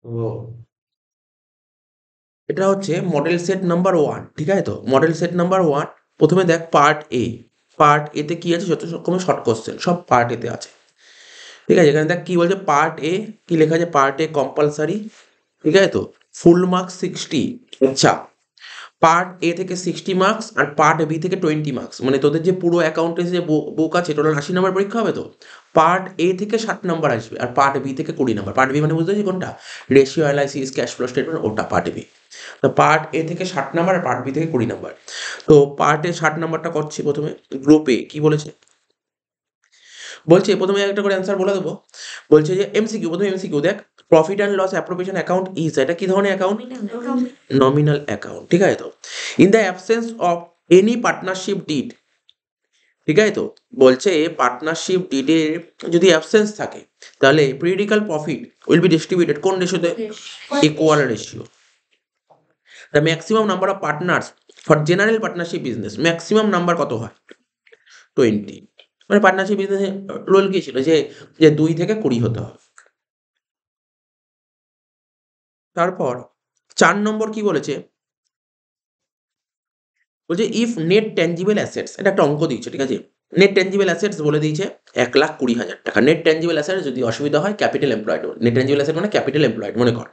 ও এটা হচ্ছে model set number 1, ঠিক আছে তো? মডেল সেট নাম্বার 1, প্রথমে দেখ পার্ট এ। পার্ট এতে কি আছে? যত রকমের শর্ট কোশ্চেন সব পার্ট এতে আছে, ঠিক আছে? এখানে দেখ কি বলছে, পার্ট এ কি লেখা আছে? পার্ট এ কম্পালসারি, ঠিক আছে তো? Full marks 60। আচ্ছা, পার্ট এ থেকে 60 মার্কস আর পার্ট বি থেকে 20 মার্কস, মানে তোদের যে পুরো অ্যাকাউন্টেন্সি যে বুক আছে টোটাল 80 নম্বর পরীক্ষা হবে তো। পার্ট এ থেকে 60 নম্বর আসবে আর পার্ট বি থেকে 20 নম্বর। পার্ট বি মানে বুঝতে পারছি কোনটা? Ratio analysis, cash flow statement, ওটা পার্ট বি। তো পার্ট এ থেকে 60 নম্বর আর পার্ট বি থেকে 20 নম্বর। তো পার্ট এ 60 নম্বরটা করছি প্রথমে। গ্রুপ এ কি বলেছে? বলছে প্রথমে একটা করে অ্যান্সার বলে দেবো। বলছে যে এমসিকিউ, প্রথমে এমসিকিউ দেখ। Profit and loss appropriation account is, এটা কি ধরনের অ্যাকাউন্ট? নমিনাল অ্যাকাউন্ট, ঠিক আছে তো? In the absence of any partnership deed, ঠিক আছে তো? বলছে পার্টনারশিপ ডিডের যদি অ্যাবসেন্স থাকে তাহলে periodical profit will be distributed কোন রেশিওতে? Equal ratio. The maximum number of partners for general partnership business, maximum number কত হয়? 20। মানে পার্টনারশিপ বিজনেসে রোল কি ছিল? যে যে 2 থেকে 20 হতে হবে। তারপর 4 নম্বর কি বলেছে? বলছে ইফ নেট ট্যানজিবল অ্যাসেটস, এটা একটা অঙ্ক দিয়েছে, ঠিক আছে? নেট ট্যানজিবল অ্যাসেটস বলে দিয়েছে 1,20,000 টাকা। নেট ট্যানজিবল অ্যাসেট যদি অসুবিধা হয় capital employed, net tangible asset মানে ক্যাপিটাল এমপ্লয়েড মনে কর।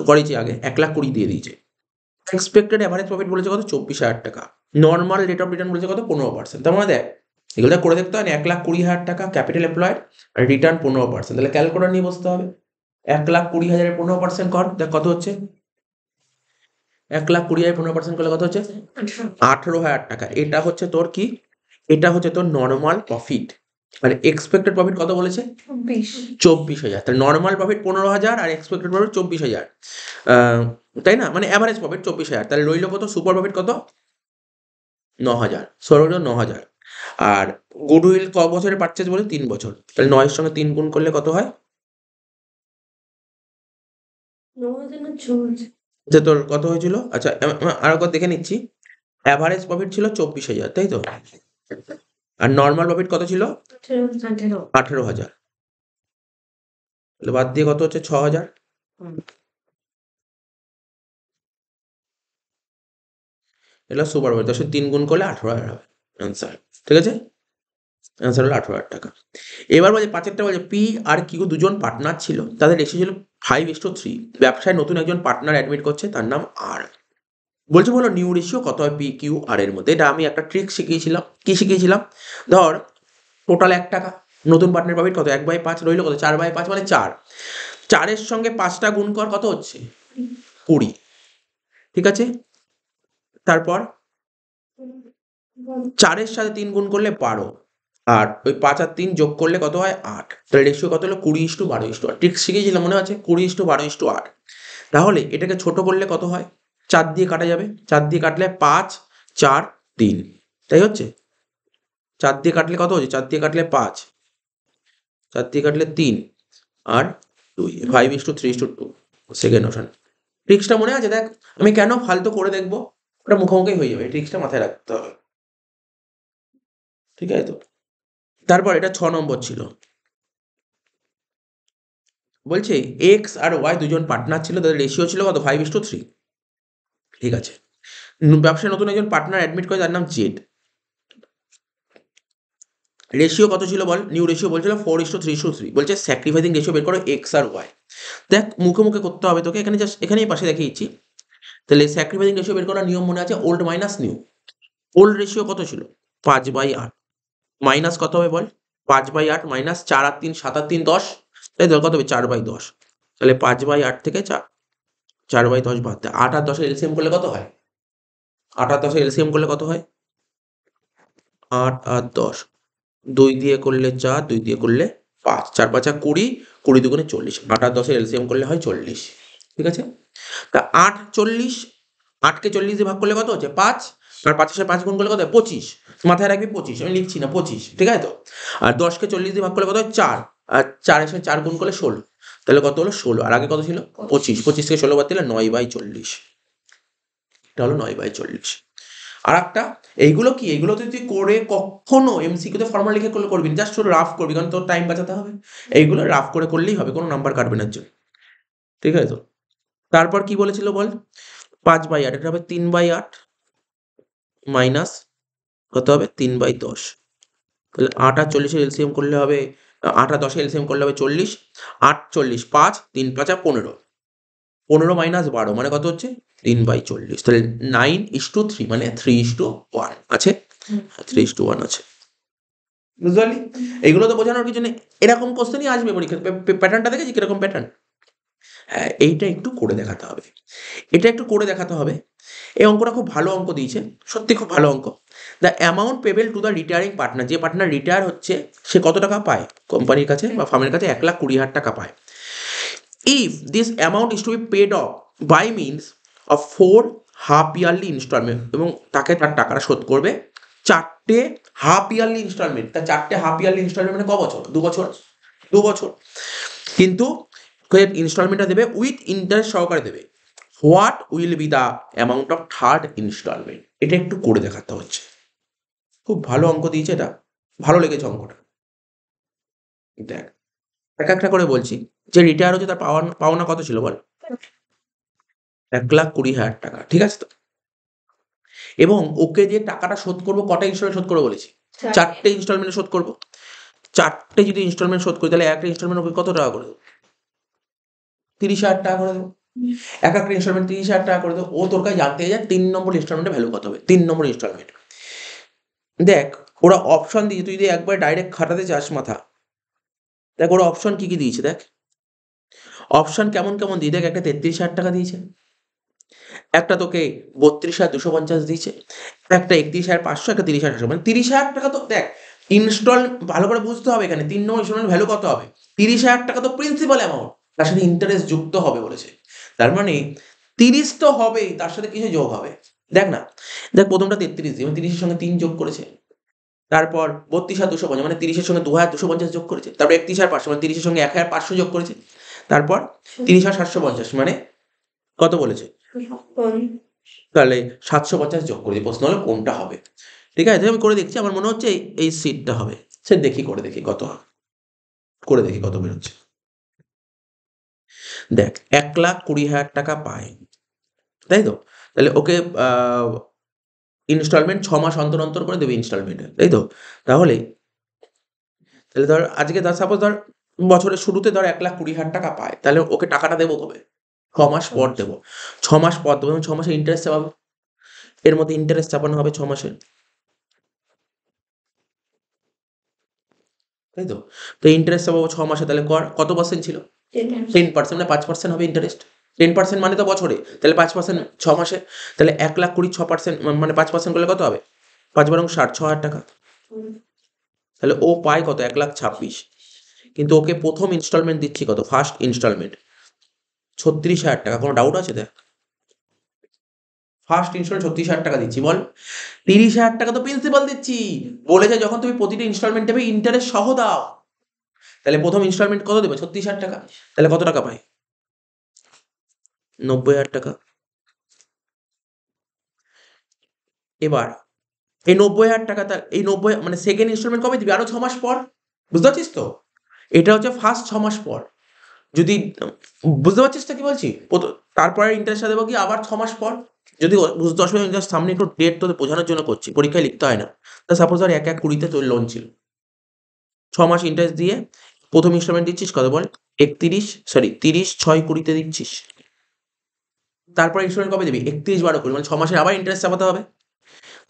করেছি আগে 1,20,000 দিয়ে দিয়েছে। এক্সপেক্টেড অ্যাভারেজ প্রফিট বলেছে কত? 24,000 টাকা। নর্মাল রেট অফ রিটার্ন বলেছে কত? 15%। তার মানে দেখ এগুলো করে দেখতে হয় না, 1,20,000 টাকা ক্যাপিটাল এমপ্লয়েড আর রিটার্ন 15%, তাহলে ক্যালকুলেটর নিয়ে বসতে হবে। 1,20,000 15% কর, দেখ কত হচ্ছে? 1,20,000 15% করলে কত হচ্ছে? 18,000 টাকা। এটা হচ্ছে তোর কি? এটা হচ্ছে তোর নর্মাল প্রফিট। মানে এক্সপেক্টেড প্রফিট কত বলেছে? 24,000। তাহলে normal profit 15,000 are expected profit 24,000। তাই না? মানে অ্যাভারেজ প্রফিট 24,000। তাহলে রইল কত? সুপার প্রফিট কত? 9,000। সর্বোচ্চ 9,000। আর গুডউইল ক বছরের পারচেজ বলে? 3 বছর। তাহলে 9 এর সঙ্গে 3 গুণ করলে কত হয়? যে তোর কত হয়েছিল? আচ্ছা, আরেকবার দেখে নিচ্ছি। অ্যাভারেজ প্রফিট ছিল 24,000, তাই তো? আর নর্মাল প্রফিট কত ছিল? 18,000। তাহলে বাদ দিয়ে কত হচ্ছে? 6,000। এটা সুপার প্রফিট। 10 3 গুণ করলে 18,000 হবে অ্যান্সার, ঠিক আছে? অ্যান্সার হলো 18,000 টাকা। এবার বলছে 5 বলছে পি আর কিউ দুজন পার্টনার ছিল, তাদের রেশিও ছিল 5:3। ব্যবসায় নতুন একজন পার্টনার অ্যাডমিট করছে, তার নাম আর। বলছে বলো নিউ রেশিও কত হয় পি কিউ আর এর মধ্যে? এটা আমি একটা ট্রিক শিখিয়েছিলাম। কি শিখিয়েছিলাম? ধর টোটাল 1 টাকা, নতুন পার্টনার প্রফিট কত? 1/5 রইল কত? 4/5 মানে 4। 4-এর সঙ্গে 5টা গুণ কর, কত হচ্ছে? 20, ঠিক আছে? তারপর 4-এর সাথে 3 গুণ করলে 12, আর ওই 5 আর 3 যোগ করলে কত হয়? 8। তাহলে রেশিও কত হলো? 20:12:8। ঠিক শিখেছিলাম মনে আছে? 20:12:8। তাহলে এটাকে ছোট করলে কত হয়? 4 দিয়ে কাটা যাবে। 4 দিয়ে কাটলে 5, 4, 3, তাই হচ্ছে? 4 দিয়ে কাটলে কত হচ্ছে? 4 দিয়ে কাটলে 5, 4 দিয়ে কাটলে 3 আর 2, 5:3:2 সেকেন্ড অপশন। ট্রিক্সটা মনে আছে? দেখ আমি কেন ফালতু করে দেখবো, ওটা মুখোমুখি হয়ে যাবে। ট্রিক্সটা মাথায় রাখতে হবে, ঠিক আছে তো? তারপর এটা 6 নম্বর ছিল। বলছে এক্স আর ওয়াই দুজন পার্টনার ছিল, তাদের রেশিও ছিল কত? 5:3, ঠিক আছে? ব্যবসায় নতুন একজন পার্টনার অ্যাডমিট করে, তার নাম জেড। রেশিও কত ছিল বল? নিউ রেশিও বলছিল 4:3:3। বলছে স্যাক্রিফাইসিং রেশিও বের করো এক্স আর ওয়াই। দেখ মুখে মুখে করতে হবে তোকে, এখানে জাস্ট এখানেই পাশে দেখিয়ে দিচ্ছি। তাহলে স্যাক্রিফাইসিং রেশিও বের করার নিয়ম মনে আছে? Old minus new. Old ratio কত ছিল? 5/8 মাইনাস কত হবে বল? 5/8 মাইনাস 4 আর 3 7 আর 3 10, তাই তো? কত হবে? 4/10। তাহলে 5/8 থেকে 4/10 বাদ দে। 8 আর 10 এর এলসিএম করলে কত হয়? 8 আর 10 এর এলসিএম করলে কত হয়? 8 আর 10, 2 দিয়ে করলে 4, 2 দিয়ে করলে 5, 4 5 20, 20 দুগুণে 40। 8 আর 10 এর এলসিএম করলে হয় 40, ঠিক আছে? তা 8 40, 8 কে 40 দিয়ে ভাগ করলে কত হচ্ছে? 5, আর 5 এর সাথে 5 গুণ করলে কত হয়? 25। মাথায় রাখবি 25, আমি লিখছি না, 25, ঠিক আছে তো? আর 10 কে 40 দিয়ে ভাগ করলে কত হয়? 4, আর 4 এর সাথে 4 গুণ করলে 16। তাহলে কত হলো? 16। আর আগে কত ছিল? 25। 25 থেকে 16 বাদ দিলে 9/40। এটা হলো 9/40। আরেকটা, এইগুলো কি? এইগুলো তুই করে কখনো এমসিকিউতে ফর্মুলা লিখে করলে করবি না, জাস্ট রাফ করবি, কারণ তোর টাইম বাঁচাতে হবে। এইগুলো রাফ করে করলেই হবে, কোনো নাম্বার কাটবে না এর জন্য। ঠিক আছে তো? তারপর কি বলেছিল বল? 5/8, এটা হবে 3/8 মাইনাস কত হবে? 3/10। তাহলে 8 আর 40 এর এলসিএম করলে হবে 8 আর 10 এর এলসিএম করলে হবে 40। 8 40 5 3 5 15। 15 মাইনাস 12 মানে কত হচ্ছে? 3/40। তাহলে 9:3 মানে 3:1 আছে। 3:1 আছে। বুঝতে পারলি? এইগুলো তো বোঝানোর কিছু নেই। এরকম কোশ্চেনই আসবে পরীক্ষায়। প্যাটার্নটা দেখেছিস কিরকম প্যাটার্ন? হ্যাঁ, এইটা একটু করে দেখাতে হবে। এটা একটু করে দেখাতে হবে। এই অঙ্কটা খুব ভালো অঙ্ক দিয়েছে। সত্যি খুব ভালো অঙ্ক। The amount payable to the retiring partner, যে পার্টনার রিটায়ার হচ্ছে সে কত টাকা পায় কোম্পানির কাছে বা ফার্মের কাছে? 1,20,000 টাকা পায়। If this amount is to be paid off by means of 4 half yearly instalment, এবং তাকে তার টাকাটা শোধ করবে 4টে হাফ ইয়ারলি ইনস্টলমেন্ট। তা 4টে হাফ ইয়ারলি ইনস্টলমেন্ট মানে ক বছর? 2 বছর। 2 বছর। কিন্তু ইনস্টলমেন্টটা দেবে উইথ ইন্টারেস্ট সহকারে দেবে। What will be the amount of third instalment? এটা একটু করে দেখাতে হচ্ছে। খুব ভালো অঙ্ক দিয়েছে এটা। ভালো লেগেছে অঙ্কটা। দেখ, এক একটা করে বলছি। যে রিটায়ার হচ্ছে তার পাওনা কত ছিল বল? 1,20,000 টাকা। ঠিক আছে তো? এবং ওকে যে টাকাটা শোধ করবো, কটা ইনস্টলমেন্ট শোধ করবো বলেছি? 4টে ইনস্টলমেন্টে শোধ করবো। 4টে যদি ইনস্টলমেন্ট শোধ করি তাহলে একটা ইনস্টলমেন্ট ওকে কত টাকা করে দেবো? 30,000 টাকা করে দেবো। এক একটা ইনস্টলমেন্ট 30,000 টাকা করে দেবো। ও তোর কাছে জানতে চায় 3 নম্বর ইনস্টলমেন্টের ভ্যালু কত হবে? 3 নম্বর ইনস্টলমেন্ট। দেখ, ওরা অপশন দিয়েছে। তুই যদি একবার ডাইরেক্ট খাটাতে চাস মাথা, দেখ ওরা অপশন কি কি দিয়েছে দেখ। অপশন কেমন কেমন দিয়ে দেখ। একটা 33,000 টাকা দিয়েছে, একটা তোকে 32,250 দিয়েছে, একটা 31,500, একটা 30,800। মানে 30,000 টাকা তো দেখ ইনস্টল। ভালো করে বুঝতে হবে এখানে 3 নম্বর ইনস্টলমেন্ট ভ্যালু কত হবে। 30,000 টাকা তো প্রিন্সিপাল অ্যামাউন্ট, তার সাথে ইন্টারেস্ট যুক্ত হবে বলেছে। তার মানে 30 তো হবেই, তার সাথে কিছু যোগ হবে। দেখ না, দেখ প্রথমটা 33 দিয়ে 30-এর সঙ্গে 3 যোগ করেছে। তারপর 32,250 মানে 30-এর সঙ্গে 2,250 যোগ করেছে। তারপর 31,500 মানে 30-এর সঙ্গে 1,500 যোগ করেছে। তারপর 30,750 মানে কত বলেছে? তাহলে 750 যোগ করে দিই। প্রশ্ন হলো কোনটা হবে? ঠিক আছে? আমি করে দেখছি। আমার মনে হচ্ছে এই সিটটা হবে। সে দেখি, করে দেখি কত হয়। করে দেখি কত বেরোচ্ছে। দেখ, 1,20,000 টাকা পায়, তাই তো? তাহলে ওকে ইনস্টলমেন্ট 6 মাস অন্তর অন্তর করে দেবে ইনস্টলমেন্টে, তাই তো? তাহলে তাহলে ধর আজকে ধর সাপোজ ধর বছরের শুরুতে ধর 1,20,000 টাকা পায়, তাহলে ওকে টাকাটা দেবো কবে? 6 মাস পর দেবো। 6 মাস পর দেবো এবং 6 মাসের ইন্টারেস্ট চাপাবো। এর মধ্যে ইন্টারেস্ট চাপানো হবে 6 মাসের, তাই তো? তো ইন্টারেস্ট চাপাবো 6 মাসে। তাহলে কত পার্সেন্ট ছিল? 10% মানে 5% হবে ইন্টারেস্ট। 10% মানে তো বছরে। তাহলে 5% 6 মাসে। তাহলে 1,20,000 6% মানে 5% করলে কত হবে? 5 বারং 60, 6,000 টাকা। তাহলে ও পায় কত? 1,26,000। কিন্তু ওকে প্রথম ইনস্টলমেন্ট দিচ্ছি কত? ফার্স্ট ইনস্টলমেন্ট 36,000 টাকা। কোনো ডাউট আছে দেখ? ফার্স্ট ইনস্টলমেন্ট 36,000 টাকা দিচ্ছি বল। 30,000 টাকা তো প্রিন্সিপাল দিচ্ছি। বলেছে যখন তুমি প্রতিটা ইনস্টলমেন্ট দেবে ইন্টারেস্ট সহ দাও। তাহলে প্রথম ইনস্টলমেন্ট কত দেবে? 36,000 টাকা। তাহলে কত টাকা পায়? 90,000 টাকা। এবার এই 90,000 টাকা এই 90 মানে সেকেন্ড ইনস্টলমেন্ট কবে দিবি? আরো 6 মাস পর। বুঝতে পারছিস তো? এটা হচ্ছে ফার্স্ট 6 মাস পর। যদি বুঝতে পারছিস তো কি বলছি? তারপরে ইন্টারেস্টটা দেবো কি আবার 6 মাস পর। যদি বুঝতে অসুবিধা হয় জাস্ট সামনে একটু ডেট তোদের বোঝানোর জন্য করছি। পরীক্ষায় লিখতে হয় না। তা সাপোজ ধর 1/20 তোর লোন ছিল। 6 মাস ইন্টারেস্ট দিয়ে প্রথম ইনস্টলমেন্ট দিচ্ছিস কত বল? 30, 6, 20 দিচ্ছিস। তারপর ইনস্টলমেন্ট কবে দিবি? 31, 12, 20 মানে 6 মাসের আবার ইন্টারেস্ট চাপাতে হবে।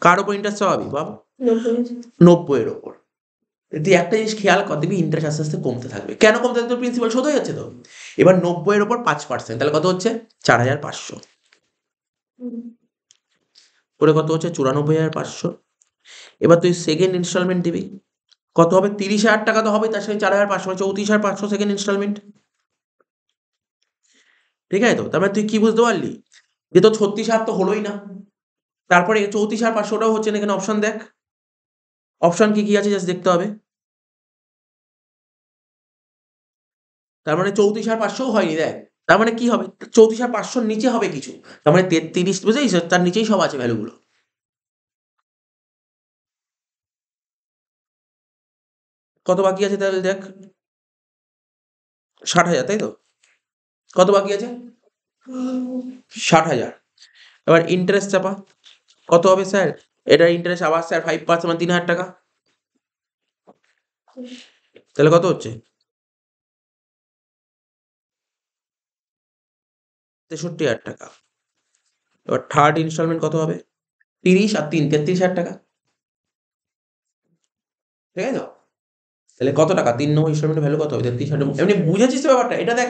কার উপর ইন্টারেস্ট চাপাবি বাবা? 90 এর উপর। তুই একটা জিনিস খেয়াল কর, দেখবি ইন্টারেস্ট আস্তে আস্তে কমতে থাকবে। কেন কমতে থাকবে? তোর প্রিন্সিপাল শোধ হয়ে যাচ্ছে তো। এবার 90 এর উপর 5%, তাহলে কত হচ্ছে? 4,500 করে কত হচ্ছে? 94,500। এবার তুই সেকেন্ড ইনস্টলমেন্ট দিবি কত হবে? 30,000 টাকা তো হবে, তার সাথে 4,500 মানে 34,500 সেকেন্ড ইনস্টলমেন্ট। ঠিক আছে তো? তার মানে তুই কি বুঝতে পারলি? যে তোর 36,000 তো হলোই না। তারপরে 34,500টাও হচ্ছে না। এখানে অপশন দেখ। অপশন কি কি আছে জাস্ট দেখতে হবে। তার মানে 34,500ও হয়নি দেখ। তার মানে কি হবে? 34,500 র নিচে হবে কিছু। তার মানে 33, বুঝেছিস? তার নিচেই সব আছে ভ্যালুগুলো। কত বাকি আছে তাহলে দেখ। 60,000, তাই তো? কত বাকি আছে? 60,000। এবার ইন্টারেস্ট চাপা কত হবে স্যার? এটার ইন্টারেস্ট আবার স্যার 5% মানে 3,000 টাকা। তাহলে কত হচ্ছে? 63,000 টাকা। এবার থার্ড ইনস্টলমেন্ট কত হবে? 30 আর 3 33,000 টাকা। ঠিক আছে তো? তাহলে কত টাকা? 3 নম্বর ইনস্টলমেন্টের ভ্যালু কত হবে? 33,000 এমনি বুঝেছিস তো ব্যাপারটা? এটা দেখ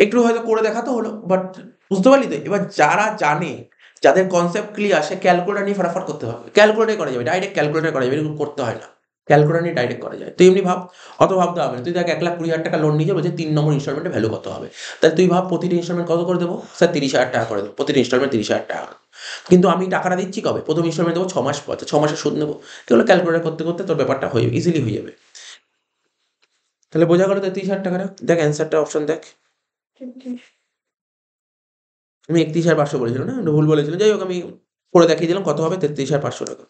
একটু হয়তো করে দেখাতে হলো, বাট বুঝতে পারলি তো? এবার যারা জানে, যাদের কনসেপ্ট ক্লিয়ার, সে ক্যালকুলেটর নিয়ে ফটাফট করতে পারবে। ক্যালকুলেটরে করা যাবে, ডাইরেক্ট ক্যালকুলেটরে করা যাবে, এরকম করতে হয় না। ক্যালকুলেটর নিয়ে ডাইরেক্ট করা যায়। তুই এমনি ভাব, অত ভাবতে হবে না। তুই দেখ 1,20,000 টাকা লোন নিয়ে বলছে 3 নম্বর ইনস্টলমেন্টের ভ্যালু কত হবে? তাহলে তুই ভাব প্রতিটা ইনস্টলমেন্ট কত করে দেবো? স্যার 30,000 টাকা করে দেবো। প্রতিটা ইনস্টলমেন্ট 30,000 টাকা। কিন্তু আমি টাকাটা দিচ্ছি কবে? প্রথম ইনস্টলমেন্ট দেবো 6 মাস পর। 6 মাসের সুদ নেবো। এগুলো ক্যালকুলেটর করতে করতে তোর ব্যাপারটা হয়ে যাবে, ইজিলি হয়ে যাবে। তাহলে বোঝা গেল 33,000 টাকাটা। দেখ অ্যান্সারটা, অপশন দেখ। আমি 31,500 বলেছিলাম না? ভুল বলেছিলাম। যাই হোক, আমি করে দেখিয়ে দিলাম কত হবে, 33,500 টাকা।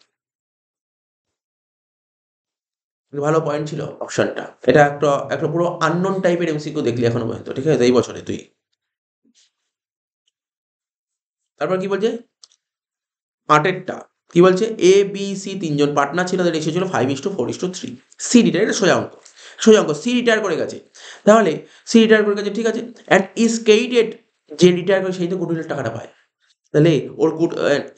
ভালো পয়েন্ট ছিল অপশনটা। এটা একটা একটা পুরো আননোন টাইপের এমসিকিউ দেখলি এখনো পর্যন্ত, ঠিক আছে? এই বছরে তুই। তারপর কি বলছে? আটেরটা কি বলছে? এ বি সি তিনজন পার্টনার ছিল, তাদের রেশিও ছিল 5:4:3। সি রিটায়ার, এটা সোজা অঙ্ক। সোজা অঙ্ক, সি রিটায়ার করে গেছে। তাহলে সি রিটায়ার করে গেছে, ঠিক আছে। অ্যান্ড ইজ ক্রেডিটেড, যে রিটায়ার করে সেই তো গুডউইলের টাকাটা পায়। তাহলে ওর গুড,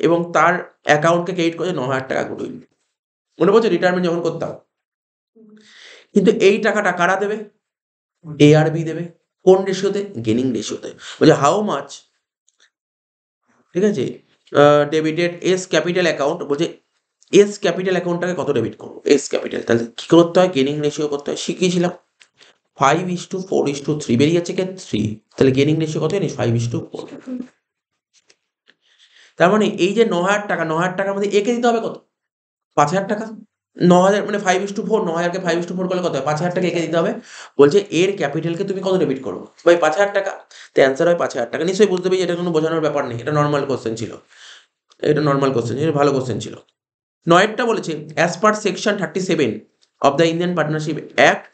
এবং তার অ্যাকাউন্টকে ক্রেডিট করে 9,000 টাকা গুডউইল। মনে পড়ছে রিটায়ারমেন্ট যখন করতাম? কিন্তু এই টাকাটা কারা দেবে? এ আর বি দেবে। কোন রেশিওতে? গেনিং রেশিওতে। বলছে হাউ মাচ, ঠিক আছে, ডেবিটেড এস ক্যাপিটাল অ্যাকাউন্ট। বলছে এস ক্যাপিটাল অ্যাকাউন্টটাকে কত ডেবিট করবো? S capital. তাহলে কি করতে হয়? গেনিং রেশিও করতে হয়, শিখিয়েছিলাম। 5:4:3 বেরিয়ে যাচ্ছে কে? 3। তাহলে গেনিং রেশিও কত জানিস? 5:4। তার মানে এই যে 9,000 টাকা, 9,000 টাকার মধ্যে একে দিতে হবে কত? 5,000 টাকা। 9,000 মানে 5:4, 9,000কে 5:4 করলে কত হয়? 5,000 টাকা একে দিতে হবে। বলছে এর ক্যাপিটালকে তুমি কত ডেবিট করো? ভাই 5,000 টাকা। তো অ্যান্সার হয় 5,000 টাকা। নিশ্চয়ই বুঝতে পেরেছি, এটা কোনো বোঝানোর ব্যাপার নেই। এটা নর্মাল কোশ্চেন ছিল। এটা নর্মাল কোশ্চেন, এটা ভালো কোশ্চেন ছিল। 9 বলেছে as per section 37 of the Indian partnership act,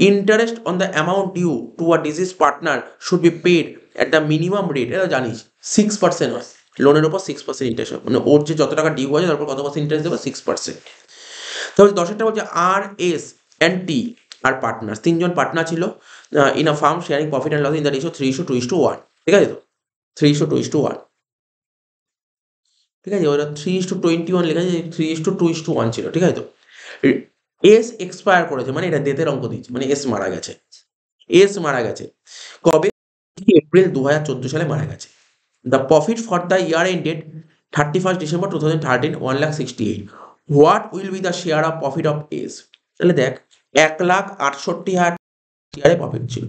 interest on the amount due to a disease partner should be paid at the minimum rate. এটা জানিস 6% হয়। লোনের ওপর 6% ইন্টারেস্ট হয়। মানে ওর যে যত টাকা ডিউ আছে তারপর কত পার্সেন্ট ইন্টারেস্ট দেবে? 6%। তাহলে 10টা বলছে R S and T are partner, তিনজন পার্টনার ছিল in a firm sharing profit and loss in the ratio 3:2:1। ঠিক আছে তো? 3:2:1। ঠিক আছে, ওরা 3:21 লেখা আছে, 3:2:1 ছিল। ঠিক আছে তো? এস এক্সপায়ার করেছে, মানে এটা ডেথের অঙ্ক দিচ্ছে, মানে এস মারা গেছে। এস মারা গেছে কবে? এপ্রিল 2014 সালে মারা গেছে। The profit for the year ended 31 December 2013 1,68,000। What will be the share of profit of S? তাহলে দেখ 1,68,000 শেয়ারে প্রফিট ছিল।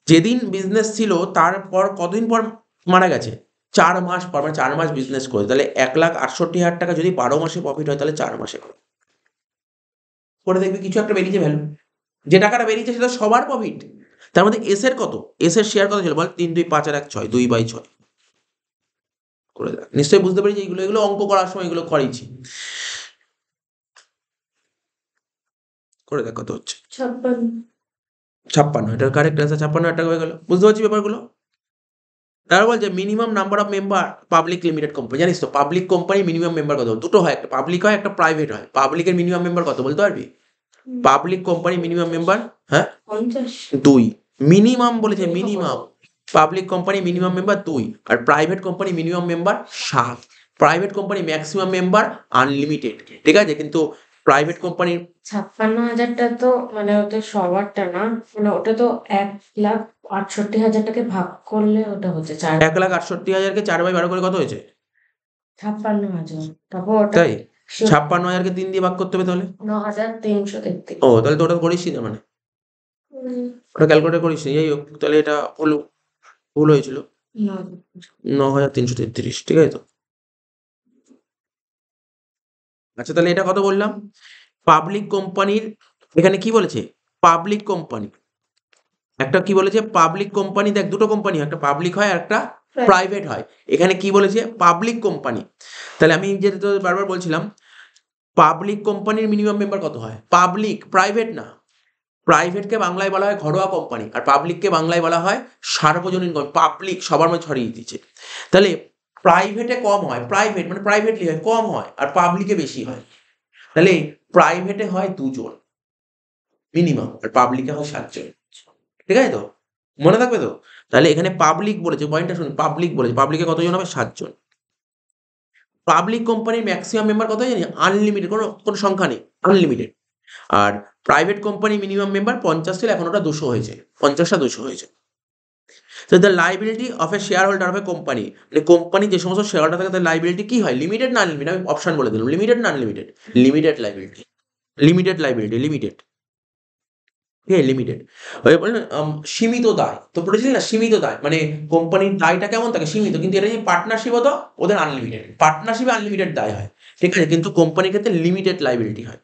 যেদিন বিজনেস ছিল তারপর কতদিন পর মারা গেছে? 4 মাস পর, মানে 4 মাস বিজনেস করে। তাহলে 1,68,000 টাকা যদি 12 মাসে প্রফিট হয়, তাহলে 4 মাসে করে দেখবি কিছু একটা বেরিয়েছে ভ্যালু। যে টাকাটা বেরিয়েছে সেটা সবার প্রফিট। তার মধ্যে এস এর কত? এস এর শেয়ার কত ছিল বল? 3, 2, 5 আর 1, 6, 2/6 করে দেখ। নিশ্চয়ই বুঝতে পেরেছি। এগুলো এগুলো অঙ্ক করার সময় এগুলো করেছি। করে দেখ কত হচ্ছে। 56। এটার কারেক্ট অ্যান্সার 56,000 টাকা হয়ে গেল। বুঝতে পারছি ব্যাপারগুলো? তারা বলছে minimum number of member public limited company. জানিস তো পাবলিক কোম্পানি মিনিমাম মেম্বার কত? দুটো হয়, একটা পাবলিক হয়, একটা প্রাইভেট হয়। পাবলিকের মিনিমাম মেম্বার কত বলতে পারবি? পাবলিক কোম্পানি মিনিমাম মেম্বার, হ্যাঁ 2 মিনিমাম বলেছে, minimum. Public company minimum member 2 আর private company minimum member 7। Private company maximum member unlimited. ঠিক আছে, কিন্তু প্রাইভেট কোম্পানির 56,000টা তো মানে ওদের সবারটা না, মানে ওটা তো 1,68,000টাকে ভাগ করলে ওটা হচ্ছে 1,68,000কে 4/12 করে কত হয়েছে? 56,000। তারপর ওটা তাই 56,000কে 3 দিয়ে ভাগ করতে হবে তাহলে। 9,333। ও তাহলে তো ওটা করিস না, মানে ওটা ক্যালকুলেট করিস নি। যাই হোক, তাহলে এটা হলো ভুল হয়েছিল। 9,333। ঠিক আছে তো? আচ্ছা, তাহলে এটা কত বললাম? পাবলিক কোম্পানির, এখানে কি বলেছে? Public company. একটা কি বলেছে? Public company. দেখ দুটো কোম্পানি হয়, একটা পাবলিক হয় আর একটা প্রাইভেট হয়। এখানে কি বলেছে? Public company. তাহলে আমি যেটা তো বারবার বলছিলাম, পাবলিক কোম্পানির মিনিমাম মেম্বার কত হয়? পাবলিক, প্রাইভেট না। প্রাইভেটকে বাংলায় বলা হয় ঘরোয়া কোম্পানি, আর পাবলিককে বাংলায় বলা হয় সার্বজনীন কোম্পানি। পাবলিক সবার মধ্যে ছড়িয়ে দিচ্ছে। তাহলে প্রাইভেটে কম হয়, প্রাইভেট মানে প্রাইভেটলি হয় কম হয়, আর পাবলিকে বেশি হয়। তাহলে প্রাইভেটে হয় 2 জন মিনিমাম, আর পাবলিকে হয় 7 জন। ঠিক আছে তো? মনে থাকবে তো? তাহলে এখানে পাবলিক বলেছে, পয়েন্টটা শুনুন, পাবলিক বলেছে, পাবলিকে কতজন হবে? 7 জন। পাবলিক কোম্পানির ম্যাক্সিমাম মেম্বার কত জানি? আনলিমিটেড, কোনো সংখ্যা নেই, আনলিমিটেড। আর প্রাইভেট কোম্পানি মিনিমাম মেম্বার 50 ছিল, এখন ওটা 200 হয়েছে, 50টা 200 হয়েছে। তো the liability of A share holder of a company, মানে কোম্পানি যে সমস্ত শেয়ার হোল্ডার থাকে তাদের লাইবিলিটি কি হয়? লিমিটেড না আনলিমিটেড? আমি অপশন বলে দিলাম, লিমিটেড না unlimited? Limited liability, limited liability, limited. ঠিক আছে, লিমিটেড। ওই বলে না সীমিত দায়, তো পড়েছিলি না সীমিত দায়, মানে কোম্পানির দায়টা কেমন থাকে? সীমিত। কিন্তু এটা যে পার্টনারশিপ হতো, ওদের আনলিমিটেড। পার্টনারশিপে আনলিমিটেড দায় হয়, ঠিক আছে, কিন্তু কোম্পানির ক্ষেত্রে লিমিটেড লাইবিলিটি হয়।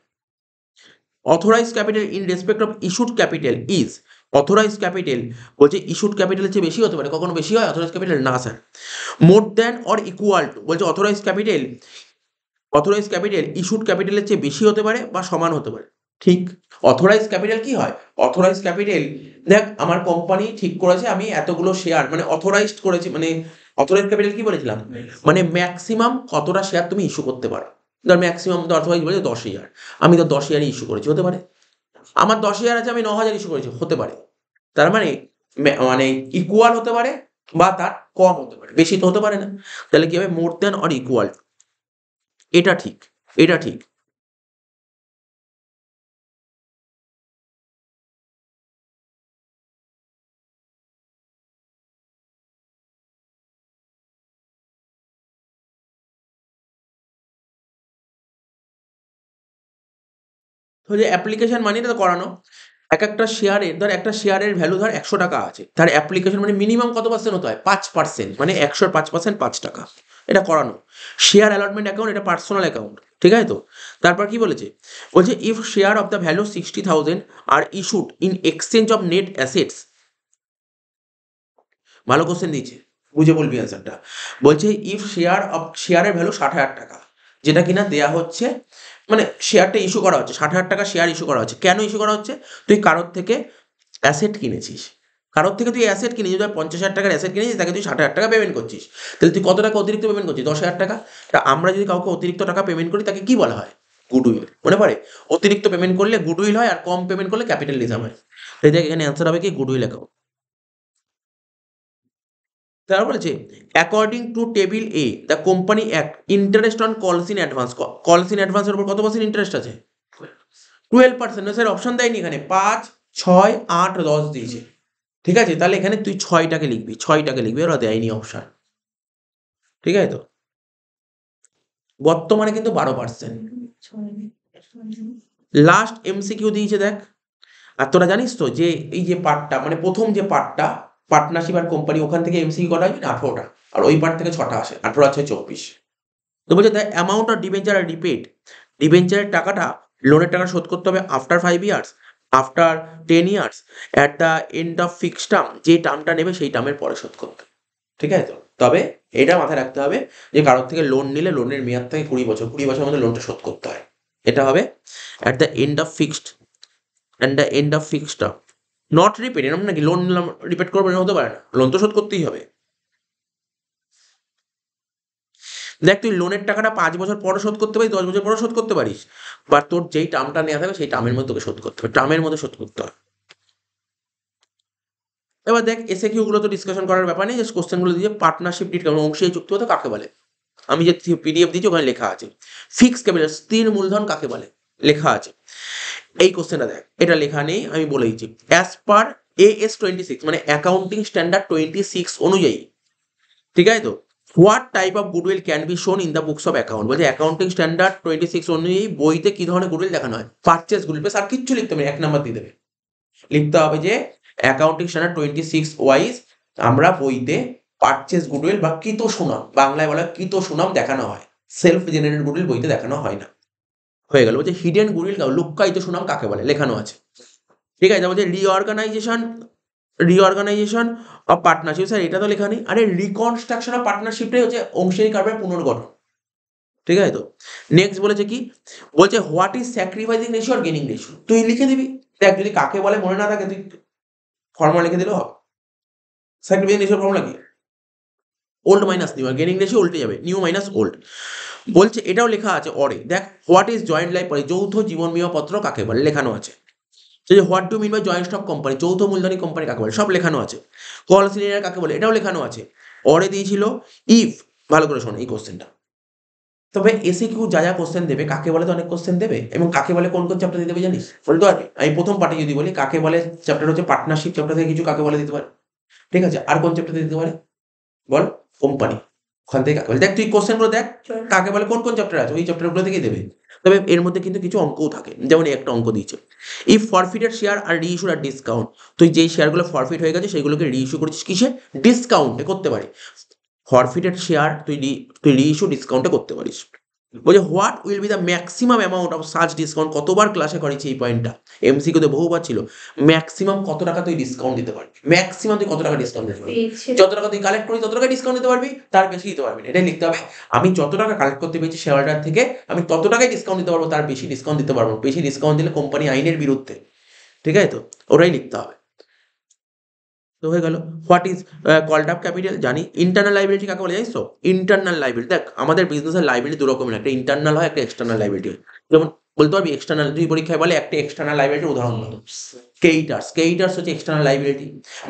Authorised capital in respect of issued capital is, authorised capital বলছে ইস্যুড ক্যাপিটালের চেয়ে বেশি হতে পারে, কখনো বেশি হয়? অথরাইজড ক্যাপিটাল না sir. More than or equal to, বলছে authorised capital, authorised capital issued ক্যাপিটালের চেয়ে বেশি হতে পারে বা সমান হতে পারে। ঠিক। অথরাইজড ক্যাপিটাল কি হয়? অথরাইজড ক্যাপিটাল, দেখ আমার কোম্পানি ঠিক করেছে আমি এতগুলো শেয়ার, মানে অথরাইজড করেছি, মানে অথরাইজড ক্যাপিটাল কি বলেছিলাম? মানে ম্যাক্সিমাম কতটা শেয়ার তুমি ইস্যু করতে পারো। ধর ম্যাক্সিমাম অথরাইজ বলেছে 10,000, আমি তো 10,000 ইস্যু করেছি, হতে পারে। আমার 10,000 আছে, আমি 9,000 ইস্যু করেছি, হতে পারে। তার মানে মানে ইকুয়াল হতে পারে বা তার কম হতে পারে, বেশি তো হতে পারে না। তাহলে কি হবে? মোর দ্যান অর ইকুয়াল। এটা ঠিক, এটা ঠিক। তো যে অ্যাপ্লিকেশন মানিটা তো করানো, এক একটা শেয়ারের, ধর একটা শেয়ারের ভ্যালু ধর 100 টাকা আছে, তার অ্যাপ্লিকেশন মানে মিনিমাম কত পার্সেন্ট হতে হয়? 5%, মানে 100 5%, 5 টাকা। এটা করানো। শেয়ার অ্যালটমেন্ট অ্যাকাউন্ট, এটা পার্সোনাল অ্যাকাউন্ট, ঠিক আছে তো? তারপর কি বলেছে? বলছে if share of the value 60,000 are issued in exchange of net assets, ভালো কোশ্চেন দিয়েছে, বুঝে বলবি অ্যান্সারটা। বলছে ইফ শেয়ার অফ, শেয়ারের ভ্যালু 60,000 টাকা, যেটা কিনা দেয়া হচ্ছে, মানে শেয়ারটা ইস্যু করা হচ্ছে 60,000 টাকা শেয়ার ইস্যু করা হচ্ছে। কেন ইস্যু করা হচ্ছে? তুই কারোর থেকে অ্যাসেট কিনেছিস, কারোর থেকে তুই অ্যাসেট কিনেছিস, ধর 50,000 টাকার অ্যাসেট কিনেছিস, তাকে তুই 60,000 টাকা পেমেন্ট করছিস। তাহলে তুই কত টাকা অতিরিক্ত পেমেন্ট করছিস? 10,000 টাকা। তা আমরা যদি কাউকে অতিরিক্ত টাকা পেমেন্ট করি, তাকে কি বলা হয়? গুডউইল। মনে পড়ে? অতিরিক্ত পেমেন্ট করলে গুডউইল হয়, আর কম পেমেন্ট করলে ক্যাপিটাল রিজার্ভ হয়। তাই দেখ এখানে অ্যান্সার হবে কি? Goodwill account. তারপর বলেছে according to table A the company act interest on কলস ইন অ্যাডভান্স, কলস ইন অ্যাডভান্সের উপর কত পার্সেন্ট ইন্টারেস্ট আছে? 12%। স্যার অপশন দেয়নি এখানে, 5, 6, 8, 10 দিয়েছে। ঠিক আছে, তাহলে এখানে তুই 6টাকে লিখবি, 6টাকে লিখবি, ওরা দেয়নি অপশন। ঠিক আছে তো? বর্তমানে কিন্তু 12%। লাস্ট এমসিকিউ দিয়েছে দেখ। আর তোরা জানিস তো যে এই যে পার্টটা, মানে প্রথম যে পার্টটা, পার্টনারশিপ আর কোম্পানি, ওখান থেকে এমসিকিউ করা হয় 18টা, আর ওই পার্ট থেকে 6টা আসে, 18 আছে 24। তো বলছে the amount of debenture are repaid, ডিবেঞ্চারের টাকাটা, লোনের টাকা শোধ করতে হবে after 5 years, after 10 years, at the end of fixed term, যে টার্মটা নেবে সেই টার্মের পরে শোধ করতে হবে। ঠিক আছে তো? তবে এটা মাথায় রাখতে হবে যে কারোর থেকে লোন নিলে লোনের মেয়াদ থাকে 20 বছর, 20 বছরের মধ্যে লোনটা শোধ করতে হয়। এটা হবে at the end of fixed, and the end of fixed term, not রিপেড। এরকম নাকি লোন নিলাম রিপেড করবো, হতে পারে না, লোন তো শোধ করতেই হবে। দেখ তুই লোনের টাকাটা 5 বছর পরে শোধ করতে পারিস, 10 বছর পরে শোধ করতে পারিস, বা তোর যেই টার্মটা নেওয়া থাকবে সেই টার্মের মধ্যে তোকে শোধ করতে হবে, টার্মের মধ্যে শোধ করতে হবে। এবার দেখ এসে কি ওগুলো তো ডিসকাশন করার ব্যাপার নেই, যে কোশ্চেনগুলো দিয়ে পার্টনারশিপ ডিট কেমন, অংশীয় চুক্তি হতে কাকে বলে? আমি যে পিডিএফ দিচ্ছি ওখানে লেখা আছে। ফিক্স ক্যাপিটাল, স্থির মূলধন কাকে বলে? লেখা আছে। এই কোশ্চেনটা দেখ, এটা লেখা নেই, আমি বলে দিচ্ছি। অ্যাজ পার AS 26, মানে অ্যাকাউন্টিং স্ট্যান্ডার্ড 26 অনুযায়ী, ঠিক আছে তো, what type of goodwill can be শোন in the books of account. বলছে অ্যাকাউন্টিং স্ট্যান্ডার্ড 26 অনুযায়ী বইতে কি ধরনের গুডউইল দেখানো হয়? পারচেস গুডউইল, বেশ আর কিচ্ছু লিখতে হবে না, 1 নাম্বার দিয়ে দেবে। লিখতে হবে যে অ্যাকাউন্টিং স্ট্যান্ডার্ড 26 ওয়াইজ আমরা বইতে পারচেস গুডউইল বা কৃত সুনাম, বাংলায় বলা কৃত সুনাম দেখানো হয়। সেলফ জেনারেটেড গুডউইল বইতে দেখানো হয় না। হয়ে গেল। বলছে হিডেন গুডউইল, লুক্কায়িত সুনাম কাকে বলে? লেখানো আছে। ঠিক আছে। বলছে reorganisation, reorganisation of partnership, sir এটা তো লেখা নেই। আরে রিকনস্ট্রাকশন অফ পার্টনারশিপটাই হচ্ছে অংশীদারি কারবারের পুনর্গঠন। ঠিক আছে তো? নেক্সট বলেছে কি? বলছে হোয়াট ইজ স্যাক্রিফাইসিং রেশিও আর গেনিং রেশিও, তুই লিখে দিবি দেখ যদি কাকে বলে মনে না থাকে তুই ফর্মুলা লিখে দিলেও হবে। সাইক্লোপিয়ান রেশিওর ফর্মুলা কি? ওল্ড মাইনাস নিউ, আর গেনিং রেশিও উল্টে যাবে, নিউ মাইনাস ওল্ড। বলছে এটাও লেখা আছে অরে, দেখ হোয়াট ইজ জয়েন্ট লাইফ পরে যৌথ জীবন বীমা পত্র কাকে বলে লেখানো আছে। সেই যে what do mean by joint stock company, যৌথ মূলধনী কোম্পানি কাকে বলে সব লেখানো আছে। কল সিলিন্ডার কাকে বলে এটাও লেখানো আছে। অরে দিয়েছিল ইফ, ভালো করে শোন এই কোশ্চেনটা। তবে এসে কিউ যা যা কোশ্চেন দেবে, কাকে বলে তো অনেক কোশ্চেন দেবে, এবং কাকে বলে কোন কোন চ্যাপ্টার দিতে দেবে জানিস? বলতে পারবি? আমি প্রথম পার্টে যদি বলি কাকে বলে চ্যাপ্টার হচ্ছে পার্টনারশিপ চ্যাপ্টার থেকে কিছু কাকে বলে দিতে পারে, ঠিক আছে? আর কোন চ্যাপ্টার দিতে পারে বল? কোম্পানি, ওখান থেকে কাকে বলে। দেখ তুই কোশ্চেন গুলো দেখ কাকে বলে কোন কোন চ্যাপ্টার আছে, ওই চ্যাপ্টার গুলো থেকেই দেবে। তবে এর মধ্যে কিন্তু কিছু অঙ্কও থাকে, যেমন এই একটা অঙ্ক দিয়েছে, if forfeited share are reissued আর ডিসকাউন্ট, তুই যেই শেয়ারগুলো ফরফিট হয়ে গেছে সেগুলোকে রিইস্যু করছিস কিসে? ডিসকাউন্টে করতে পারি। ফরফিটেড শেয়ার তুই রিইস্যু ডিসকাউন্টে করতে পারিস। বলছে what will be the maximum amount of such discount, কতবার ক্লাসে করেছি এই পয়েন্টটা, এমসিকিউতে বহুবার ছিল। ম্যাক্সিমাম কত টাকা তুই ডিসকাউন্ট দিতে পারবি, ম্যাক্সিমাম তুই কত টাকা ডিসকাউন্ট দিতে পারবি? যত টাকা তুই কালেক্ট করি তত টাকা ডিসকাউন্ট দিতে পারবি, তার বেশি দিতে পারবি না, এটাই লিখতে হবে। আমি যত টাকা কালেক্ট করতে পেরেছি শেয়ারটার থেকে, আমি তত টাকাই ডিসকাউন্ট দিতে পারবো, তার বেশি ডিসকাউন্ট দিতে পারবো না। বেশি ডিসকাউন্ট দিলে কোম্পানি আইনের বিরুদ্ধে, ঠিক আছে তো? ওটাই লিখতে হবে। তো হয়ে গেল। What is called up capital, জানি। ইন্টারনাল লাইবিলিটি কাকে বলে জানিস তো? ইন্টারনাল লাইবিলিটি, দেখ আমাদের বিজনেসের লাইবিলিটি দু রকমের, একটা ইন্টারনাল হয়, একটা এক্সটার্নাল লাইবিলিটি হয়। যেমন বলতে পারবি এক্সটার্নাল, তুই পরীক্ষায় বলে একটা এক্সটার্নাল লাইবিলিটির উদাহরণ বলো। কেইটার্স হচ্ছে এক্সটার্নাল লাইবিলিটি।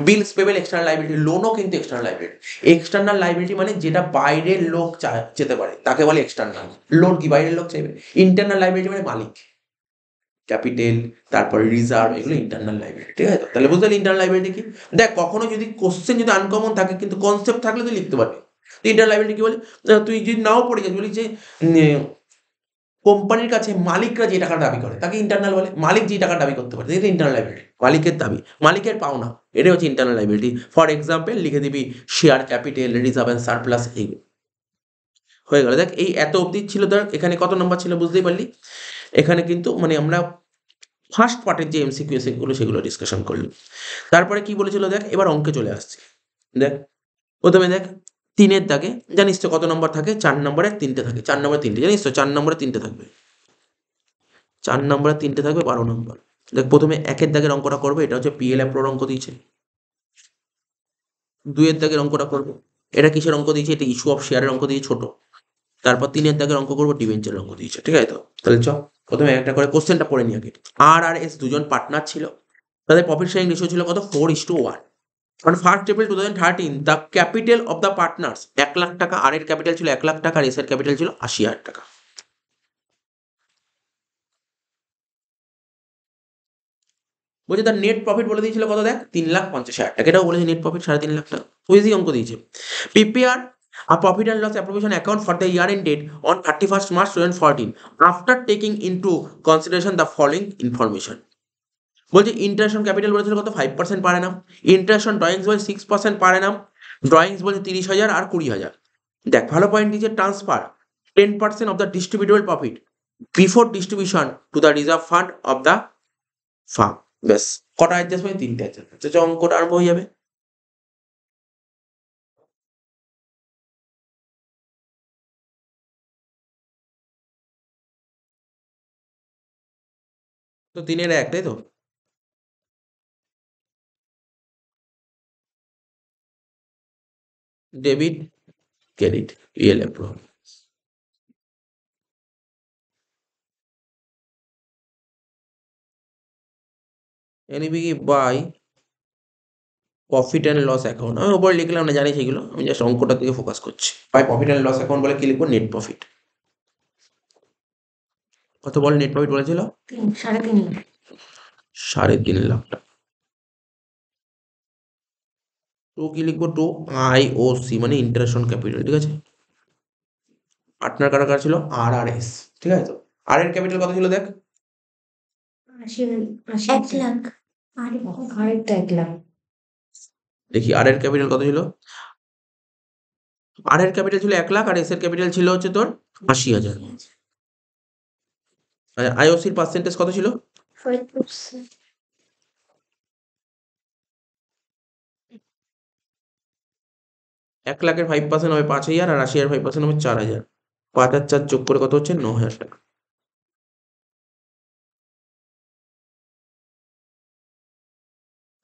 বিলস পেবেল এক্সটার্নাল লাইবিলিটি, লোনও কিন্তু এক্সটার্নাল লাইবিলিটি। এক্সটার্নাল লাইবিলিটি মানে যেটা বাইরের লোক যেতে পারে তাকে বলে এক্সটার্নাল। লোন কি বাইরের লোক চাইবে? ইন্টারনাল লাইবিলিটি মানে মালিক, ক্যাপিটাল, তারপরে রিজার্ভ, এগুলো ইন্টারনাল লাইবিলিটি, ঠিক আছে তো? তাহলে বুঝতে পারলি ইন্টারনাল লাইবিলিটি কি। দেখ কখনো যদি কোশ্চেন যদি আনকমন থাকে কিন্তু কনসেপ্ট থাকলে তুই লিখতে পারবি। তো ইন্টারনাল লাইবিলিটি কি বলি, তুই যদি নাও পড়ে যাস বলি যে কোম্পানির কাছে মালিকরা যে টাকা দাবি করে তাকে ইন্টারনাল বলে, মালিক যে টাকা দাবি করতে পারে এটা ইন্টারনাল লাইবিলিটি, মালিকের দাবি, মালিকের পাওনা, এটাই হচ্ছে ইন্টারনাল লাইবিলিটি। ফর এক্সাম্পল লিখে দিবি share capital, reserve and surplus, এইগুলো হয়ে গেল। দেখ এই এত অবধি ছিল, ধর এখানে কত নম্বর ছিল বুঝতেই পারলি। এখানে কিন্তু মানে আমরা ফার্স্ট পার্টের যে এমসিকিউ সেগুলো সেগুলো ডিসকাশন করলাম। তারপরে কি বলেছিল দেখ, এবার অঙ্কে চলে আসছে। দেখ প্রথমে দেখ 3-এর দাগে জানিস তো কত নম্বর থাকে? 4 নম্বরে 3টে থাকে, 4 নম্বরে 3টে, জানিস তো 4 নম্বরে 3টে থাকবে, 4 নম্বরে 3টে থাকবে, 12 নম্বর। দেখ প্রথমে 1-এর দাগের অঙ্কটা করবো, এটা হচ্ছে পিএল অ্যাপ্রোর অঙ্ক দিয়েছে। 2-এর দাগের অঙ্কটা করবো, এটা কিসের অঙ্ক দিয়েছে? এটা ইস্যু অফ শেয়ারের অঙ্ক দিয়েছে ছোট। তারপর 3-এর দাগের অঙ্ক করবো, ডিবেঞ্চারের অঙ্ক দিয়েছে, ঠিক আছে তো? তাহলে চ প্রথমে একটা করে কোশ্চেনটা পড়ে নিই আগে। আর আর এস দুজন পার্টনার ছিল, তাদের প্রফিট শেয়ারিং রেশিও ছিল কত? 4:1। On 1st April 2013, the capital of the partners 1 lakh টাকা, আর এর ক্যাপিটাল ছিল 1 লাখ টাকা, আর এস এর ক্যাপিটাল ছিল 80,000 টাকা। বলছে তার নেট প্রফিট বলে দিয়েছিল কত? দেখ 3,50,000 টাকা, এটাও বলেছে নেট প্রফিট 3.5 লাখ টাকা, ইজি অঙ্ক দিয়েছে। Prepare a profit and loss appropriation account for the year ended on 31st March 2014 after taking into consideration the following information। বলছে ইন্টারেস্ট অন ক্যাপিটাল বলেছিল কত? 5% পার অ্যানাম। ইন্টারেস্ট অন ড্রয়িংস বলছে 6% পার অ্যানাম। ড্রয়িংস বলছে 30,000 আর 20,000। দেখ ভালো পয়েন্ট দিয়েছে, transfer 10% of the ডিস্ট্রিবিউটেবল profit before distribution to the reserve fund of the farm. ব্যাস কটা অ্যাডজাস্টমেন্ট? 3টে অ্যাডজাস্টমেন্ট। অঙ্কটা আরম্ভ হয়ে যাবে। তো 3-এর 1, তাই তো? Debit credit PL approve. NB by profit and loss account, আমি ওপরে লিখলাম না, জানি সেগুলো, আমি জাস্ট অঙ্কটার দিকে ফোকাস করছি। By profit and loss account বলে কি লিখবো? Net profit. কত বল নেট প্রফিট বলেছিল? 3.5 লাখ। 3.5 লাখ টাকা। টু কি লিখবো? টু আইওসি মানে ইন্টারেস্ট অন ক্যাপিটাল, ঠিক আছে? পার্টনার কারা কারা ছিল? আর আর এস, ঠিক আছে তো? আর এর ক্যাপিটাল কত ছিল দেখ? 1 লাখ। আরেকটা 1 লাখ। দেখি আর এর ক্যাপিটাল কত ছিল? আর এর ক্যাপিটাল ছিল 1 লাখ, আর এস এর ক্যাপিটাল ছিল হচ্ছে তোর 80,000। আইওসির পার্সেন্টেজ কত ছিল? 5%। 1 লাখের 5% হবে 5,000, আর 80,000 5% হবে 4,000। 5 আর 4 যোগ করে কত হচ্ছে? 9,000 টাকা।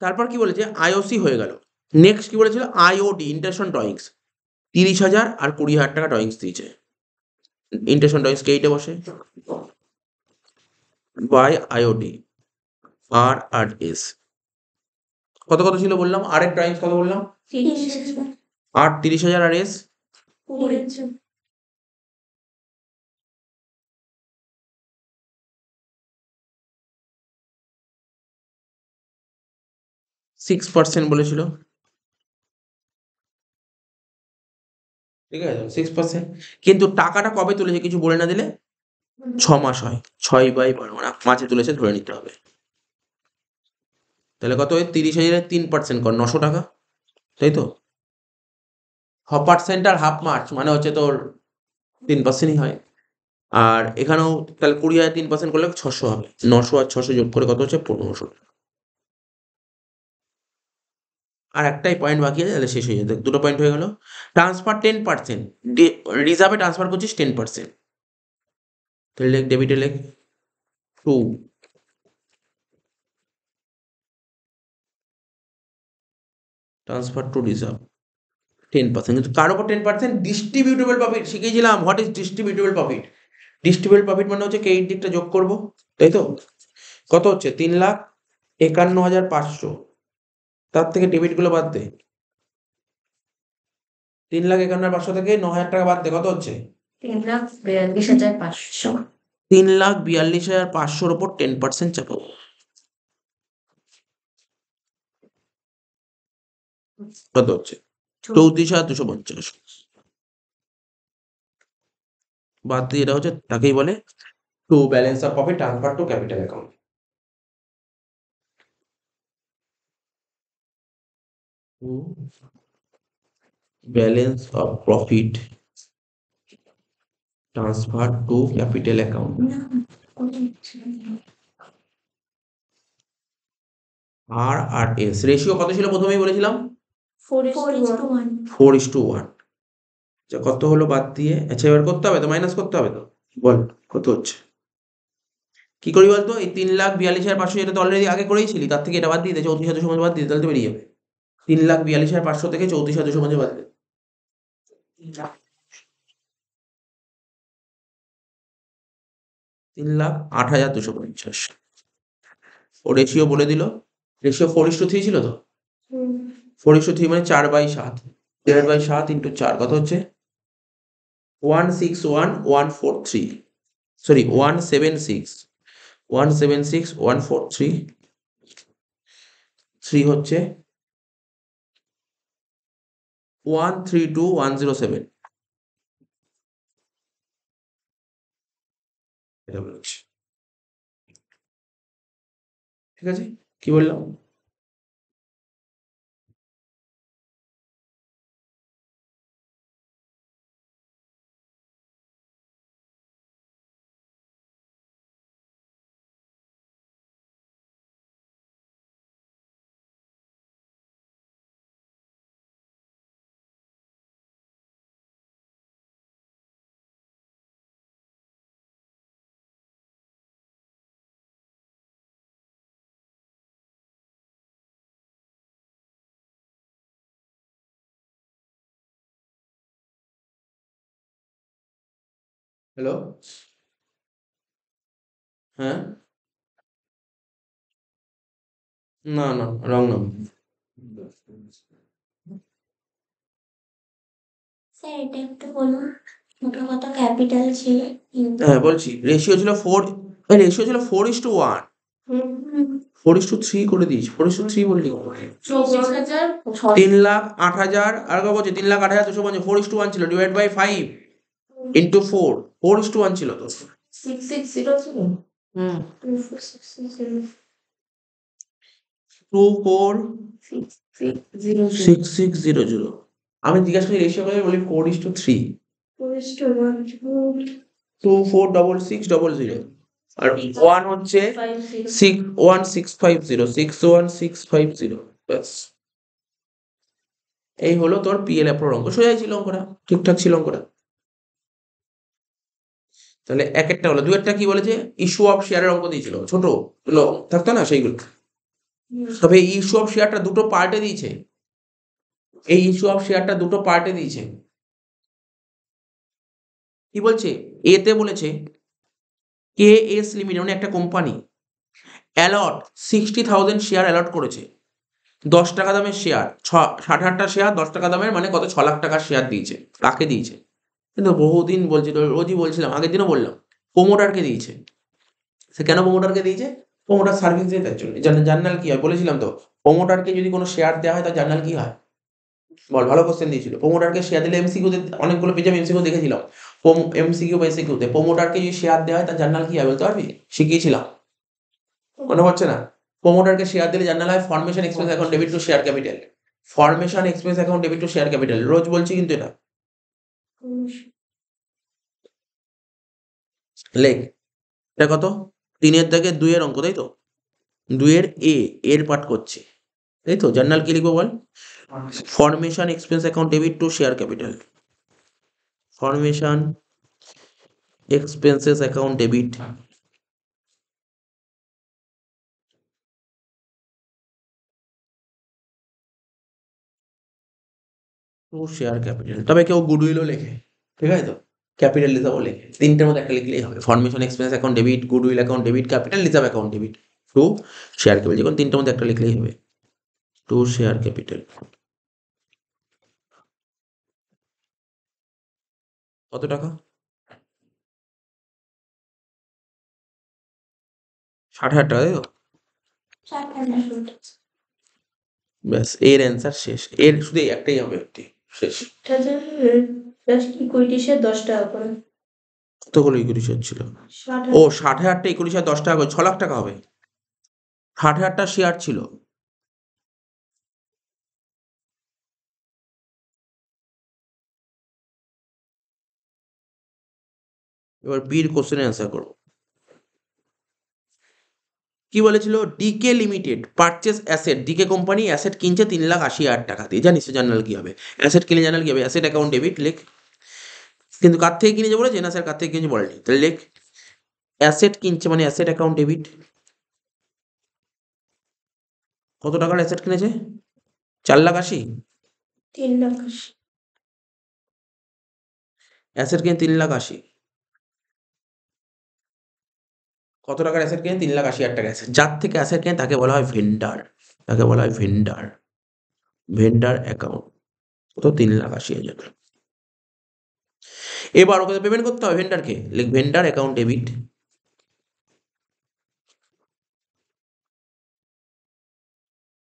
তারপর কি বলেছে আইওসি হয়ে গেল, নেক্সট কি বলেছিল আইওডি ইন্টারন্যাশনাল ড্রয়িংস, 30,000 আর 20,000 টাকা ড্রয়িংস দিয়েছে। ইন্টারন্যাশনাল ড্রয়িংস কে এইটা বসে বাই আইওডি আর আর এস। কত কত ছিল বললাম, আর এর ড্রয়িংস কত বললাম, 30,000 আর 30,000 আর এস 20,000 6% বলেছিল, ঠিক আছে 6%। কিন্তু টাকাটা কবে তুলেছে কিছু বলে না দিলে 6 মাস হয়, 6/12 মানে মাঝে তুলেছে ধরে নিতে হবে। তাহলে কত হয়, 30,000 3% কর 900 টাকা, তাই তো। হাফ পার্সেন্ট আর হাফ মার্চ মানে হচ্ছে তোর 3%ই হয়। আর এখানেও তাহলে 20,000 3% করলে 600 হবে, 900 আর 600 যোগ করে কত হচ্ছে 1500। আর একটাই পয়েন্ট বাকি আছে, তাহলে শেষ হয়ে যাবে, দুটো পয়েন্ট হয়ে গেল। ট্রান্সফার 10%, রিজার্ভে ট্রান্সফার করছিস 10%, তাহলে লেখ ডেবিটে লেখ 2 ট্রান্সফার টু রিজার্ভ 10%, কিন্তু কার উপর 10%, ডিস্ট্রিবিউটেবল প্রফিট শিখেছিলাম। হোয়াট ইজ ডিস্ট্রিবিউটেবল প্রফিট, ডিস্ট্রিবিউটেবল প্রফিট মানে হচ্ছে ক্রেডিট দিকটা যোগ করবো, তাই তো। কত হচ্ছে 3,51,500, তার থেকে ডেবিট গুলো বাদ দে, 3,51,500 থেকে 9,000 টাকা বাদ দে, কত হচ্ছে 3,42,500 3,42,500 ওপর 10% চাপাবো, কত হচ্ছে 34,250। বাদ দিয়ে এটা হচ্ছে, তাকেই বলে to balance of profit transfer to capital account. Balance of profit transfer to capital account. আর আর এস রেশিও কত ছিল প্রথমেই বলেছিলাম 4:1 4:1। আচ্ছা কত হলো বাদ দিয়ে, আচ্ছা এবার করতে হবে তো, মাইনাস করতে হবে তো, বল কত হচ্ছে। কি করি বলতো, এই 3,42,500 যেটা তো অলরেডি আগে করেইছিলি, তার থেকে এটা বাদ দিয়ে দে, 34,250 বাদ দিয়ে, তাহলে তো বেরিয়ে যাবে 3,42,500 থেকে 34,250 বাদ দে, 3,08,250। ও রেশিও বলে দিল, রেশিও 4:3 ছিল তো, 4:3 মানে 4/7, 4/7 ইন্টু 4 কত হচ্ছে 161,143, সরি 176,143, 3 হচ্ছে 132,107। এটা বলছি, ঠিক আছে, কি বললাম। হ্যালো, হ্যাঁ, না না রং নাম। স্যার এটা একটু বলুন, মোটা কথা ক্যাপিটাল ছিল হ্যাঁ বলছি, রেশিও ছিল 4, রেশিও ছিল 4:1, 4:3 করে দিয়েছি, 4:3 বললি 3,08,000 আর কত বলছে 3,08,250, 4:1 ছিল, ডিভাইড বাই 5 ইন্টু 4, 4:1 ছিল তো। 660 ছিল হুম 24,600 24,6600। আমি জিজ্ঞাসা করি রেশিও করে, বলি 4:3, 24,6600, আর 1 হচ্ছে 61650, 61650, ব্যাস। এই হলো তোর পিএল অ্যাপ্রোর অঙ্ক, সোজাই ছিল অঙ্কটা, ঠিকঠাক ছিল অঙ্কটা। তাহলে এক একটা হলো, দু একটা কি বলেছে, ইস্যু অফ শেয়ারের অঙ্ক দিয়েছিল, ছোট গুলো থাকতো না সেইগুলো। তবে এই ইস্যু অফ শেয়ারটা দুটো পার্টে দিয়েছে, এই ইস্যু অফ শেয়ারটা দুটো পার্টে দিয়েছে। কি বলছে? এতে বলেছে KS লিমিটেড মানে একটা কোম্পানি অ্যালট 60,000 শেয়ার অ্যালট করেছে। 10 টাকা দামের শেয়ার, 60,000টা শেয়ার 10 টাকা দামের, মানে কত, 6 লাখ টাকার শেয়ার দিয়েছে। কাকে দিয়েছে? কিন্তু বহুদিন বলছিল, রোজই বলছিলাম, আগের দিনও বললাম, প্রোমোটারকে দিয়েছে। সে কেন প্রোমোটারকে দিয়েছে? প্রোমোটার সার্ভিস দেয় তার জন্য। জার্নাল কি হয় বলেছিলাম তো, প্রোমোটারকে যদি কোনো শেয়ার দেওয়া হয় তার জার্নাল কি হয় বল? ভালো কোশ্চেন দিয়েছিল। প্রোমোটারকে শেয়ার দিলে এমসিকিউতে অনেকগুলো পেজে আমি এমসিকিউ দেখেছিলাম, এমসিকিউ বা এসিকিউতে প্রোমোটারকে যদি শেয়ার দেওয়া হয় তার জার্নাল কি হয় বলতে পারবি? শিখিয়েছিলাম, মনে পড়ছে না? প্রোমোটারকে শেয়ার দিলে জার্নাল হয় formation expense account debit to share capital. Formation expense account debit to share capital, রোজ বলছি কিন্তু এটা। লেখ, এটা কত? 3-এর দাগে 2-এর অঙ্ক, তাই তো? 2-এর এর পাঠ করছে, তাই তো? জার্নাল কি লিখবো বল? Formation expense account debit to share capital, formation expenses account debit to share capital. তবে কেউ গুডউইলও লেখে, ঠিক আছে তো? ক্যাপিটাল রিজার্ভও লেখে, তিনটের মধ্যে একটা লিখলেই হবে। Formation expense account debit, goodwill account debit, capital reserve account debit to share capital, যে কোনো তিনটের মধ্যে একটা লিখলেই হবে। টু শেয়ার ক্যাপিটাল কত টাকা? 60,000 টাকা, তাই তো? ব্যাস, এর অ্যান্সার শেষ। এর শুধু এই একটাই হবে, একটি শেষ। ইকুইটি শেয়ার 10 টাকা করে। কতগুলো ইকুইটি শেয়ার ছিল? ও 60,000টা ইকুইটি শেয়ার 10 টাকা করে, 6 লাখ টাকা হবে। 60,000টা শেয়ার ছিল। এবার বির কোশ্চেনের অ্যান্সার করবো। কি বলেছিল? DK limited purchase asset, DK company asset কিনছে 3,80,000 টাকা দিয়ে। জানিস জার্নাল কি হবে? অ্যাসেট কিনে জার্নাল কি হবে? অ্যাসেট অ্যাকাউন্ট ডেবিট লেখ। কিন্তু কার থেকে কিনেছে বলেছে না স্যার, কার থেকে কিনেছে বলেনি, তাহলে লেখ অ্যাসেট কিনছে মানে অ্যাসেট অ্যাকাউন্ট ডেবিট। কত টাকার অ্যাসেট কিনেছে? 4,80,000। 3,80,000। অ্যাসেট কিনে 3,80,000। কত টাকার অ্যাসেট কিনে? 3,80,000 টাকা অ্যাসেট। যার থেকে অ্যাসেট কিনে তাকে বলা হয় ভেন্ডার, তাকে বলা হয় ভেন্ডার। ভেন্ডার অ্যাকাউন্ট কত? 3,80,000। এবার ওকে পেমেন্ট করতে হবে ভেন্ডারকে, লিখ ভেন্ডার অ্যাকাউন্ট ডেবিট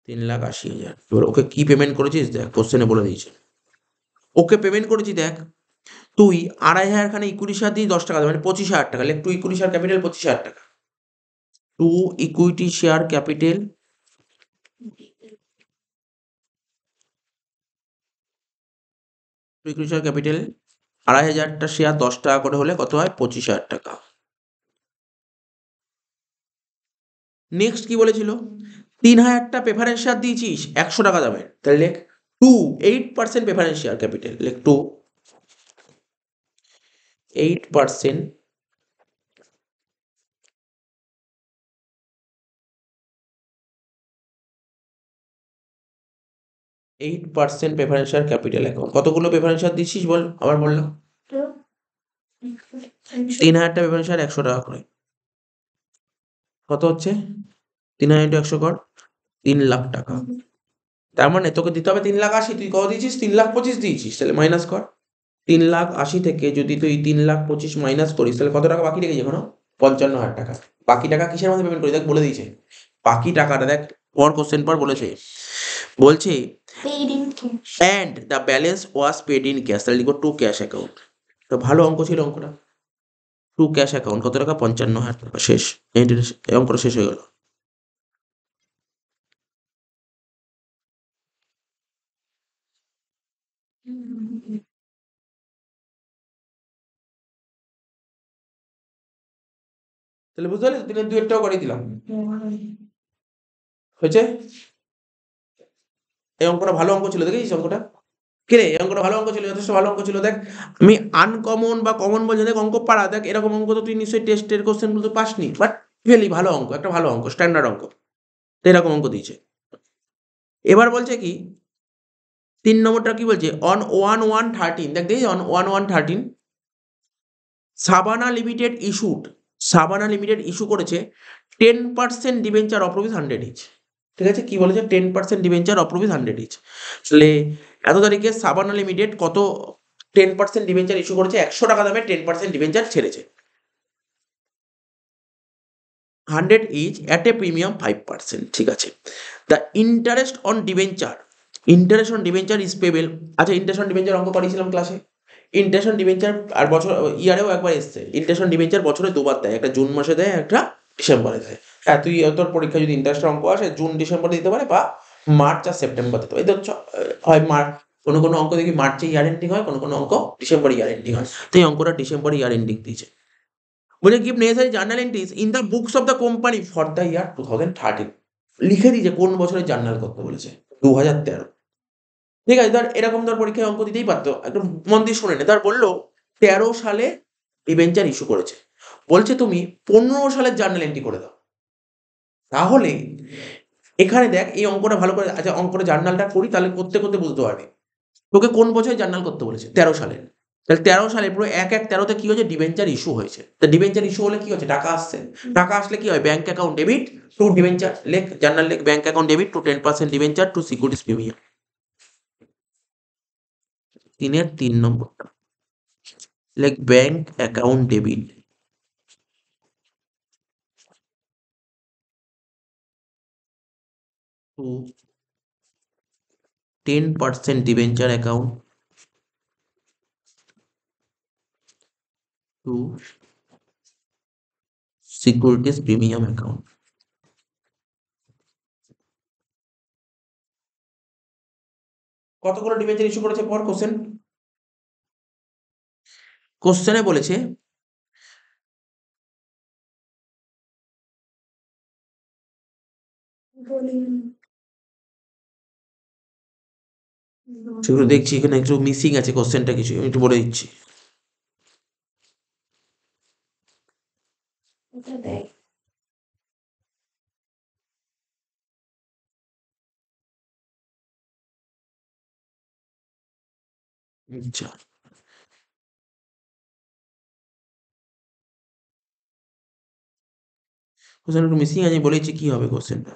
3,80,000। এবার ওকে কি পেমেন্ট করেছিস দেখ, কোশ্চেনে বলে দিয়েছে। ওকে পেমেন্ট করেছি দেখ, তুই 2,500 খানে ইকুইটি শেয়ার দিয়ে 10 টাকা দেবে, মানে 25,000 টাকা। লেখ টু ইকুইটি শেয়ার ক্যাপিটাল 25,000 টাকা। To equity share capital to equity share capital 2,500টা শেয়ার 10 টাকা করে হলে কত হয়? 25,000 টাকা। নেক্সট কি বলেছিল? 3,000টা প্রেফারেন্স শেয়ার দিয়েছিস 100 টাকা দামের, তাহলে লেখ 8% প্রেফারেন্স শেয়ার ক্যাপিটাল। লেখ 8% 8% প্রেফারেন্স শেয়ার ক্যাপিটাল অ্যাকাউন্ট। কতগুলো প্রেফারেন্স শেয়ার দিচ্ছিস বল, আবার বললাম। 3,000টা প্রেফারেন্স শেয়ার 100 টাকা করে, কত হচ্ছে? 3,000 ইন্টু 100 কর, 3,00,000 টাকা। তার মানে তোকে দিতে হবে 3,80,000, তুই কত দিয়েছিস? 3,25,000 দিয়েছিস, তাহলে মাইনাস কর। 3,80,000 থেকে যদি তুই 3,25,000 মাইনাস করিস, তাহলে কত টাকা বাকি রেখেছি এখনো? 55,000 টাকা। বাকি টাকা কিসের মধ্যে পেমেন্ট করি দেখ, বলে দিয়েছে। বাকি টাকাটা দেখ, পর কোশ্চেন পর বলেছে, বলছে and the balance was paid in cash, তাহলে লিখবো টু ক্যাশ অ্যাকাউন্ট। তো ভালো অঙ্ক ছিল অঙ্কটা। টু ক্যাশ অ্যাকাউন্ট কত টাকা? 55,000 টাকা। শেষ, এই অঙ্কটা শেষ হয়ে গেল। তাহলে বুঝতে পারলি, 3-2 করে দিলাম, হয়েছে। এই অঙ্কটা ভালো অঙ্ক ছিল, দেখেছিস অঙ্কটা? কিরে, এই অঙ্কটা ভালো অঙ্ক ছিল, যথেষ্ট ভালো অঙ্ক ছিল। দেখ আমি আনকমন বা কমন বলছি, দেখ অঙ্ক পারা, দেখ এরকম অঙ্ক তো তুই নিশ্চয়ই টেস্টের কোশ্চেন গুলো তো পাসনি, বাট রিয়েলি ভালো অঙ্ক, একটা ভালো অঙ্ক, স্ট্যান্ডার্ড অঙ্ক। তো এরকম অঙ্ক দিয়েছে। এবার বলছে কি 3 নম্বরটা কি বলছে অন 1/1/13 দেখ দেখি অন 1/1/13 সাবানা লিমিটেড ইস্যু করেছে 10% ডিবেঞ্চার অফ রুপিস 100 ইচ। ঠিক আছে, কি বলেছে 10% ডিবেঞ্চার অফ রুপিস 100 ইচ। তাহলে এত তারিখে সাবানা লিমিটেড কত 10% ডিবেঞ্চার ইস্যু করেছে, 100 টাকা দামে 10% ডিবেঞ্চার ছেড়েছে 100 ইচ অ্যাট এ প্রিমিয়াম 5%। ঠিক আছে, the interest on debenture is payable. আচ্ছা, ইন্টারেস্ট অন ডিবেঞ্চার অঙ্ক করিয়েছিলাম ক্লাসে। ইন্টারেস্ট অন ডিবেঞ্চার আর বছর ইয়ারেও একবার এসছে। ইন্টারেস্ট অন ডিবেঞ্চার বছরে দুবার দেয়, একটা জুন মাসে দেয়, একটা ডিসেম্বরে দেয়। হ্যাঁ, তুই তোর পরীক্ষা যদি ইন্টারেস্টের অঙ্ক আসে জুন ডিসেম্বরে দিতে পারে, বা মার্চ আর সেপ্টেম্বর দিতে পারে। এই তো হয় মার্চ, কোনো কোনো অঙ্ক দেখি মার্চে ইয়ার এন্ডিং হয়, কোনো কোনো অঙ্ক ডিসেম্বরে ইয়ার এন্ডিং হয়। তো এই অঙ্কটা ডিসেম্বরে ইয়ার এন্ডিং দিয়েছে। বলে give necessary journal entries in the books of the company for the year 2013। লিখে দিয়েছে কোন বছরের জার্নাল করতে বলেছে, 2013। ঠিক আছে, ধর এরকম ধর পরীক্ষায় অঙ্ক দিতেই পারতো, একটু মন দিয়ে শুনে নে। ধর বললো 13 সালে ডিবেঞ্চার ইস্যু করেছে, বলছে তুমি 15 সালের জার্নাল এন্ট্রি করে দাও। তাহলে এখানে দেখ এই অঙ্কটা ভালো করে, আচ্ছা অঙ্কটা জার্নালটা করি, তাহলে করতে করতে বুঝতে পারবি তোকে কোন বছরে জার্নাল করতে বলেছে, 13 সালে। তাহলে 13 সালে পুরো 1/1/13 কি হয়েছে, ডিবেঞ্চার ইস্যু হয়েছে। তা ডিবেঞ্চার ইস্যু হলে কি হচ্ছে, টাকা আসছে। টাকা আসলে কি হয়, bank account debit to debenture, লেখ জার্নাল লেখ bank account debit to 10% debenture to securities premium. 3 নম্বরটা লেখ bank account debit to 10% debenture account to securities premium account. কতগুলো ডিবেঞ্চার ইস্যু করেছে পর কোশ্চেনে বলেছে সেগুলো দেখছি, এখানে একটু মিসিং আছে কোশ্চেনটা, কিছু আমি একটু বলে দিচ্ছি। ওটা দেখ। আচ্ছা, কোশ্চেন একটু মিসিং আছে, বলেছি কি হবে কোশ্চেনটা।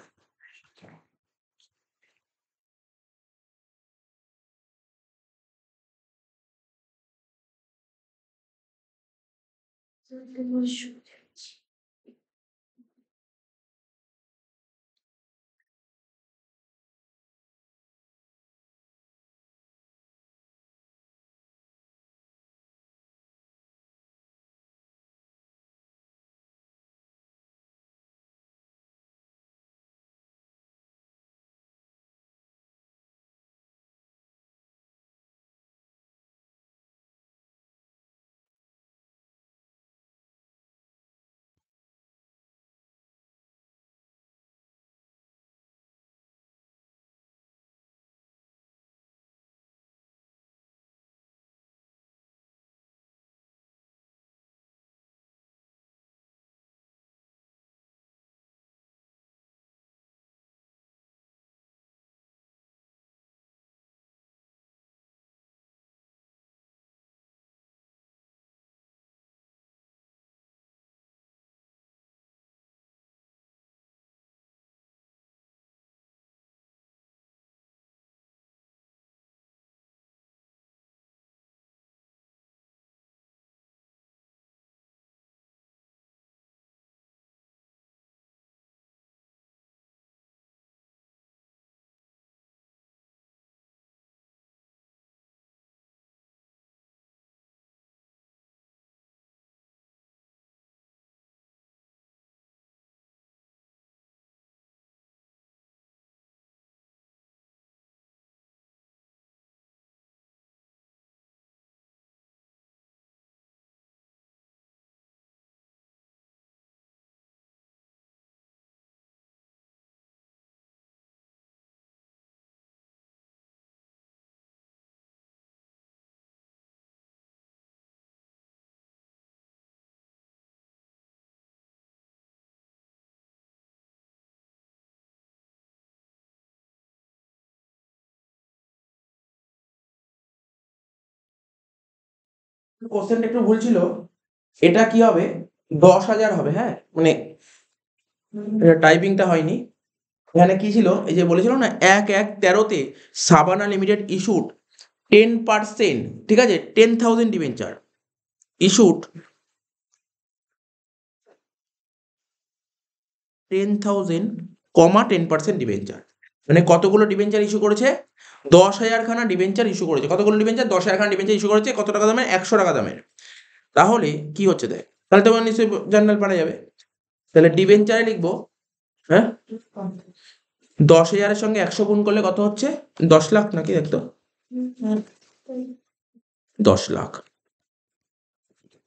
কোশ্চেনটা একটু ভুল ছিল, এটা কি হবে 10,000 হবে, হ্যাঁ মানে টাইপিংটা হয়নি। এখানে কি ছিল, এই যে বলেছিল না 1/1/13 সাবানা লিমিটেড ইস্যুড 10%, ঠিক আছে, 10,000 ডিবেঞ্চার ইস্যুড 10,000, 10% ডিবেঞ্চার, মানে কতগুলো ডিবেঞ্চার ইস্যু করেছে, 10,000 খানা ডিবেঞ্চার ইস্যু করেছে। কতগুলো ডিবেঞ্চার, 10,000 খানা ডিবেঞ্চার ইস্যু করেছে। কত টাকা দামের, 100 টাকা দামের। তাহলে কি হচ্ছে দেখ, তাহলে তোমার নিশ্চয়ই জার্নাল পারা যাবে। তাহলে ডিবেঞ্চারে লিখবো, হ্যাঁ 10,000-এর সঙ্গে 100 গুণ করলে কত হচ্ছে, 10 লাখ নাকি দেখতো, 10 লাখ।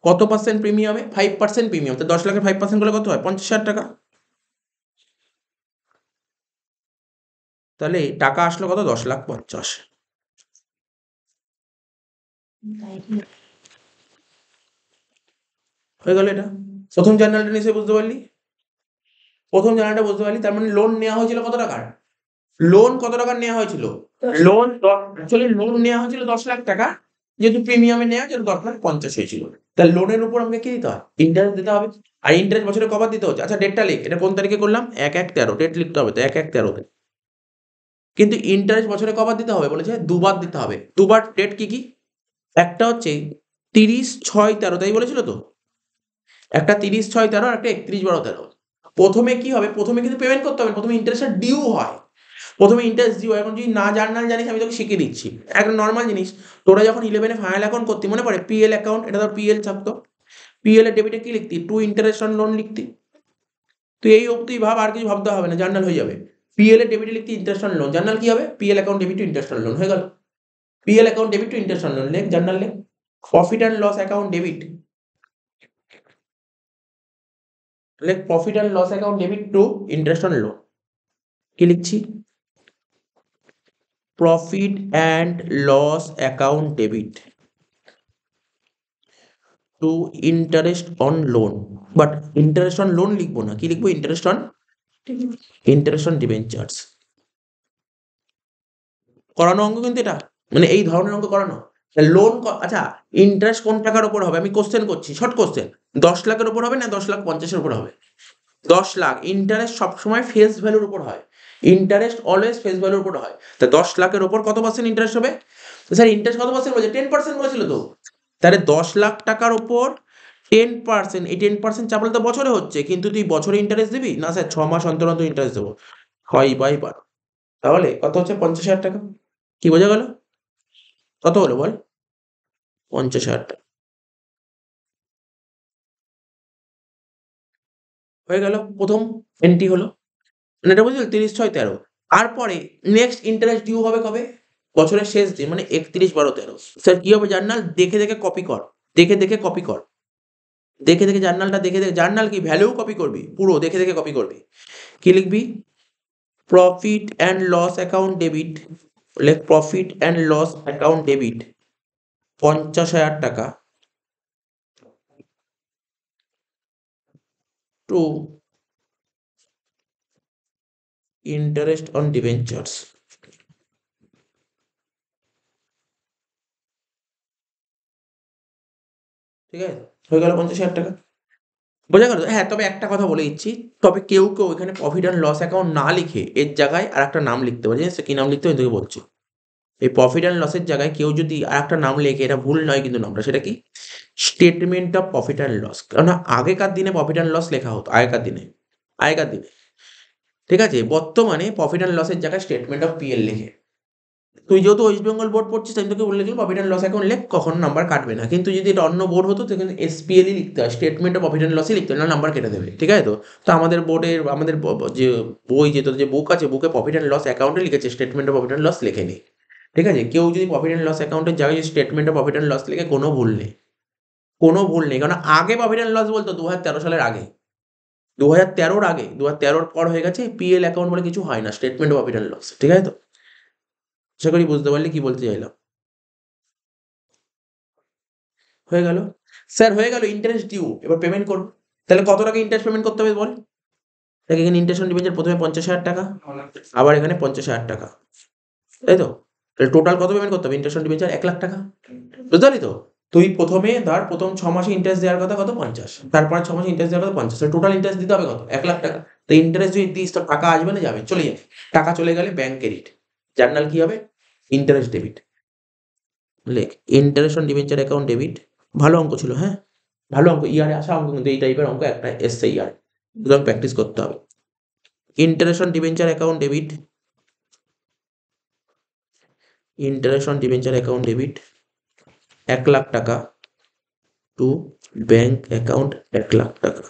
কত পার্সেন্ট প্রিমিয়ামে, 5% প্রিমিয়াম, তো 10 লাখের 5% করলে কত হয়, 50,000 টাকা। তাহলে টাকা আসলো কত, 10,50,000। হয়ে গেল এটা। প্রথম জার্নালটা নিশ্চয়ই বুঝতে পারলি, প্রথম জার্নালটা বুঝতে পারলি। তার মানে লোন নেওয়া হয়েছিল কত টাকার, লোন কত টাকার নেওয়া হয়েছিল, লোন অ্যাকচুয়ালি লোন নেওয়া হয়েছিল 10 লাখ টাকা, যেহেতু প্রিমিয়ামে নেওয়া যেহেতু 10,50,000 হয়েছিল। তাহলে লোনের উপর আমাকে কি দিতে হয়, ইন্টারেস্ট দিতে হবে। আর ইন্টারেস্ট বছরে কবার দিতে হচ্ছে, আচ্ছা ডেটটা লিখ, এটা কোন তারিখে করলাম, 1/1/13, ডেট লিখতে হবে তো 1/1/13। কিন্তু ইন্টারেস্ট বছরে কবার দিতে হবে বলেছে, দুবার দিতে হবে। দুবার ডেট কি কি, একটা হচ্ছে 30/6/13, তাই বলেছিল তো, একটা 30/6/13 আর একটা 31/12/13। প্রথমে কি হবে, প্রথমে কিন্তু পেমেন্ট করতে হবে, প্রথমে ইন্টারেস্টটা ডিউ হয়, প্রথমে ইন্টারেস্ট ডিউ। এখন যদি না জার্নাল জানিস আমি তোকে শিখিয়ে দিচ্ছি, একটা নর্মাল জিনিস। তোরা যখন 11-এ ফাইনাল অ্যাকাউন্ট করতি, মনে পড়ে পিএল অ্যাকাউন্ট, এটা ধর পিএল থাকতো, পিএল এর ডেবিটে কি লিখতি, টু ইন্টারেস্ট অন লোন লিখতি। তুই এই অবধি ভাব, আর কিছু ভাবতে হবে না, জার্নাল হয়ে যাবে। পিএল এর ডেবিটে লিখতি ইন্টারেস্ট অন লোন, জার্নাল কি হবে, PL account debit to interest on loan, হয়ে গেল। PL account debit to interest on loan লেখ, জার্নাল লেখ। Profit and loss account debit লেখ, profit and loss account debit to interest on loan. কি লিখছি, profit and loss account debit to interest on loan, but interest on loan লিখবো না, কি লিখবো, interest on debentures. করানো অঙ্ক কিন্তু এটা, মানে এই ধরনের অঙ্ক করানো। লোন, আচ্ছা ইন্টারেস্ট কোন টাকার উপর হবে, আমি কোশ্চেন করছি, শর্ট কোশ্চেন, 10 লাখের উপর হবে না 10,50,000 উপর হবে, 10 লাখ। ইন্টারেস্ট সবসময় ফেস ভ্যালুর উপর হয়, ইন্টারেস্ট অলওয়েজ ফেস ভ্যালুর উপর হয়। তা 10 লাখের উপর কত পার্সেন্ট ইন্টারেস্ট হবে, স্যার ইন্টারেস্ট কত পার্সেন্ট বলেছে, 10% বলেছিল তো। তাহলে 10 লাখ টাকার উপর 10%, এই 10% চাপালে তো বছরে হচ্ছে, কিন্তু তুই বছরে ইন্টারেস্ট দিবি না, স্যার 6 মাস অন্তর অন্তর ইন্টারেস্ট দেবো, 6/12। তাহলে কত হচ্ছে, 50,000 টাকা। কি বোঝা গেল, কত হলো বল, 50,000 টাকা। হয়ে গেল, প্রথম এন্ট্রি হলো, মানে এটা বুঝলি 30/6/13। তারপরে নেক্সট ইন্টারেস্ট ডিউ হবে কবে, বছরের শেষ দিন, মানে 31/12/13। স্যার কি হবে, জার্নাল দেখে দেখে কপি কর, দেখে দেখে কপি কর, দেখে দেখে জার্নালটা দেখে দেখে, জার্নাল কি ভ্যালু কপি করবি, পুরো দেখে দেখে কপি করবি। কি লিখবি, profit and loss account debit, লেখ profit and loss account debit 50,000 টাকা টু ইন্টারেস্ট অন ডিবেঞ্চার্স। ঠিক আছে, হয়ে গেল 50,000 টাকা। বোঝা গেল, হ্যাঁ তবে একটা কথা বলে দিচ্ছি, তবে কেউ কেউ এখানে প্রফিট অ্যান্ড লস অ্যাকাউন্ট না লিখে এর জায়গায় আর একটা নাম লিখতে পারে, জানিস তো কি নাম লিখতে হবে, আমি তোকে বলছি। এই প্রফিট অ্যান্ড লসের জায়গায় কেউ যদি আর একটা নাম লেখে, এটা ভুল নয় কিন্তু নামটা, সেটা কি, statement of profit and loss. কেননা আগেকার দিনে প্রফিট অ্যান্ড লস লেখা হতো, আগেকার দিনে, ঠিক আছে। বর্তমানে প্রফিট অ্যান্ড লসের জায়গায় স্টেটমেন্ট অফ পিএল লেখে। তুই যেহেতু ওয়েস্ট বেঙ্গল বোর্ড পড়ছিস, আমি তোকে বলে দিলাম প্রফিট অ্যান্ড লস অ্যাকাউন্ট লেখ, কখনো নাম্বার কাটবে না। কিন্তু যদি এটা অন্য বোর্ড হতো, তাহলে এসপিএলই লিখতে হয়, স্টেটমেন্ট অফ প্রফিট অ্যান্ড লসই লিখতে হয়, না নাম্বার কেটে দেবে, ঠিক আছে তো। তো আমাদের বোর্ডের, আমাদের যে বই, যে তোর যে বুক আছে, বুকে প্রফিট অ্যান্ড লস অ্যাকাউন্টে লিখেছে, statement of profit and loss লেখেনি, ঠিক আছে। কেউ যদি প্রফিট অ্যান্ড লস অ্যাকাউন্টের জায়গায় যদি statement of profit and loss লিখে, কোনো ভুল নেই, কোনো ভুল নেই। কারণ আগে প্রফিট অ্যান্ড লস বলতো 2013 সালের আগে, 2013-র আগে, 2013-র পর হয়ে গেছে পিএল অ্যাকাউন্ট বলে কিছু হয় না, statement of profit and loss, ঠিক আছে তো। আশা করি বুঝতে পারলি কি বলতে চাইলাম। হয়ে গেল, স্যার হয়ে গেল ইন্টারেস্ট ডিউ, এবার পেমেন্ট করবো। তাহলে কত টাকা ইন্টারেস্ট পেমেন্ট করতে হবে বল, দেখ এখানে ইন্টারেস্ট ডিপোজিট প্রথমে 50,000 টাকা, আবার এখানে 50,000 টাকা, তাই তো। তাহলে টোটাল কত পেমেন্ট করতে হবে, ইন্টারেস্ট ডিপোজিট 1 লাখ টাকা, বুঝতে পারলি তো। তুই প্রথমে ধর প্রথম 6 মাসে ইন্টারেস্ট দেওয়ার কথা কত 50, তারপরে 6 মাসে ইন্টারেস্ট দেওয়ার কথা 50, টোটাল ইন্টারেস্ট দিতে হবে কত 1,00,000 টাকা। তো ইন্টারেস্ট যদি দিস তো টাকা আসবে না যাবে, চলে যাবে। টাকা চলে গেলে ব্যাংক ক্রেডিট, জার্নাল কি হবে ইন্টারেস্ট ডেবিট। লেখ interest on debenture account debit. ভালো অঙ্ক ছিল, হ্যাঁ ভালো অঙ্ক, ইয়ারে আসা অঙ্ক, কিন্তু এই টাইপের অঙ্ক একটা এসছে ইয়ার, সুতরাং প্র্যাকটিস করতে হবে। Interest on debenture account debit, interest on debenture account debit 1,00,000 টাকা টু ব্যাংক অ্যাকাউন্ট 1,00,000 টাকা।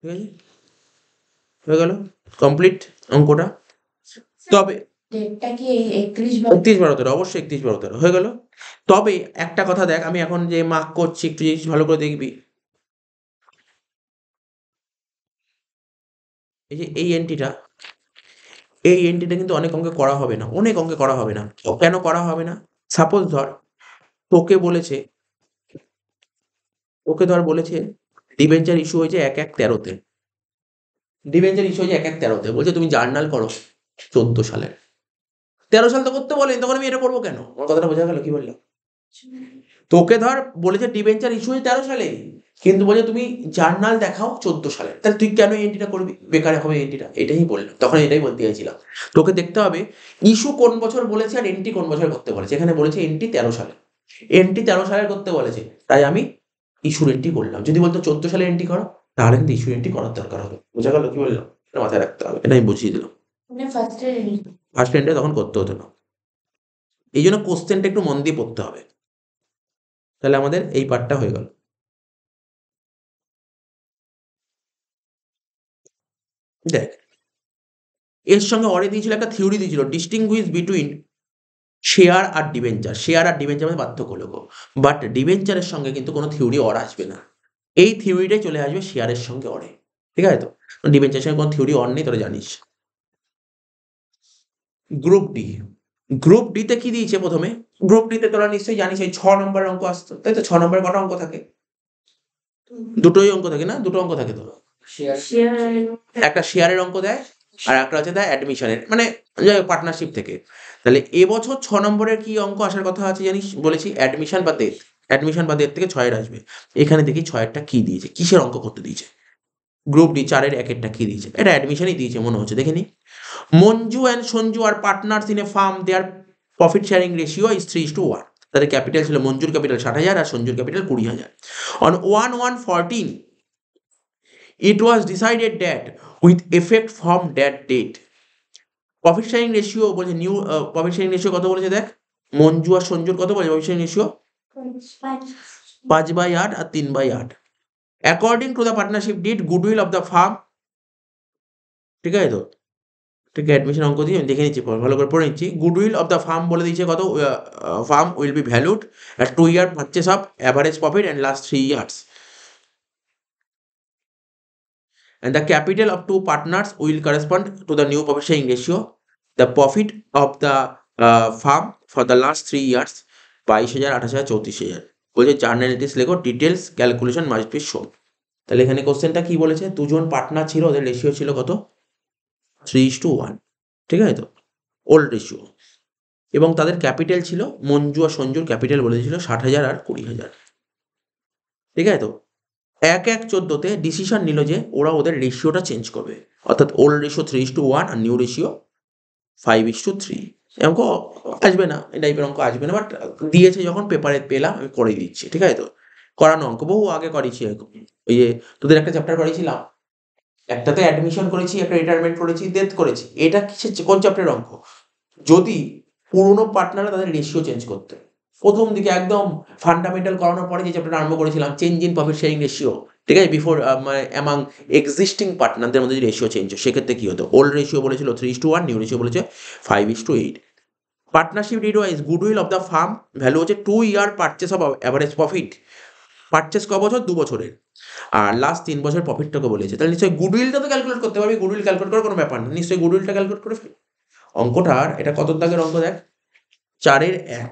ঠিক আছে, হয়ে গেল কমপ্লিট অঙ্কটা। তবে ডেটটা কি 31 31/12 অবশ্যই 31/12 হয়ে গেল। তবে একটা কথা দেখ, আমি এখন যে মার্ক করছি একটু জিনিস ভালো করে দেখবি, এই যে এই এন্ট্রিটা কিন্তু অনেক অঙ্কে করা হবে না, অনেক অঙ্কে করা হবে না। কেন করা হবে না? সাপোজ ধর তোকে বলেছে, বলেছে ডিবেঞ্চার ইস্যু হয়েছে 1/1/13-তে, ডিবেঞ্চার ইস্যু হয়েছে 1/1/13-তে, বলছে তুমি জার্নাল করো 14 সালের। 13 সাল তো করতে বলেন, তখন আমি এটা করবো কেন? আমার কথাটা বোঝা গেল কি বললাম? তোকে ধর বলেছে ডিবেঞ্চার ইস্যু হয়েছে 13 সালে, কিন্তু বলছে তুমি জার্নাল দেখাও 14 সালে, তাহলে তুই কেন এন্ট্রিটা করবি? বেকার হবে এন্ট্রিটা, এটাই বললাম, তখন এটাই বলতে চাইছিলাম। তোকে দেখতে হবে ইস্যু কোন বছর বলেছে আর এন্ট্রি কোন বছর করতে বলেছে। এখানে বলেছে এন্ট্রি 13 সালে, এন্ট্রি 13 সালে করতে বলেছে, তাই আমি ইস্যুর এন্ট্রি করলাম। যদি বলতো 14 সালে এন্ট্রি করো, তাহলে কিন্তু ইস্যুর এন্ট্রি করার দরকার হবে। বোঝা গেল কি বললাম? এটা মাথায় রাখতে হবে, এটা আমি বুঝিয়ে দিলাম। মানে ফার্স্টে ফার্স্ট এন্ট্রি তখন করতে হতো না, এই জন্য কোশ্চেনটা একটু মন দিয়ে পড়তে হবে। তাহলে আমাদের এই পার্টটা হয়ে গেল। দেখ এর সঙ্গে অরে দিয়েছিল একটা থিওরি দিয়েছিল, ডিস্টিংগুইশ বিটুইন শেয়ার আর ডিবেঞ্চার। শেয়ার আর ডিবেঞ্চার মধ্যে পার্থক্য লেখো, বাট ডিবেঞ্চারের সঙ্গে কিন্তু কোনো থিওরি অর আসবে না, এই থিওরিটাই চলে আসবে শেয়ারের সঙ্গে অরে। ঠিক আছে তো, ডিবেঞ্চারের সঙ্গে কোনো থিওরি অর নেই, তোরা জানিস। গ্রুপ ডি, গ্রুপ ডিতে কি দিয়েছে প্রথমে? গ্রুপ ডিতে তোরা নিশ্চয়ই জানিস এই 6 নম্বরের অঙ্ক আসতো, তাই তো? 6 নম্বরের কটা অঙ্ক থাকে? দুটোই অঙ্ক থাকে না? দুটো অঙ্ক থাকে তো, শেয়ার একটা শেয়ারের অঙ্ক দেয় আর একটা হচ্ছে দেয় অ্যাডমিশনের, মানে পার্টনারশিপ থেকে। তাহলে এবছর 6 নম্বরের কি অঙ্ক আসার কথা আছে জানিস? বলেছি অ্যাডমিশন বা ডেথ, অ্যাডমিশন বা ডেথ থেকে 6-এর আসবে। এখানে দেখি 6-এরটা কি দিয়েছে, কিসের অঙ্ক করতে দিয়েছে। গ্রুপ ডি 4-এর 1-এরটা কি দিয়েছে, এটা অ্যাডমিশনই দিয়েছে মনে হচ্ছে, দেখে নি। Manju and Sanju are partners in a firm, their profit sharing ratio is 3:1। তাদের ক্যাপিটাল ছিল, মঞ্জুর ক্যাপিটাল 60,000 আর সঞ্জুর capital 20,000। On 1/1/14 it was decided that with effect from that date, profit sharing ratio বলছে নিউ, প্রফিট শেয়ারিং রেশিও কত বলেছে দেখ, মঞ্জু আর সঞ্জুর কত বলেছে প্রফিট শেয়ারিং রেশিও? 5/8 আর 3/8। According to the partnership deed goodwill of the firm, ঠিক আছে তো? ঠিক অ্যাডমিশন অঙ্ক দিয়ে আমি দেখে নিচ্ছি, ভালো করে পড়ে নিচ্ছি। গুডউইল অফ দ্য ফার্ম বলে দিয়েছে কত, farm will be valued at 2 year purchase of average profit and last 3 years, and the capital of two partners will correspond to the new profit sharing ratio. The profit of the firm for the last 3 years 22,000, 28,000, 34,000। বলছে জার্নালিটিস লেখো, details calculation must be শোন। তাহলে এখানে কোশ্চেনটা কি বলেছে, দুজন partner ছিল, ওদের রেশিও ছিল কত 3:1, ঠিক আছে তো, ওল্ড রেশিও। এবং তাদের ক্যাপিটাল ছিল, মঞ্জু আর সঞ্জুর ক্যাপিটাল বলে দিয়েছিল 60,000 আর 20,000, ঠিক আছে তো। 1/1/14-তে ডিসিশন নিল যে ওরা ওদের রেশিওটা চেঞ্জ করবে, অর্থাৎ ওল্ড রেশিও 3:1 আর নিউ রেশিও 5:3। অঙ্ক আসবে না, এই টাইপের অঙ্ক আসবে না, বাট দিয়েছে যখন পেপারে পেলাম আমি করে দিচ্ছি, ঠিক আছে তো। করানো অঙ্ক বহু আগে করেছি এরকম, ওই যে তোদের একটা চ্যাপ্টার করেছিলাম, একটাতে অ্যাডমিশন করেছি, একটা রিটায়ারমেন্ট করেছি, ডেথ করেছি। এটা কিসের কোন চ্যাপ্টারের অঙ্ক? যদি পুরোনো পার্টনাররা তাদের রেশিও চেঞ্জ করতে, প্রথম দিকে একদম ফান্ডামেন্টাল করানোর পরে যে চ্যাপ্টারটা আরম্ভ করেছিলাম, change in profit sharing ratio, ঠিক আছে, বিফোর মানে অ্যামাং এক্সিস্টিং পার্টনারদের মধ্যে যদি রেশিও চেঞ্জ হয়, সেক্ষেত্রে কি হতো? ওল্ড রেশিও বলেছিল 3:1, নিউ রেশিও বলেছে 5:8। Partnership did wise goodwill of the farm value হচ্ছে 2 year purchase of average profit, purchase ক বছর? 2 বছরের, আর লাস্ট 3 বছর প্রফিটটাকে বলেছে। তাহলে নিশ্চয়ই গুডউইলটা তো ক্যালকুলেট করতে পারবি, গুডউইল ক্যালকুলেট করার কোনো ব্যাপার না, নিশ্চয়ই গুডউইলটা ক্যালকুলেট করে ফেল। অঙ্কটার এটা কত দাগের অঙ্ক দেখ, 4-1।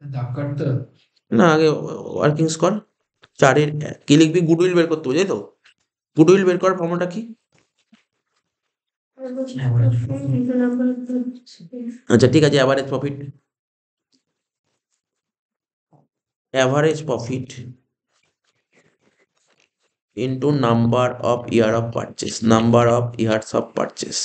দাগ কাটতে হবে? না আগে ওয়ার্কিংস কর, 4 এর কি লিখবি? গুডউইল বের করতে হবে, তাই তো? গুডউইল বের করার ফর্মুলাটা কি? আচ্ছা ঠিক আছে, average profit. Average profit into number of year of purchase, number of years of purchase.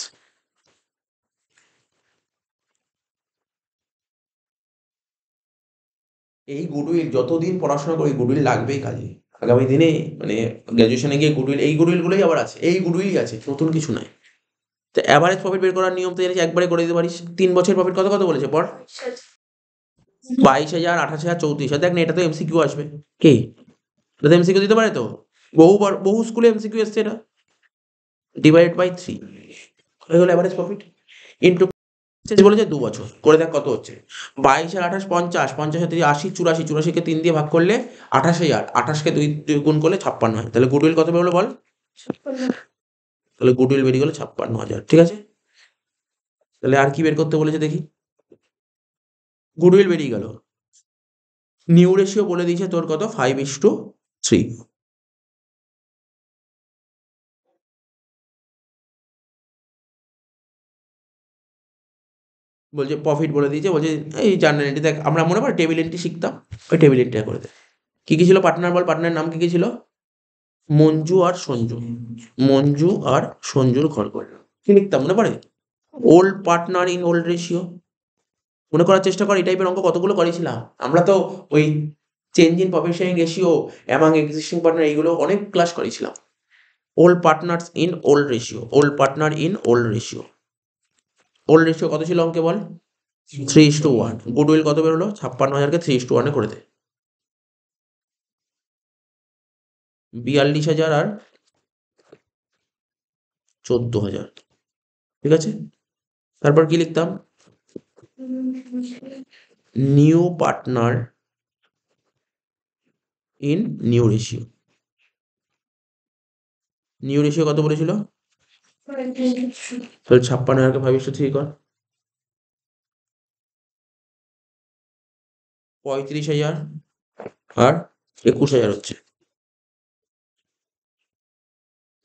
এই গুডউইল যতদিন পড়াশোনা করি গুডউইল লাগবেই কাজে, আগামী দিনে মানে গ্র্যাজুয়েশনে গিয়ে গুডউইল, এই গুডউইল গুলোই আবার আছে, এই গুডউইলই আছে, নতুন কিছু নাই। তো অ্যাভারেজ প্রফিট বের করার নিয়ম তো জানিস, একবারে করে দিতে পারিস। 3 বছর প্রফিট কত কত বলেছে পর? 22,000, 28,000, 34,000। দেখ না, এটা তো এমসিকিউ আসবে। কি এটা তো এমসিকিউ দিতে পারে তো, বহুবার বহু স্কুলে এমসিকিউ এসছে এটা। ডিভাইড বাই 3 হয়ে গেল অ্যাভারেজ প্রফিট ইন্টু বলেছে 2 বছর, করে দেখ কত হচ্ছে। 22 আর 28 50, 50 আর 3 80, 84, 84 কে 3 দিয়ে ভাগ করলে 28,000, 28 কে 2 গুণ করলে 56 হয়। তাহলে গুডউইল কত বেরোলো বল? তাহলে গুডউইল বেরিয়ে গেল 56,000। ঠিক আছে, তাহলে আর কি বের করতে বলেছে দেখি। গুডউইল বেরিয়ে গেল। নিউ রেশিও বলে দিয়েছে তোর কত? 5:3। বলছে প্রফিট বলে দিয়েছে, বলছে এই জার্নাল এন্ট্রি। দেখ আমরা মনে পড়ে টেবিল এন্ট্রি শিখতাম, ওই টেবিল এন্ট্রি করে দে। কি কি ছিল পার্টনার বল? পার্টনার নাম কি কি ছিল? মঞ্জু আর সঞ্জু। মঞ্জু আর সঞ্জুর ঘর করে কি লিখতাম মনে পড়ে? Old partner in old ratio. মনে করার চেষ্টা কর, এই টাইপের অঙ্ক কতগুলো করেছিলাম আমরা। তো ওই change in profit sharing ratio among existing partner, এইগুলো অনেক ক্লাস করেছিলাম। Old partners in old ratio, old partner in old ratio. Old ratio কত ছিল অঙ্কে বল? 3:1। গুডউইল কত বেরোলো? 56,000 কে 3:1 করে দে। 42,000 আর 14,000। ঠিক আছে, তারপর কি লিখতাম? New partner in new ratio. New ratio কত বলেছিল? তাহলে 56,000 কে 5:3 কর। 35,000 আর 21,000 হচ্ছে।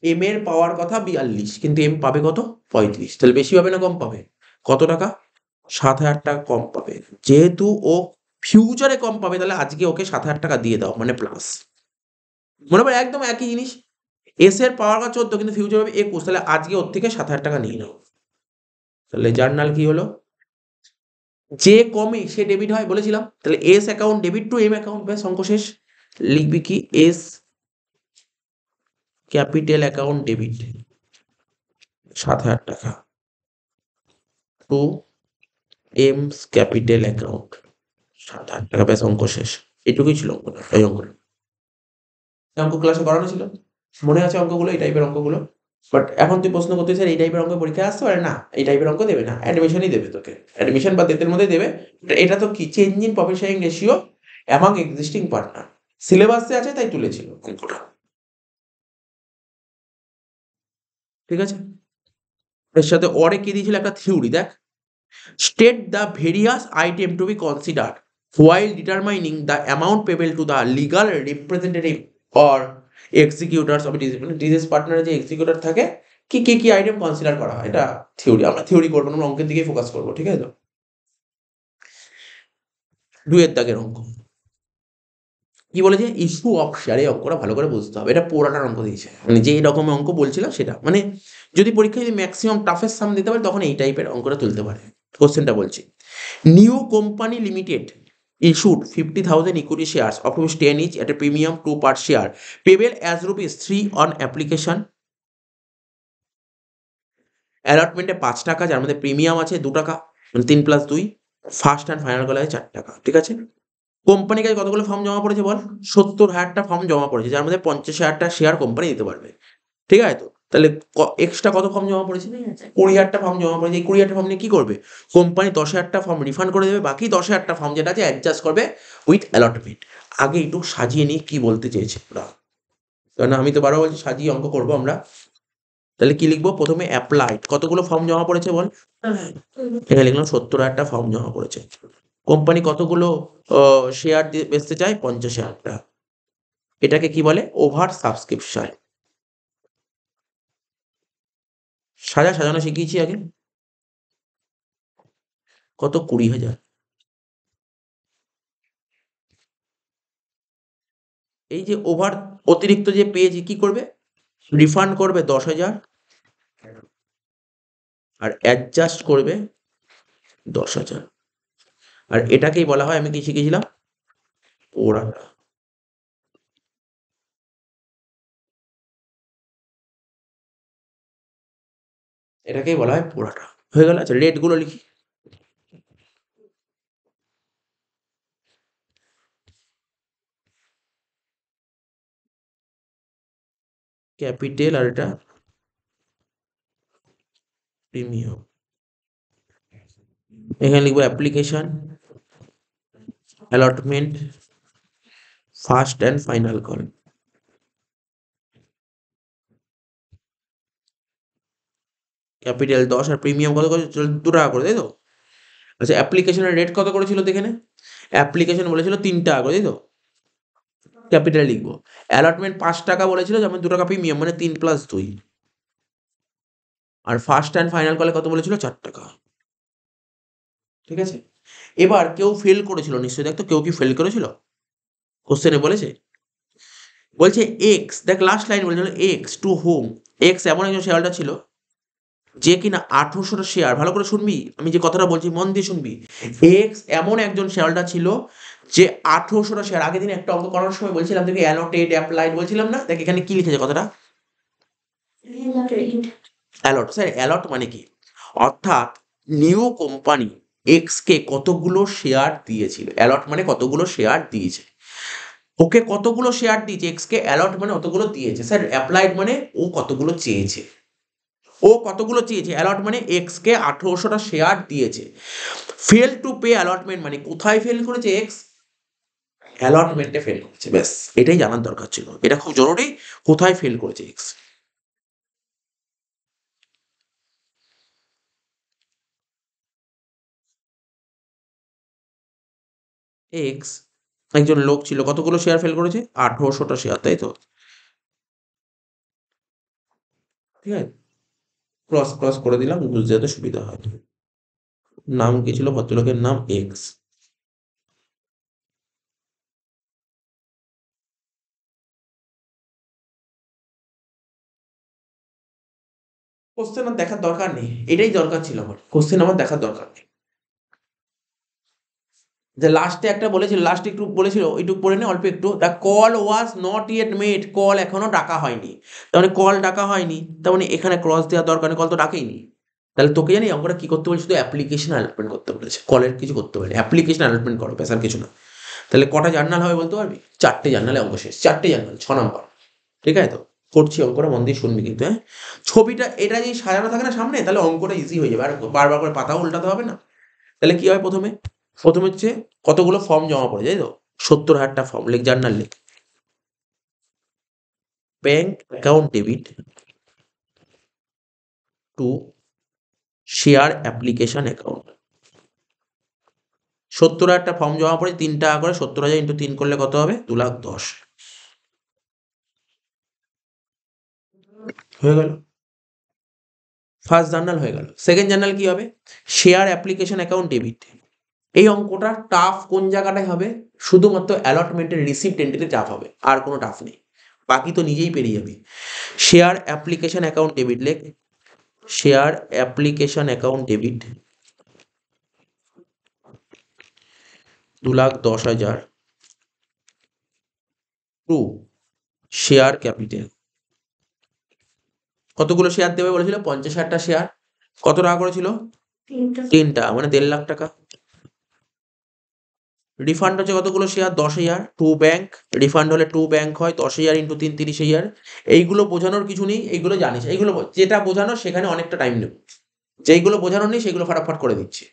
এম এর পাওয়ার কথা 42, কিন্তু এম পাবে কত? 35। তাহলে বেশি পাবে না কম পাবে? কত টাকা? 7,000 টাকা কম পাবে। যেহেতু ও ফিউচারে কম পাবে, তাহলে আজকে ওকে 7,000 টাকা দিয়ে দাও, মানে প্লাস। মনে পড়ে একদম একই জিনিস। এস এর পাওয়ার কথা 14, কিন্তু ফিউচার হবে 21, তাহলে আজকে ওর থেকে 7,000 টাকা নিয়ে নাও। তাহলে জার্নাল কি হলো? যে কমে সে ডেবিট হয় বলেছিলাম। তাহলে S account debit to M account, ব্যাস অঙ্ক শেষ। লিখবি কি? এস ক্যাপিটাল অ্যাকাউন্ট ডেবিট 7,000 টাকা টু এমস ক্যাপিটাল অ্যাকাউন্ট 7,000 টাকা, ব্যাস অঙ্ক শেষ। এটুকুই ছিল অঙ্কটা, এই অঙ্কটা। অঙ্ক ক্লাসে করানো ছিল, মনে আছে অঙ্কগুলো, এই টাইপের অঙ্কগুলো। বাট এখন তুই প্রশ্ন করতে স্যার এই টাইপের অঙ্ক পরীক্ষায় আসতে পারে না, এই টাইপের অঙ্ক দেবে না, অ্যাডমিশনই দেবে তোকে, অ্যাডমিশন বা ডেটের মধ্যে দেবে। এটা তো কি? Change in profit sharing ratio among existing partner, সিলেবাসে আছে তাই তুলেছিল অঙ্কটা। ঠিক আছে, এর সাথে অরে কি দিয়েছিল? একটা থিওরি দেখ। State the various item to be considered while determining the amount payable to the legal representative or executors of ডিসিজ পার্টনারের যে এক্সিকিউটর থাকে, কি কি কি আইটেম কনসিডার করা হয়, এটা থিওরি। আমরা থিওরি করবো না, আমরা অঙ্কের দিকে ফোকাস করবো। ঠিক আছে তো? 2 দাগের অঙ্ক কি বলেছে? Issue of share. এই অঙ্কটা ভালো করে বুঝতে হবে, এটা পুরাটার অঙ্ক দিয়েছে, মানে যে রকমের অঙ্ক বলছিলাম সেটা। মানে যদি পরীক্ষায় যদি ম্যাক্সিমাম টাফেস্ট সাম দিতে পারে, তখন এই টাইপের অঙ্কটা তুলতে পারে। কোশ্চেনটা বলছি, new company limited issued 50,000 equity shares of which 10 each at a premium 2 per share payable as ₹3 on application. অ্যালটমেন্টে 5 টাকা, যার মধ্যে প্রিমিয়াম আছে 2 টাকা, মানে 3 + 2। ফার্স্ট অ্যান্ড ফাইনাল গলায় 4 টাকা। ঠিক আছে, কোম্পানির কাছে কতগুলো ফর্ম জমা পড়েছে বল? 70,000টা ফর্ম জমা পড়েছে, যার মধ্যে 50,000টা শেয়ার কোম্পানি দিতে পারবে। ঠিক আছে তো? তাহলে এক্সট্রা কত ফর্ম জমা পড়েছে? 20,000টা ফর্ম জমা পড়েছে। এই 20,000টা ফর্ম নিয়ে কি করবে? কোম্পানি 10,000টা ফর্ম রিফান্ড করে দেবে, বাকি 10,000টা ফর্ম যেটা আছে অ্যাডজাস্ট করবে উইথ অ্যালটমেন্ট। আগে একটু সাজিয়ে নিই কি বলতে চেয়েছে ওরা, কারণ আমি তো বারবার বলছি সাজিয়ে অঙ্ক করবো আমরা। তাহলে কি লিখবো? প্রথমে অ্যাপ্লাইড, কতগুলো ফর্ম জমা পড়েছে বল? এখানে লিখলাম 70,000টা ফর্ম জমা পড়েছে। কোম্পানি কতগুলো শেয়ার বেচতে চায়? 50,000টা। এটাকে কি বলে? Over subscription. সাজানো শিখিয়েছি আগে। কত? 20,000। এই যে ওভার, অতিরিক্ত যে পেয়েছি কি করবে? রিফান্ড করবে 10,000 আর অ্যাডজাস্ট করবে 10,000। আর এটাকেই বলা হয়, আমি কি শিখেছিলাম? পোড়াটা। এটাকেই বলা হয় পোড়াটা। হয়ে গেল। আচ্ছা, রেট গুলো লিখি। ক্যাপিটাল আর এটা প্রিমিয়াম। এখানে লিখবো application, allotment, first and final call. Capital 10 আর প্রিমিয়াম কত করে? 2 টাকা করে, তাই তো? আচ্ছা, অ্যাপ্লিকেশনের রেট কত করেছিল দেখে নে। অ্যাপ্লিকেশন বলেছিল 3 টাকা করে, তাই তো? ক্যাপিটাল লিখবো। অ্যালটমেন্ট 5 টাকা বলেছিল, যেমন 2 টাকা প্রিমিয়াম, মানে 3 + 2। আর ফার্স্ট অ্যান্ড ফাইনাল কলে কত বলেছিল? 4 টাকা। ঠিক আছে। এবার কেউ ফেল করেছিল নিশ্চয়ই, দেখ তো কেউ কি ফেল করেছিল? কোশ্চেনে বলেছে। বলছে এক্স, দেখ লাস্ট লাইন বলেছিল এক্স টু হোম। এক্স এমন একজন শেয়ার হোল্ডার ছিল যে কিনা 1800টা শেয়ার, ভালো করে শুনবি, আমি যে কথাটা বলছি মন দিয়ে শুনবি। এক্স এমন একজন শেয়ার হোল্ডার ছিল যে 1800টা শেয়ার, আগের দিন একটা অঙ্ক করার সময় বলছিলাম তোকে অ্যালোটেড অ্যাপ্লাইড বলছিলাম না, দেখ এখানে কি লিখেছে কথাটা? অ্যালট। স্যার অ্যালট মানে কি? অর্থাৎ নিউ কোম্পানি এক্স কে কতগুলো শেয়ার দিয়েছিল। অ্যালট মানে কতগুলো শেয়ার দিয়েছে। ওকে কতগুলো শেয়ার দিয়েছে এক্স কে, অ্যালট মানে অতগুলো দিয়েছে। স্যার অ্যাপ্লাইড মানে ও কতগুলো চেয়েছে। ও কতগুলো চেয়েছে, অ্যালট মানে এক্স কে 1800টা শেয়ার দিয়েছে। ফেল টু পে অ্যালটমেন্ট মানে কোথায় ফেল করেছে এক্স? অ্যালটমেন্টে ফেল করেছে। ব্যাস, এটাই জানার দরকার ছিল, এটা খুব জরুরি। কোথায় ফেল করেছে এক্স? এক্স একজন লোক ছিল, কতগুলো শেয়ার ফেল করেছে? 1800টা শেয়ার, তাই তো? ঠিক আছে, ক্রস ক্রস করে দিলাম, বুঝতে যাতে সুবিধা হয়। নাম কি ছিল ভদ্রলোকের? নাম এক্স। কোশ্চেন আমার দেখার দরকার নেই, এটাই দরকার ছিল আমার, কোশ্চেন আমার দেখার দরকার নেই। যে লাস্টে একটা বলেছিল, লাস্টে একটু বলেছিল, একটু পড়ে নে অল্প একটু, the call was not yet made, call এখনো ডাকা হয়নি। তার মানে কল ডাকা হয়নি, তার মানে এখানে ক্রস দেওয়ার দরকার নেই, কল তো ডাকেইনি। তাহলে তোকে জানি অঙ্কটা কি করতে বলেছে? শুধু অ্যাপ্লিকেশন অ্যালটমেন্ট করতে বলেছে, কলের কিছু করতে পারে, অ্যাপ্লিকেশন অ্যালটমেন্ট করো, ব্যাস আর কিছু না। তাহলে কটা জার্নাল হবে বলতে পারবি? 4টে জার্নালে অঙ্ক শেষ, 4টে জার্নাল, 6 নম্বর। ঠিক আছে তো? করছি অঙ্কটা, মন দিয়ে শুনবি কিন্তু, হ্যাঁ। ছবিটা এটা যদি সাজানো থাকে না সামনে, তাহলে অঙ্কটা ইজি হয়ে যাবে, আর বারবার করে পাতাও উল্টাতে হবে না। তাহলে কি হয়? প্রথমে প্রথমে হচ্ছে কতগুলো ফর্ম জমা পড়ে, তাই তো? 70,000টা ফর্ম, লিখ জার্নাল লিখ। Bank account debit to share application account. 70,000টা ফর্ম জমা পড়ে, 3 টাকা করে, 70,000 ইন্টু 3 করলে কত হবে? 2,10,000। হয়ে গেল, ফার্স্ট জার্নাল হয়ে গেল। সেকেন্ড জার্নাল কি হবে? Share application account debit. এই অঙ্কটা টাফ কোন জায়গাটায় হবে? শুধুমাত্র অ্যালটমেন্টের রিসিপ্ট এন্ট্রিতে টাফ হবে, আর কোনো টাফ নেই, বাকি তো নিজেই পেরিয়ে যাবি। শেয়ার অ্যাপ্লিকেশন অ্যাকাউন্ট ডেবিট লেখ। Share application account debit 2,10,000 two share capital. কতগুলো শেয়ার দেবে বলেছিল? 50,000টা শেয়ার। কত টাকা করেছিল? 3 টাকা, মানে 1.5 লাখ টাকা। রিফান্ড হচ্ছে কতগুলো শেয়ার? 10,000 to bank. রিফান্ড হলে টু ব্যাংক হয়, 10,000 ইন্টু 3 30,000। এইগুলো বোঝানোর কিছু নেই, এইগুলো জানিস, এইগুলো যেটা বোঝানো সেখানে অনেকটা টাইম নেব। যেইগুলো বোঝানোর নেই সেগুলো ফাটাফাট করে দিচ্ছি।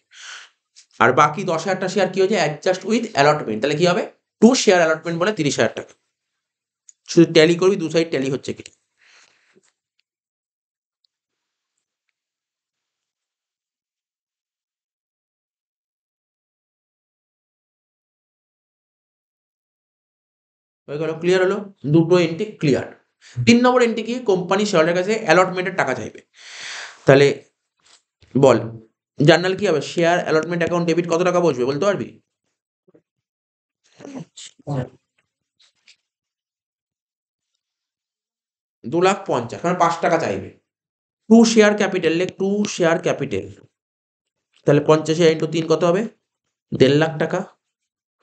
আর বাকি 10,000টা শেয়ার কি হয়েছে? অ্যাডজাস্ট উইথ অ্যালটমেন্ট, তাহলে কি হবে? টু শেয়ার অ্যালটমেন্ট বলে 30,000 টাকা। শুধু ট্যালি করবি, দু সাইড ট্যালি হচ্ছে কি। হয়ে গেল, ক্লিয়ার হলো, দুটো এন্ট্রি ক্লিয়ার। 3 নম্বর এন্ট্রি কি, কোম্পানি শেয়ারের কাছে অ্যালটমেন্টের টাকা চাইবে। তাহলে বল জার্নাল কি হবে, শেয়ার অ্যালটমেন্ট অ্যাকাউন্ট ডেবিট কত টাকা বসবে বলতে পারবি? 2,50,000, কারণ 5 টাকা চাইবে। টু শেয়ার ক্যাপিটাল, লেখ টু শেয়ার ক্যাপিটাল, তাহলে 50,000 ইন্টু 3 কত হবে, 1.5 লাখ টাকা।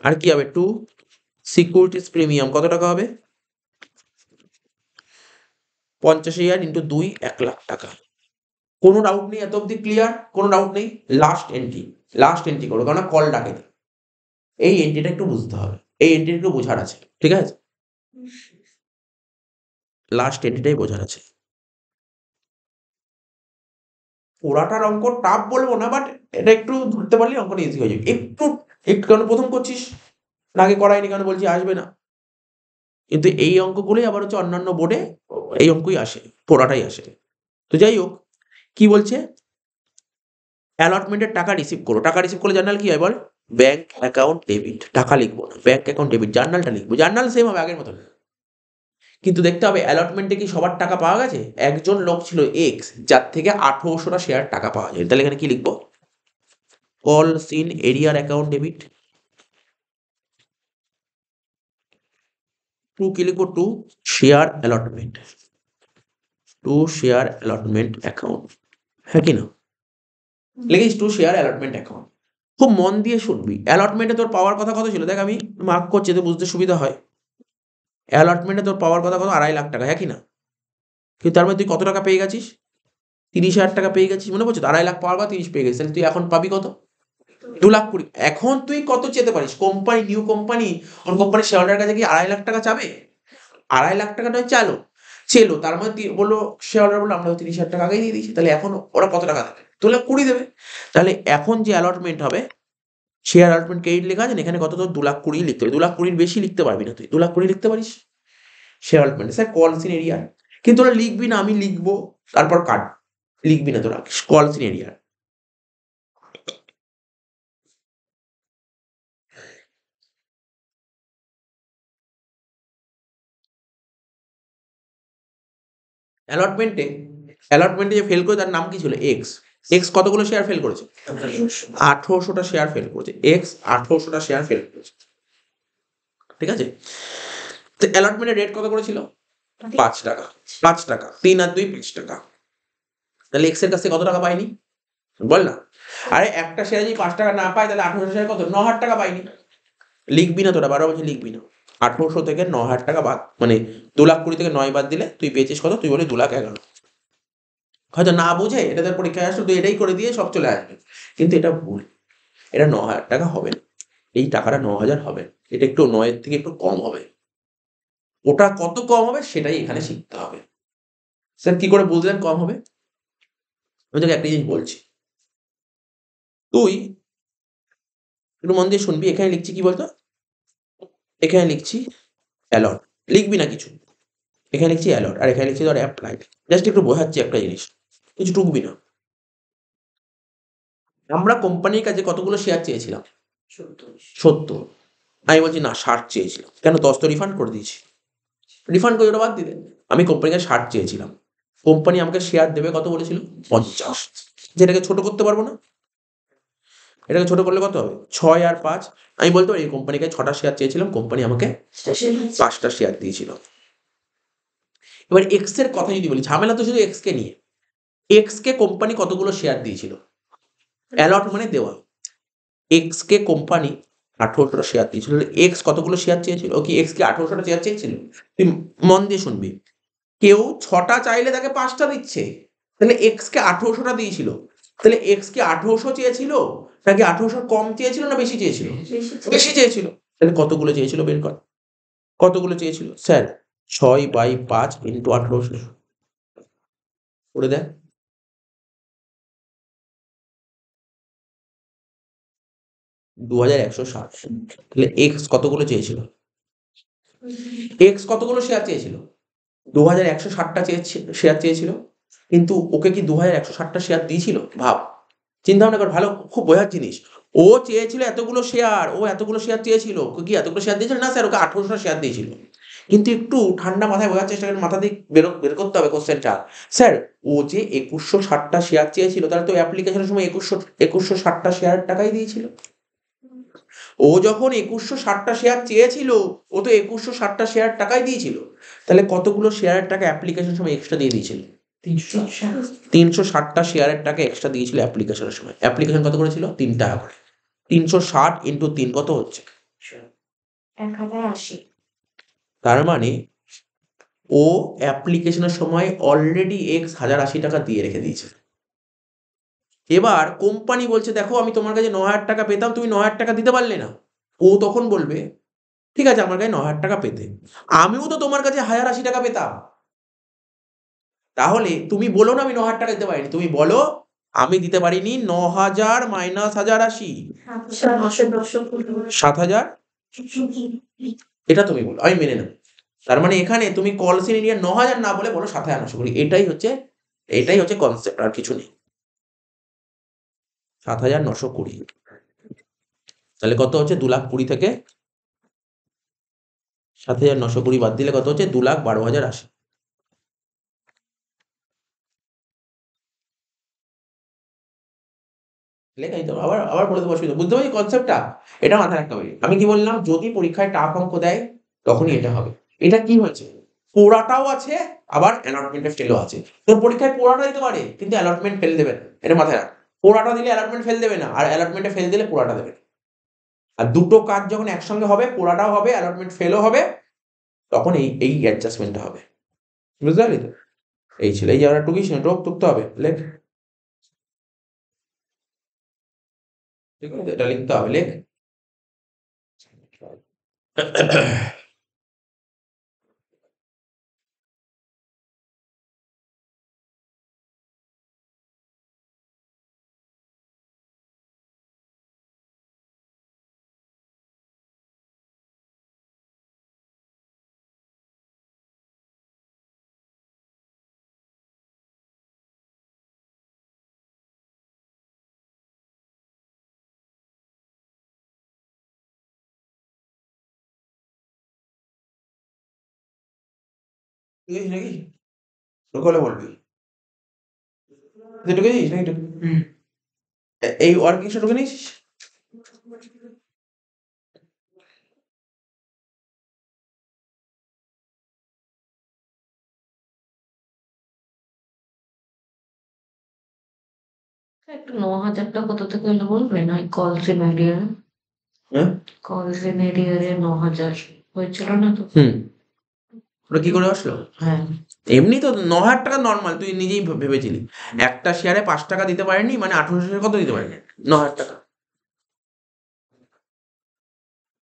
আর কি হবে, টু সিকিউরিটিজ প্রিমিয়াম কত টাকা হবে, 50,000 ইন্টু 2, 1 লাখ টাকা। কোনো ডাউট নেই, এত অব্দি ক্লিয়ার, কোনো ডাউট নেই। লাস্ট এন্ট্রি, লাস্ট এন্ট্রি করো, কারণ কল ডাকে, এই এন্ট্রিটা একটু বুঝতে হবে, এই এন্ট্রিটা একটু বোঝার আছে, ঠিক আছে? লাস্ট এন্ট্রিটাই বোঝার আছে। পুরাটার অঙ্ক টাফ বলবো না, বাট এটা একটু ধরতে পারলে অঙ্কটা ইজি হয়ে যাবে। একটু একটু, কারণ প্রথম করছিস, আগে করাইনি, কারণ বলছি আসবে না। কিন্তু এই অঙ্কগুলোই আবার হচ্ছে অন্যান্য বোর্ডে এই অঙ্কই আসে, পোড়াটাই আসে। তো যাই হোক, কি বলছে, অ্যালটমেন্টের টাকা রিসিভ করো। টাকা রিসিভ করলে জার্নাল কি হয় বল, ব্যাংক অ্যাকাউন্ট ডেবিট। টাকা লিখবো না, ব্যাংক অ্যাকাউন্ট ডেবিট, জার্নালটা লিখবো। জার্নাল সেম হবে আগের মতন, কিন্তু দেখতে হবে অ্যালটমেন্টে কি সবার টাকা পাওয়া গেছে। একজন লোক ছিল এক্স, যার থেকে 1800টা শেয়ার টাকা পাওয়া যায়। তাহলে এখানে কি লিখবো, কল সিন এরিয়ার অ্যাকাউন্ট ডেবিট। টু কি লিখবো, to share allotment, to share allotment account, হ্যাঁ কি না, লিখিস টু শেয়ার অ্যালটমেন্ট অ্যাকাউন্ট। খুব মন দিয়ে শুনবি, অ্যালটমেন্টে তোর পাওয়ার কথা কত ছিল, দেখ আমি মার্ক করছি তো বুঝতে সুবিধা হয়। অ্যালটমেন্টে তোর পাওয়ার কথা কত, 2.5 লাখ টাকা, হ্যাঁ কি না? কিন্তু তার মধ্যে তুই কত টাকা পেয়ে গেছিস, 30,000 টাকা পেয়ে গেছিস, মনে পড়ছে তো? 2.5 লাখ পাওয়ার কথা 30 পেয়ে গেছিস, তাহলে তুই এখন পাবি কত, 2,20,000। এখন তুই কত চেতে পারিস, কোম্পানি, নিউ কোম্পানি, ওর কোম্পানির শেয়ার হোল্ডারের কাছে কি 2.5 লাখ টাকা চাবে? 2.5 লাখ টাকা নয়, চালো চেলো, তার মধ্যে বললো শেয়ার হোল্ডার বললো আমরা 30,000 টাকা আগেই দিয়ে দিয়েছি, তাহলে এখন ওরা কত টাকা দেবে, 2,20,000 দেবে। তাহলে এখন যে অ্যালটমেন্ট হবে, শেয়ার অ্যালটমেন্ট ক্রেডিট লেখা আছে না, এখানে কত, তোর 2,20,000 লিখতে হবে। 2,20,000 বেশি লিখতে পারবি না তুই, 2,20,000 লিখতে পারিস share allotment. Sir call in arrear, কিন্তু ওরা লিখবি না, আমি লিখবো, তারপর কাট, লিখবি না তোরা কল সিন এরিয়া। অ্যালটমেন্টে, অ্যালটমেন্টে যে ফেল করে তার নাম কি ছিল, এক্স। এক্স কতগুলো শেয়ার ফেল করেছে, 1800টা শেয়ার ফেল করেছে, এক্স 1800টা শেয়ার ফেল করেছে, ঠিক আছে? তো অ্যালটমেন্টের রেট কত করেছিল, 5 টাকা, 5 টাকা, 3 আর 2 5 টাকা। তাহলে এক্স এর কাছ থেকে কত টাকা পাইনি বল না? আরে একটা শেয়ার যদি 5 টাকা না পায়, তাহলে 1800 শেয়ার কত, 9,000 টাকা পাইনি। লিখবি না তোরা, 12 বছর লিখবি না। 1800 থেকে 9,000 টাকা বাদ, মানে 2,20,000 থেকে 9 বাদ দিলে তুই পেয়েছিস কত, তুই বলি 2,11,000। হয়তো না বুঝে এটা তোর পরীক্ষায় আসলো, তুই এটাই করে দিয়ে সব চলে আসবে, কিন্তু এটা ভুল। এটা 9,000 টাকা হবে না, এই টাকাটা 9,000 হবে না। এটা একটু 9-এর থেকে একটু কম হবে। ওটা কত কম হবে সেটাই এখানে শিখতে হবে। স্যার কি করে বুঝলেন কম হবে? আমি তোকে একটা জিনিস বলছি, তুই একটু মন দিয়ে শুনবি। এখানে লিখছি কি বলতো, এখানে লিখছি অ্যালট, লিখবি না কিছু, এখানে লিখছি অ্যালট, আর এখানে লিখছি ধর অ্যাপ্লাইড। জাস্ট একটু বোঝাচ্ছি একটা জিনিস, কিছু টুকবি না। আমরা কোম্পানির কাছে কতগুলো শেয়ার চেয়েছিলাম, 70। আমি বলছি না, 60 চেয়েছিলাম। কেন, 10 তো রিফান্ড করে দিয়েছি, রিফান্ড করে ওটা বাদ দিতে। আমি কোম্পানির কাছে 60 চেয়েছিলাম, কোম্পানি আমাকে শেয়ার দেবে কত বলেছিল, 50। যেটাকে ছোট করতে পারবো না, এটাকে ছোট করলে কত হবে, 6 আর 5। আমি বলতে পারি কোম্পানির কাছে 6টা শেয়ার চেয়েছিলাম, কোম্পানি আমাকে 5টা শেয়ার দিয়েছিল। এবার এক্স এর কথা যদি বলি, ঝামেলা তো শুধু এক্স কে নিয়ে। এক্স কে কোম্পানি কতগুলো শেয়ার দিয়েছিল, অ্যালট মানে দেওয়া। এক্স কে কোম্পানি 1800টা শেয়ার দিয়েছিল, এক্স কতগুলো শেয়ার চেয়েছিল, ও কি এক্স কে 1800টা শেয়ার চেয়েছিল? তুই মন দিয়ে শুনবি, কেউ 6টা চাইলে তাকে 5টা দিচ্ছে, তাহলে এক্স কে 1800টা দিয়েছিল। তাহলে এক্স কি 1800 চেয়েছিল, নাকি 1800 কম চেয়েছিল, না বেশি চেয়েছিল? বেশি চেয়েছিল। তাহলে কতগুলো চেয়েছিল বের কর, কতগুলো চেয়েছিল? স্যার 6/5 ইন্টু 1800 করে দেখ, 2,160। তাহলে এক্স কতগুলো চেয়েছিল, এক্স কতগুলো শেয়ার চেয়েছিল, 2,160টা শেয়ার চেয়েছিল। কিন্তু ওকে কি 2,160টা শেয়ার দিয়েছিল? ভাব, চিন্তা ভাবনা কর, ভালো, খুব বোঝার জিনিস। ও চেয়েছিল এতগুলো শেয়ার, ও এতগুলো শেয়ার চেয়েছিল, ওকে কি এতগুলো শেয়ার দিয়েছিল? না স্যার, ওকে 1800টা শেয়ার দিয়েছিল। কিন্তু একটু ঠান্ডা মাথায় বোঝার চেষ্টা করেন, মাথা দিয়ে বের করতে হবে কোশ্চেনটা। স্যার ও যে 2160টা শেয়ার চেয়েছিল, তাহলে তো অ্যাপ্লিকেশনের সময় 2160টা শেয়ারের টাকাই দিয়েছিল। ও যখন 2160টা শেয়ার চেয়েছিল, ও তো 2160টা শেয়ার টাকাই দিয়েছিল। তাহলে কতগুলো শেয়ারের টাকা অ্যাপ্লিকেশন সময় এক্সট্রা দিয়ে দিয়েছিল? 360টা শেয়ারের টাকা এক্সট্রা দিয়েছিল অ্যাপ্লিকেশনের সময়। অ্যাপ্লিকেশন কত করেছিল? 3 টাকা করে। 360 ইন্টু 3 কত হচ্ছে? 1080। তার মানে ও অ্যাপ্লিকেশনের সময় অলরেডি হাজার 80 টাকা দিয়ে রেখে দিয়েছে। এবার কোম্পানি বলছে, দেখো আমি তোমার কাছে 9,000 টাকা পেতাম, তুমি 9,000 টাকা দিতে পারলে না। ও তখন বলবে, ঠিক আছে আমার কাছে 9,000 টাকা পেতে, আমিও তো তোমার কাছে 1,080 টাকা পেতাম। তাহলে তুমি বলো না আমি 9,000 টাকা দিতে পারিনি, তুমি বলো আমি দিতে পারিনি 9,000 মাইনাস 1,080, 7,000। এটা তুমি বলো, আমি মেনে নেব। তার মানে এখানে তুমি কল সিন এরিয়া 9,000 না বলে বলো 7,920। এটাই হচ্ছে কনসেপ্ট, আর কিছু নেই। 7,920। তাহলে কত হচ্ছে? 2,20,000 থেকে 7,920 বাদ দিলে কত হচ্ছে? 2,12,080। লেখাই তো আবার আবার বলে দেবো, অসুবিধা, বুঝতে পারছি কনসেপ্টটা? এটা মাথায় রাখতে হবে। আমি কি বললাম? যদি পরীক্ষায় টাফ অঙ্ক দেয় তখনই এটা হবে। এটা কি হয়েছে? পোড়াটাও আছে, আবার অ্যালটমেন্টে ফেলও আছে। তোর পরীক্ষায় পোড়াটা দিতে পারে, কিন্তু অ্যালটমেন্ট ফেল দেবে না, এটা মাথায় রাখ। পোড়াটা দিলে অ্যালটমেন্ট ফেল দেবে না, আর অ্যালটমেন্টে ফেল দিলে পোড়াটা দেবে না। আর দুটো কাজ যখন একসঙ্গে হবে, পোড়াটাও হবে অ্যালটমেন্ট ফেলও হবে, তখন এই অ্যাডজাস্টমেন্টটা হবে। বুঝতে পারলি তো? এই ছিল, এই জায়গাটা টুকিস না, টুকতে হবে, লেখ। ঠিক আছে, এটা লিখতে হবে, লেখ। টুকিস নাকি? ঢুকলে বলবি। ঢুকে দিস নাকি? এই ওয়ার্কিংসটা ঢুকে নিয়েছিস? একটু 9,000টা কোথা থেকে এলো বলবে না? কল সিনারিয়ার হ্যাঁ, 9,000 হয়েছিল না তো? ওটা কি করে আসলো? হ্যাঁ। এমনি তো 9,000 টাকা নর্মাল, তুই নিজেই ভেবেছিলি। একটা শেয়ারে 5 টাকা দিতে পারেনি, মানে 1800 শেয়ারে কত দিতে পারেনি? 9,000 টাকা।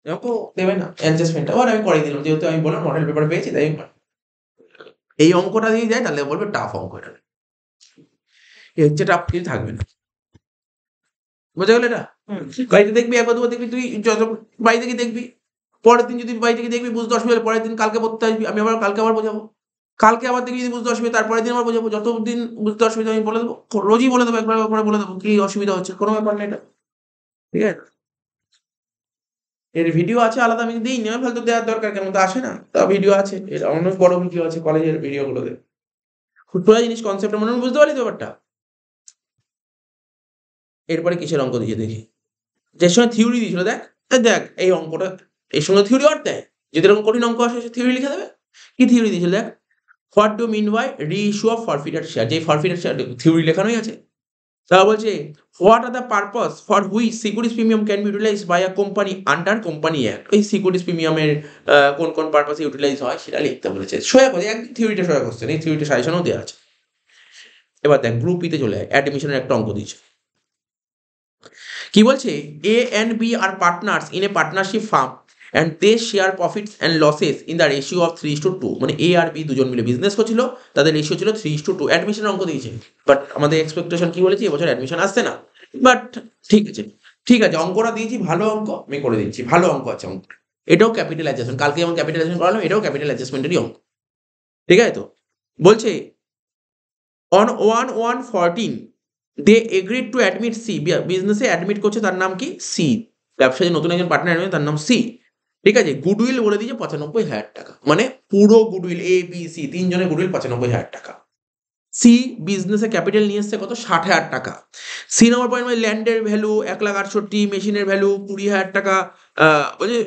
এরকম দেবে না অ্যাডজাস্টমেন্ট, আবার আমি করিয়ে দিলাম, যেহেতু আমি বললাম মডেল পেপার পেয়েছি তাই এই অঙ্কটা দিয়ে যায়, তাহলে বলবে টাফ অঙ্ক এটা। এর হচ্ছে টাফ, কিছু থাকবে না। বোঝা গেল এটা? বাড়িতে দেখবি, একবার দুবার দেখবি, তুই যত বাড়ি থেকে দেখবি, পরের দিন যদি বাড়ি থেকে দেখবি বুঝতে অসুবিধা হলে পরের দিন কালকে পড়তে আসবি, আমি আবার কালকে আবার বোঝাবো। কালকে আবার দেখবি যদি বুঝতে অসুবিধা, তারপরের দিন আবার বোঝাবো। যতদিন বুঝতে অসুবিধা আমি বলে দেবো, রোজই বলে দেবো, একবার করে বলে দেবো কি অসুবিধা হচ্ছে, কোনো ব্যাপার না এটা। ঠিক আছে? এর ভিডিও আছে আলাদা, আমি দিই না, ফালতু দেওয়ার দরকার কেন? তো আসে না, তা ভিডিও আছে, এর অনেক বড় ভিডিও আছে কলেজের ভিডিওগুলোতে। সোজা জিনিস, কনসেপ্ট মনে হয় বুঝতে পারলি তো ব্যাপারটা? এরপরে কিসের অঙ্ক দিয়েছে দেখি। যে সময় থিওরি দিয়েছিল, দেখ দেখ এই অঙ্কটা, এর সঙ্গে থিওরি আর দেয়। যদি এরকম কঠিন অঙ্ক আসে, সে থিওরি লিখে দেবে। কি থিওরি দিয়েছিল দেখ? What do mean by reissue of forfeited share, যে ফরফিটেড শেয়ার থিওরি লেখানোই আছে। তারা বলছে what are the purpose for which securities premium can be utilise by a company under company act. এই সিকিউরিটিজ প্রিমিয়ামের কোন কোন পারপাসে ইউটিলাইজ হয় সেটা লিখতে বলেছে। সোজা কথা, একদম থিওরিটা সোজা কোশ্চেন, এই থিওরিটা সাজেশনও দেওয়া আছে। এবার দেখ গ্রুপ ইতে চলে যায়, অ্যাডমিশনের একটা অঙ্ক দিয়েছে। কি বলছে? A and B are partners in a partnership firm and they share profits and losses in the ratio of 3:2। মানে এ আর বি দুজন মিলে বিজনেস করছিল, তাদের রেশিও ছিল 3:2। অ্যাডমিশনের অঙ্ক দিয়েছে, বাট আমাদের এক্সপেকটেশন কি বলেছি, এবছর অ্যাডমিশন আসছে না। বাট ঠিক আছে, ঠিক আছে, অঙ্কটা দিয়েছি, ভালো অঙ্ক আমি করে দিচ্ছি, ভালো অঙ্ক আছে অঙ্ক। এটাও ক্যাপিটাল অ্যাডজাস্টমেন্ট, কালকে যেমন ক্যাপিটাল অ্যাডজাস্টমেন্ট করালাম, এটাও ক্যাপিটাল অ্যাডজাস্টমেন্টেরই অঙ্ক। ঠিক আছে তো? বলছে on 1/1/14 they agreed to admit C, বিজনেসে অ্যাডমিট করছে, তার নাম কি? সি। ব্যবসায় নতুন একজন পার্টনার অ্যাডমিট, তার নাম সি। ঠিক আছে, গুডউইল বলে দিয়েছে 95,000 টাকা, মানে পুরো গুডউইল এ বি সি তিনজনের গুডউইল 95,000 টাকা। সি বিজনেসে ক্যাপিটাল নিয়ে এসছে কত, 60,000 টাকা। সি নম্বর পয়েন্ট মানে ল্যান্ডের ভ্যালু 1,68,000, মেশিনের ভ্যালু 20,000 টাকা। বলছে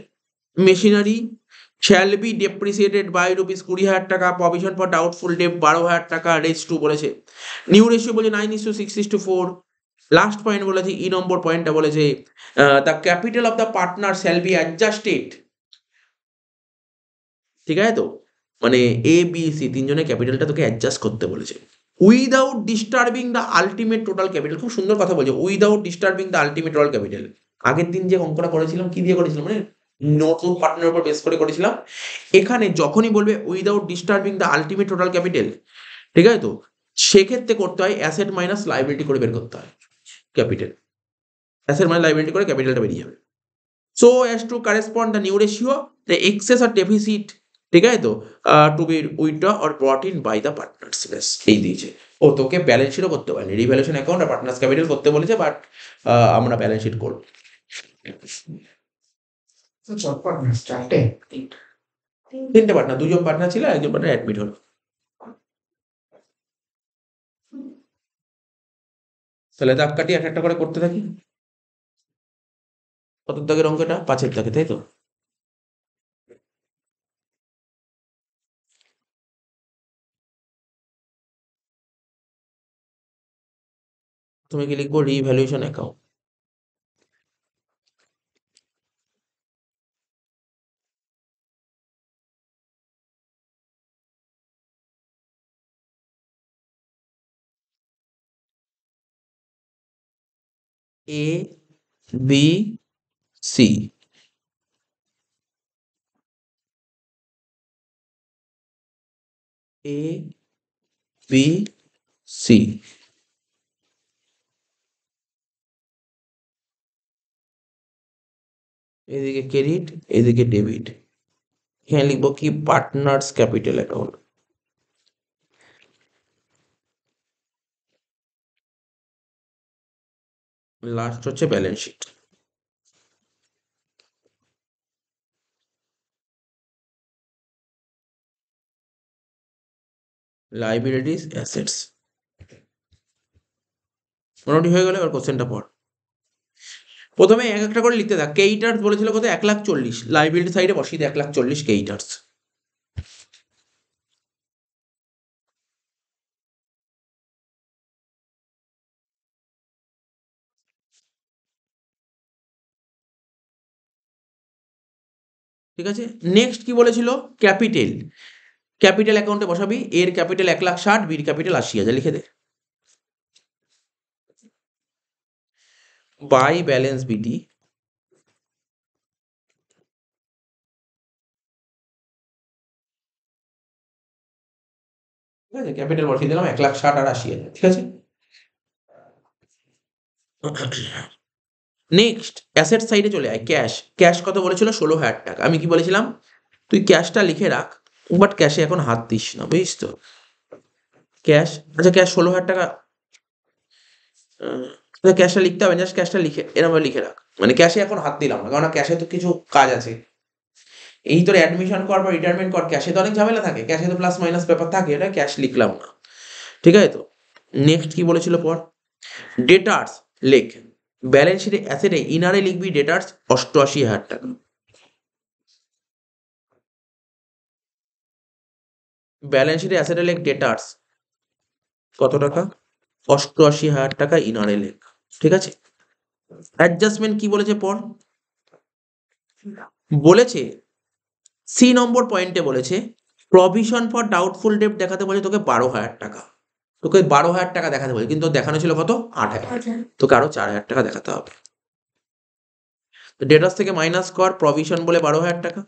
machinery shall be depreciated by rupees 20,000 টাকা, প্রভিশন ফর ডাউটফুল ডেপ 12,000 টাকা, রেজ টু বলেছে। নিউ রেশিও বলছে 9:6:4। লাস্ট পয়েন্ট বলেছে, ই নম্বর পয়েন্টটা বলেছে the capital of the partner shall be adjusted. ঠিক আছে তো, মানে এ বি সি তিনজনের ক্যাপিটালটা তোকে অ্যাডজাস্ট করতে বলেছে without disturbing the ultimate total capital. খুব সুন্দর কথা বলছে, without disturbing the ultimate total capital. আগের দিন যে অঙ্কটা করেছিলাম কি দিয়ে করেছিলাম, মানে নতুন পার্টনার উপর বেস করে করেছিলাম। এখানে যখনই বলবে without disturbing the ultimate total capital, ঠিক আছে তো, সেক্ষেত্রে করতে হয় অ্যাসেট মাইনাস লাইবিলিটি করে বের করতে হয় ক্যাপিটাল। অ্যাসেট মাইনাস লাইবিলিটি করে ক্যাপিটালটা বেরিয়ে যাবে। So as to correspond the new ratio the excess or deficit, ঠিক আছে তো, to be withdraw or brought in by the partners. ব্যাস এই দিয়েছে। ও তোকে ব্যালেন্স শিটও করতে পারেনি, রিভ্যালুয়েশন অ্যাকাউন্ট আর পার্টনার্স ক্যাপিটাল করতে বলেছে, বাট আমরা ব্যালেন্স শিট করব। চারটে তিনটে পার্টনার, দুজন পার্টনার ছিল, একজন পার্টনার অ্যাডমিট হলো। তাহলে দাগ কাটি একটা একটা করে করতে থাকি। কত দাগের অঙ্কটা, 5-এর দাগে, তাই তো? তুমি কি লিখবো, revaluation account. A B C, A B C, এদিকে ক্রেডিট, এদিকে ডেবিট। এখানে লিখবো কি, পার্টনার্স ক্যাপিটাল অ্যাকাউন্ট। লাস্ট হচ্ছে ব্যালেন্স শিট। Liabilities assets. মোটামুটি হয়ে গেল, এবার কোশ্চেনটা পড়। প্রথমে এক একটা করে লিখতে থাক। কেইটার্স বলেছিল কত, 1,40,000। লাইবিলিটি সাইডে বসিয়ে দে 1,40,000 কেইটার্স। ঠিক আছে, নেক্সট কি বলেছিল, ক্যাপিটাল। ক্যাপিটাল অ্যাকাউন্টে বসাবি, এর ক্যাপিটাল 1,60,000, বির ক্যাপিটাল 80,000, লিখে দে। বাই ব্যালেন্স বিটি, ঠিক আছে, ক্যাপিটাল বসিয়ে দিলাম 1,60,000 আর 80,000, ঠিক আছে। নেক্সট অ্যাসেট সাইডে চলে আয়, ক্যাশ। ক্যাশ কত বলেছিল, 16,000 টাকা। আমি কি বলেছিলাম, তুই ক্যাশটা লিখে রাখ, বাট ক্যাশে এখন হাত দিস না, বুঝিস তো। ক্যাশ, আচ্ছা ক্যাশ 16,000 টাকা। ক্যাশটা লিখতে হবে, জাস্ট ক্যাশটা লিখে এরকম লিখে রাখ, মানে ক্যাশে এখন হাত দিলাম না, কারণ ক্যাশে তো কিছু কাজ আছে। এই তোর অ্যাডমিশন কর বা রিটায়ারমেন্ট কর, ক্যাশে তো অনেক ঝামেলা থাকে, ক্যাশে তো প্লাস মাইনাস ব্যাপার থাকে, এটা ক্যাশ লিখলাম না, ঠিক আছে তো। নেক্সট কি বলেছিল পর, ডেটার্স লেখ। ব্যালেন্স শিটে অ্যাসেটে ইনারে লিখবি ডেটার্স 88,000 টাকা। ব্যালেন্স শিটে অ্যাসেটে লেখ ডেটার্স কত টাকা, 88,000 টাকা ইনারে লেখ, ঠিক আছে। অ্যাডজাস্টমেন্ট কি বলেছে পর, বলেছে সি নম্বর পয়েন্টে বলেছে প্রভিশন ফর ডাউটফুল ডেট দেখাতে বলে তোকে 12,000 টাকা। তোকে 12,000 টাকা দেখাতে বলে, কিন্তু তোর দেখানো ছিল কত, 8,000। তোকে আরো 4,000 টাকা দেখাতে হবে। তো ডেটার্স থেকে মাইনাস কর প্রভিশন বলে 12,000 টাকা,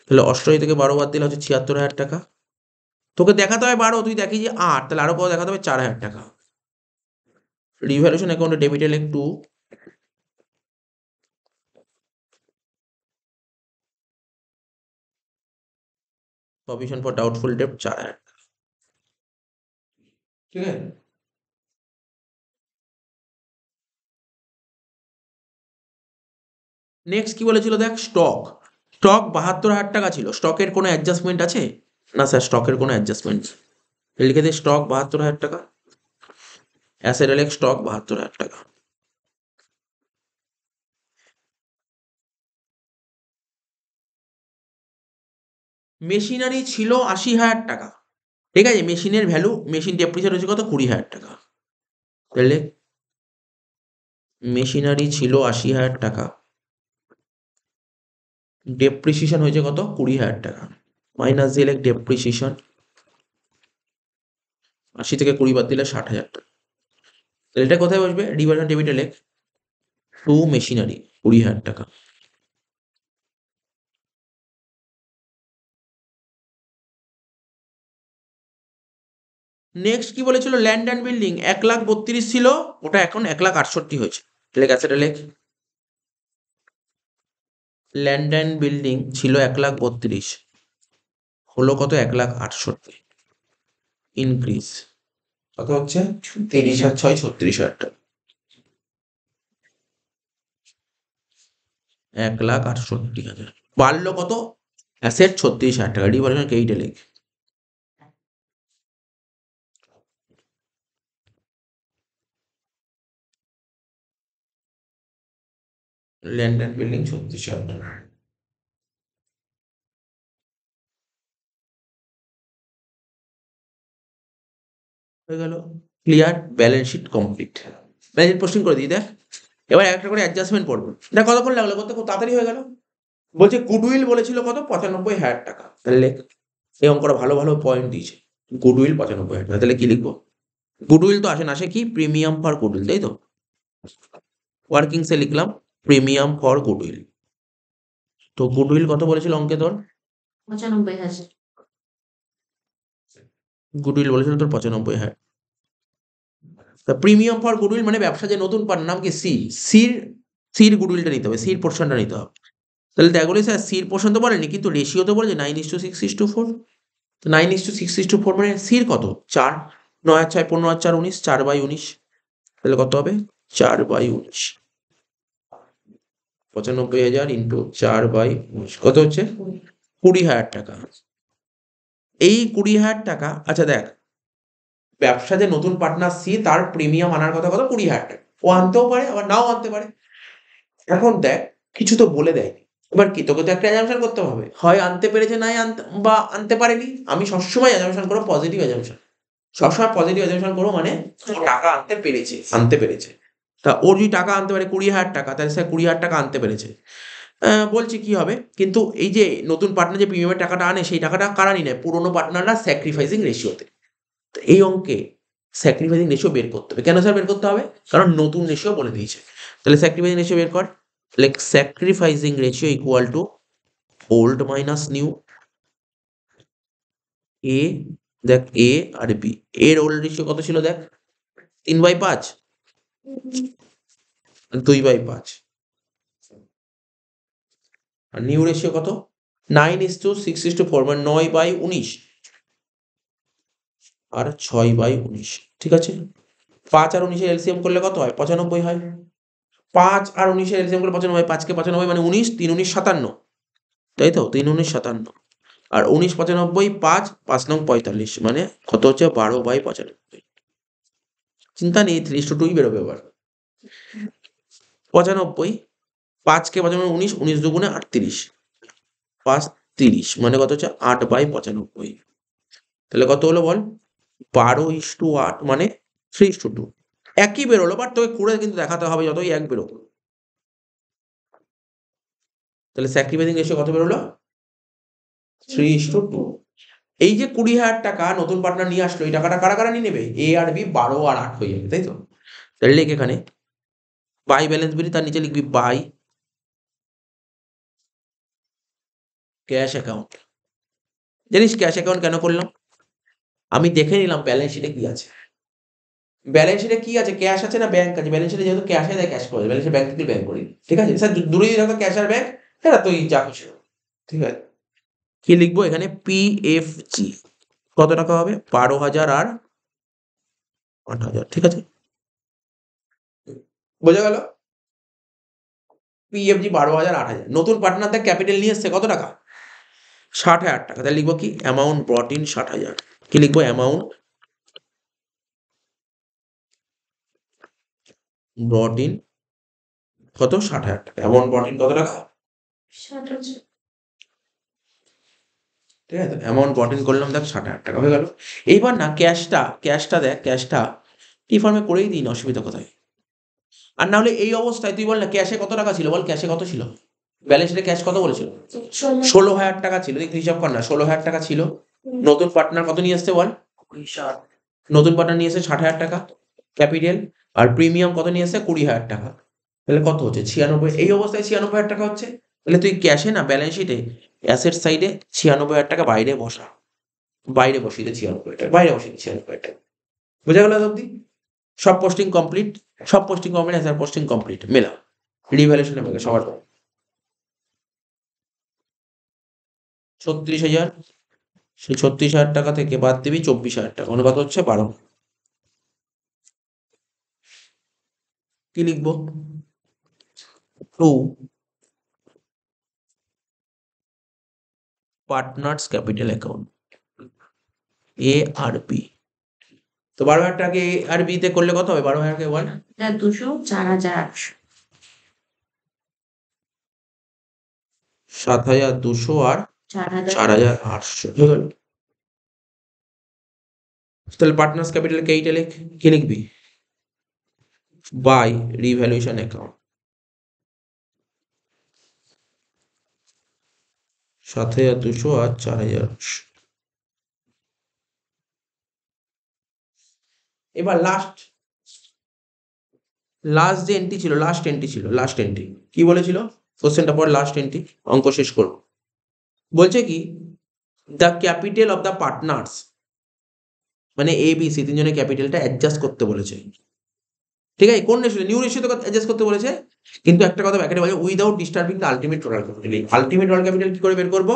তাহলে 88 থেকে 12 বাদ দিলে হচ্ছে 76,000 টাকা। তোকে দেখাতে হয় 12, তুই দেখি যে 8, তাহলে আরো কত দেখাতে হবে, 4,000 টাকা। রিভ্যালুয়েশন অ্যাকাউন্টে ডেবিটে লেখ 2, প্রভিশন ফর ডাউটফুল ডেট 4,000, ঠিক আছে। নেক্সট কি বলেছিল দেখ, স্টক। স্টক 72,000 টাকা ছিল, স্টকের কোনো অ্যাডজাস্টমেন্ট আছে? না স্যার, স্টকের কোনো অ্যাডজাস্টমেন্ট। লিখে দে স্টক 72,000 টাকা, অ্যাসেট হলে স্টক 72,000 টাকা। মেশিনারি ছিল 80,000 টাকা, ঠিক আছে? মেশিনের ভ্যালু, মেশিন ডেপ্রিসিয়েট হয়েছে কত, 20,000 টাকা। তাহলে মেশিনারি ছিল 80,000 টাকা, ডেপ্রিসিয়েশন হয়েছে কত, 20,000 টাকা, মাইনাস দিয়ে লেখ ডেপ্রিসিয়েশন, 80 থেকে 20 বাদ দিলে 60,000 টাকা। তাহলে এটা কোথায় বসবে, ডিভিশন টেবিলে লেখ টু মেশিনারি 20,000 টাকা। নেক্সট কি বলেছিল, ল্যান্ড অ্যান্ড বিল্ডিং 1,32,000 ছিল, ওটা এখন 1,68,000 হয়েছে। লেখ সেটা লেখ, ল্যান্ড অ্যান্ড বিল্ডিং ছিল 1,32,000, হলো কত, 1,68,000, ইনক্রিজ কত হচ্ছে, 30 আর 6 36,000 টাকা, 1,68,000 বাড়লো কত, অ্যাসেট 36,000 টাকা, ডিভিশন এইটা লেখ। ল্যান্ড অ্যান্ড বিল্ডিং 36,000 টাকা হয়ে গেল। Clear, balance sheet complete. Balance sheet posting করে দিই দেখ। এবার একটা করে অ্যাডজাস্টমেন্ট পড়বো, দেখ কতক্ষণ লাগলো করতে, খুব তাড়াতাড়ি হয়ে গেল। বলছে গুডউইল বলেছিল কত, 95,000 টাকা। তাহলে লেখ, এই অঙ্কটা ভালো ভালো পয়েন্ট দিয়েছে। গুডউইল 95,000 টাকা, তাহলে কি লিখবো, গুডউইল তো আসে না, আসে কি, প্রিমিয়াম ফর গুডউইল, তাই তো? ওয়ার্কিংসে লিখলাম প্রিমিয়াম ফর গুডউইল। তো গুডউইল কত বলেছিল অঙ্কে তোর, 95,000। গুডউইল বলেছিল তোর 95,000। তা প্রিমিয়াম ফর গুডউইল মানে ব্যবসা যে নতুন পার্টনার, নাম কি, সির, সির গুডউইলটা নিতে হবে, সির পোর্শনটা নিতে হবে। তাহলে দেখ বলে স্যার সির পোর্শন তো বলেনি, কিন্তু রেশিও তো বলেছে 9:6:4। তো 9:6:4 মানে সির কত, 4, 9 আর 6 15 আর 4 19, 4/19। তাহলে কত হবে, 4/19, 95,000 ইন্টু 4/19 কত হচ্ছে, 20,000 টাকা। এই 20,000 টাকা, আচ্ছা দেখ, ব্যবসা যে নতুন পার্টনার সি, তার প্রিমিয়াম আনার কথা কত, 20,000 টাকা। ও আনতেও পারে আবার নাও আনতে পারে। এখন দেখ, কিছু তো বলে দেয়নি, এবার কি, তোকে তো একটা অ্যাজাম্পশন করতে হবে, হয় আনতে পেরেছে, নাই আনতে, বা আনতে পারেনি। আমি সবসময় অ্যাজাম্পশন করবো পজিটিভ অ্যাজাম্পশন, সবসময় পজিটিভ অ্যাজাম্পশন করবো, মানে ও টাকা আনতে পেরেছে, আনতে পেরেছে। তা ওর যদি টাকা আনতে পারে 20,000 টাকা, তাহলে স্যার 20,000 টাকা আনতে পেরেছে। বলছি কি হবে, কিন্তু এই যে নতুন পার্টনার যে প্রিমিয়ামের টাকাটা আনে, সেই টাকাটা কারা নিয়ে নেয়, পুরোনো পার্টনাররা স্যাক্রিফাইসিং রেশিওতে। তো এই অঙ্কে স্যাক্রিফাইসিং রেশিও বের করতে হবে। কেন স্যার বের করতে হবে, কারণ নতুন রেশিও বলে দিয়েছে। তাহলে স্যাক্রিফাইসিং রেশিও বের কর, like sacrificing ratio equal to old minus new. A, দেখ এ আর বি, এর ওল্ড রেশিও কত ছিল দেখ, 3/5, 2/5। আর নিউ রেশিও কত, 9:6:4, মানে 9/19 আর 6/19, ঠিক আছে? 5 আর 19 এলসিএম করলে কত হয়, 95 হয়। 5 আর 19 এলসিএম করলে 95 হয়, 5 কে 95 মানে 19, 3 19 57, তাই তো, 3 19 57। আর 19 95, 5 5 নং 45, মানে কত হচ্ছে, 12/95। চিন্তা নেই, 3:2 বেরোবে এবার। 95, 5 কে 95 19, 19 দুগুণে 38, 5 30, মানে কত হচ্ছে, 8/95। তাহলে কত হলো বল, 12:8, মানে 3:2। একই বেরোলো, বাট তোকে করে কিন্তু দেখাতে হবে, যতই এক বেরোলো। তাহলে স্যাক্রিফাইসিং রেশিও কত বেরোলো, 3:2। এই যে 20,000 টাকা নতুন পার্টনার নিয়ে আসলো, এই টাকাটা কারা কারা নিয়ে নেবে, এ আর বি 12 আর 8 হয়ে যাবে, তাই তো? তাহলে লিখ এখানে বাই ব্যালেন্স বিল, তার নিচে লিখবি বাই ক্যাশ অ্যাকাউন্ট। জানিস ক্যাশ অ্যাকাউন্ট কেন করলাম, আমি দেখে নিলাম ব্যালেন্স শিটে কি আছে। ব্যালেন্স শিটে কি আছে, ক্যাশ আছে না ব্যাংক আছে, ব্যালেন্স শিটে যেহেতু ক্যাশ আছে, তাই ক্যাশ করে, ব্যালেন্স ব্যাংক থেকে ব্যাংক করি, ঠিক আছে স্যার? দূরে যদি থাকতো ক্যাশ আর ব্যাংক, সেটা তুই যা খুশি, ঠিক আছে? কি লিখবো এখানে, পিএফজি কত টাকা হবে, 12,000 আর 8,000, ঠিক আছে? বোঝা গেল? পিএফজি 12,000 8,000। নতুন পার্টনার দেখ ক্যাপিটাল নিয়ে এসছে কত টাকা? 60,000 টাকা। তাহলে লিখবো কি অ্যামাউন্ট ব্রট ইন 60,000। কি লিখবো? অ্যামাউন্ট ব্রট ইন কত? 60,000 টাকা। অ্যামাউন্ট ব্রট ইন কত টাকা? 60,000। ঠিক আছে, অ্যামাউন্ট ব্রট ইন করলাম দেখ 60,000 টাকা হয়ে গেল। এইবার না ক্যাশটা দেখ, ক্যাশটা টি ফর্মে করেই দিন, অসুবিধা কোথায়? আর না হলে এই অবস্থায় তুই বল না ক্যাশে কত টাকা ছিল, বল ক্যাশে কত ছিল? ব্যালেন্স শিটে ক্যাশ কত বলেছিল? 16,000 টাকা ছিল। দেখ হিসাব কর না, 16,000 টাকা ছিল। নতুন পার্টনার কত নিয়ে এসছে বল? নতুন পার্টনার নিয়ে এসে 60,000 টাকা ক্যাপিটাল, আর প্রিমিয়াম কত নিয়ে এসে? 20,000 টাকা। তাহলে কত হচ্ছে? 96। এই অবস্থায় 96,000 টাকা হচ্ছে। তাহলে তুই ক্যাশে না ব্যালেন্স শিটে অ্যাসেট সাইডে 96,000 টাকা বাইরে বসা, বাইরে বসিয়ে দে 96,000 টাকা, বাইরে বসিয়ে দে 96,000 টাকা। বোঝা গেল অবধি? সব পোস্টিং কমপ্লিট, সব posting complete, as posting complete, মেলা রিভ্যালুয়েশনে মেলা সবার। 36,000, সেই 36,000 টাকা থেকে বাদ দিবি 24,000 টাকা, অনুপাত হচ্ছে 12। কি লিখবো? To partners capital account A আর বি। তো 12,000 টাকা এ আর বি তে করলে কত হবে? 12,000 কে বল। 200, 4,800। 7,200 আর 4,000। 4,800 হয়ে গেল। তাহলে পার্টনার্স ক্যাপিটাল কে এইটা লিখ। কি লিখবি? বাই রিভ্যালুয়েশন অ্যাকাউন্ট 7,200 আর 4,800। এবার লাস্ট যে এন্ট্রি ছিল, লাস্ট এন্ট্রি কি বলেছিল? কোশ্চেনটা পর, লাস্ট এন্ট্রি, অঙ্ক শেষ করব। বলছে কি the capital of the partners, মানে এ বি সি তিনজনের ক্যাপিটালটা অ্যাডজাস্ট করতে বলেছে। ঠিক আছে, কোন রেশিও? নিউ রেশিওতে অ্যাডজাস্ট করতে বলেছে, কিন্তু একটা কথা ব্যাকেটে বলে without disturbing the ultimate total capital. Ultimate total capital কি করে বের করবো?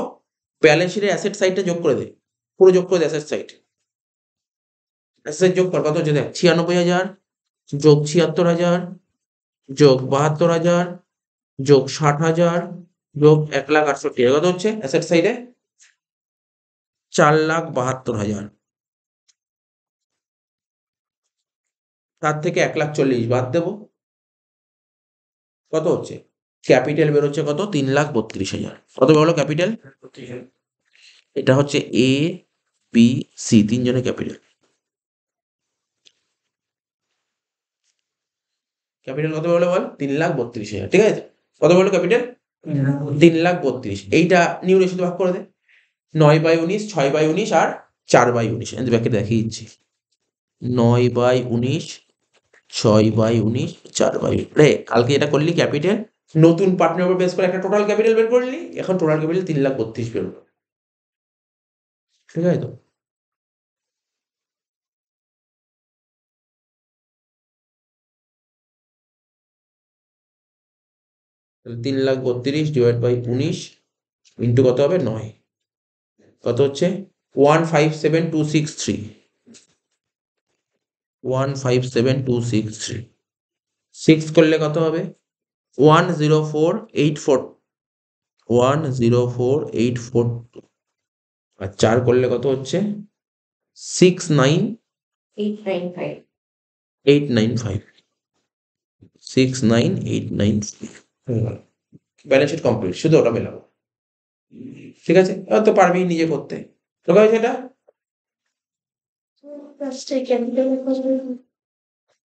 ব্যালেন্স শিটের অ্যাসেট সাইডটা যোগ করে দে, পুরো যোগ করে দে অ্যাসেট সাইড। অ্যাসেট যোগ কর, কত হচ্ছে দেখ? 96,000 যোগ 76,000 যোগ 72,000 যোগ 60,000 যোগ 1,68,000, কত হচ্ছে অ্যাসেট সাইডে? 4,72,000। তার থেকে 1,40,000 বাদ দেবো, কত হচ্ছে? ক্যাপিটাল বেরোচ্ছে কত? 3,32,000। কত বেরোলো ক্যাপিটাল? এটা হচ্ছে এ বি সি তিনজনের ক্যাপিটাল। ক্যাপিটাল কত বেরোলো বল? 3,32,000। ঠিক আছে, কত বেরোলো ক্যাপিটাল? 3,32,000। এইটা নিউ রেশিওতে ভাগ করে দে, 9/19, 6/19 আর 4/19। ব্যাকে দেখিয়ে দিচ্ছি, 9/19, 6/19, 4/19। রে কালকে এটা করলি ক্যাপিটাল, নতুন পার্টনার উপর বেস করে একটা টোটাল ক্যাপিটাল বের করলি, এখন টোটাল ক্যাপিটাল 3,32,000 বেরোলো। ঠিক আছে তো? 3,32,000 ডিভাইড বাই 19 ইন্টু কত হবে? 9। কত হচ্ছে? 1,57,263। 1,57,263 6 করলে কত হবে? 1,04,842। 1,04,842। আর 4 করলে কত হচ্ছে? 895। 6,9,895। 6,9,895 হয়ে গেল। ব্যালেন্স শিট কমপ্লিট, শুধু ওটা মেলাবো। ঠিক আছে, এবার তো পারবি নিজে করতে। তোকে হয়েছে এটা?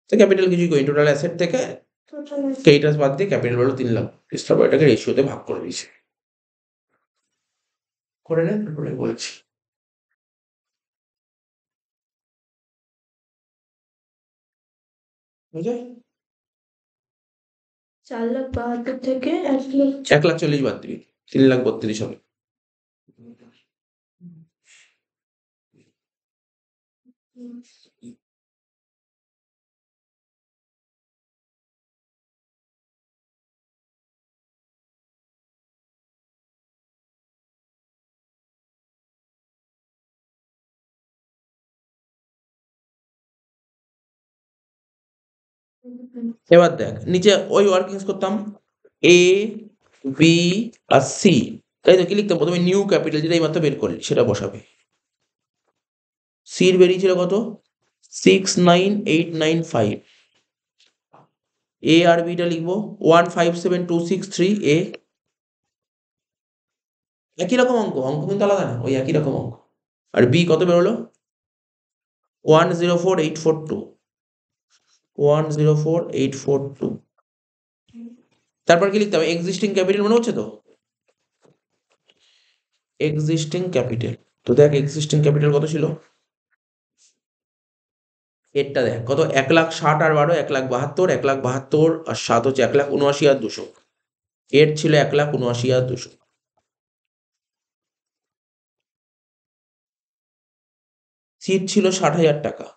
তো ক্যাপিটাল কিছুই করি, টোটাল অ্যাসেট থেকে ক্রেডিটার্স বাদ দিয়ে ক্যাপিটাল হলো 3,00,000। তারপর এটাকে রেশিওতে ভাগ করে দিয়েছে। করে নে, তারপরে বলছি। বুঝলে? 4,72,000 থেকে 1,00,000। 1,40,000 বাদ দিবি, 3,32,000 হবে। এবার দেখ নিচে ওই ওয়ার্কিংস করতাম, এ বি আর সি, তাই তো? কি লিখতাম প্রথমে? নিউ ক্যাপিটাল, যেটা এই মাত্র বের করলি সেটা বসাবে। সির বেরিয়েছিল কত? 69895। এ আর বিটা লিখবো 157,263 এ। একই রকম অঙ্ক, অঙ্ক কিন্তু আলাদা না, ওই একই রকম অঙ্ক। আর বি কত বেরোলো? 104,842। 104,842। তারপর কি লিখতে হবে? এক্সিস্টিং ক্যাপিটাল, মনে হচ্ছে তো? এক্সিস্টিং ক্যাপিটাল, তো দেখ এক্সিস্টিং ক্যাপিটাল কত ছিল? এরটা দেখ কত, 1,60,000 আর 12 1,72,000, 1,72,000 আর 7 হচ্ছে 1,79,200। এর ছিল 1,79,200। সিট ছিল 60,000 টাকা।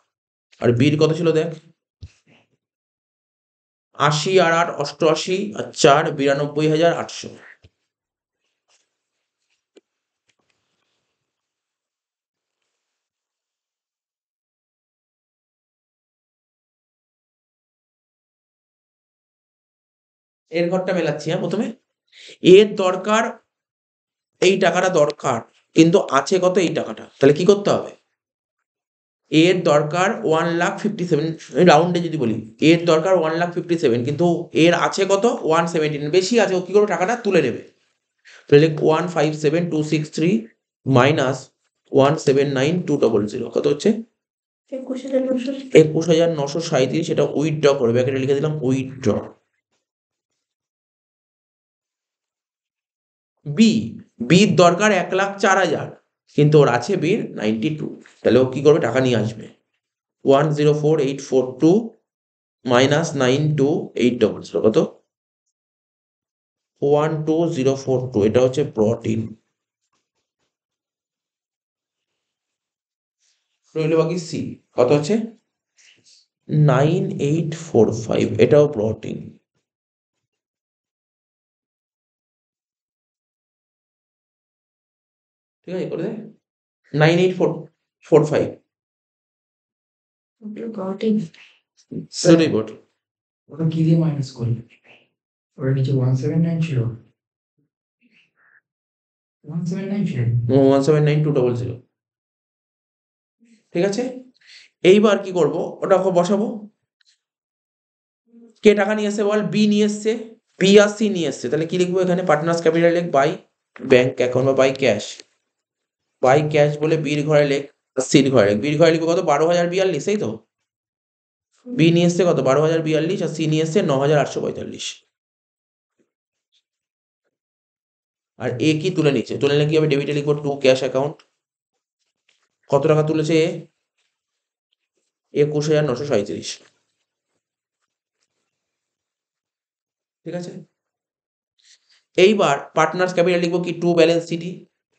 আর বির কত ছিল দেখ, 80 আর 8 88 আর 4 92,800। এর ঘরটা মেলাচ্ছি। হ্যাঁ, প্রথমে এর দরকার, এই টাকাটা দরকার, কিন্তু আছে কত? এই টাকাটা। তাহলে কি করতে হবে? এর দরকার 1,57,000, রাউন্ডে যদি বলি, এর দরকার 1,57,000, কিন্তু এর আছে কত? 117, বেশি আছে। ও কি করবে? টাকাটা তুলে নেবে। তাহলে 157,263 মাইনাস 179,200 কত হচ্ছে? 21,937। এটা উইথড্র করবে, এখানে লিখে দিলাম উইথড্র। বি, বির দরকার 1,04,000, কিন্তু ওর আছে বির 92। তাহলে ও কি করবে? টাকা নিয়ে আসবে। 104,842 মাইনাস 92,800 কত? 12042। এটা হচ্ছে ব্রট ইন। রইল বাকি সি, কত হচ্ছে? 9845। এটাও ব্রট ইন। ঠিক আছে, করে দে। 9845 দুটোই ব্রট। ওটা কি দিয়ে মাইনাস করলি? ওটা নিচে 179 ছিল। 179 ছিল। 179,200। ঠিক আছে, এইবার কি করব? ওটা বসাবো। কে টাকা নিয়ে এসছে বল? বি নিয়ে এসছে, বি আর সি নিয়ে এসছে। তাহলে কি লিখবো এখানে? পার্টনার্স ক্যাপিটাল লিখ বাই ব্যাংক অ্যাকাউন্ট বা বাই ক্যাশ। বাই ক্যাশ বলে বির ঘরে লেখ, সির ঘরে লেখ। বির ঘরে লিখবো কত? 12,042, এই তো? বি নিয়ে এসছে কত? 12,042, আর সি নিয়ে এসছে 9,845। আর এ কি তুলে নিচ্ছে? তুলে নিলে কি হবে? ডেবিটে লিখবো টু ক্যাশ অ্যাকাউন্ট। কত টাকা তুলেছে এ? 21,937। ঠিক আছে, এইবার পার্টনার্স ক্যাপিটাল লিখবো কি? To balance city.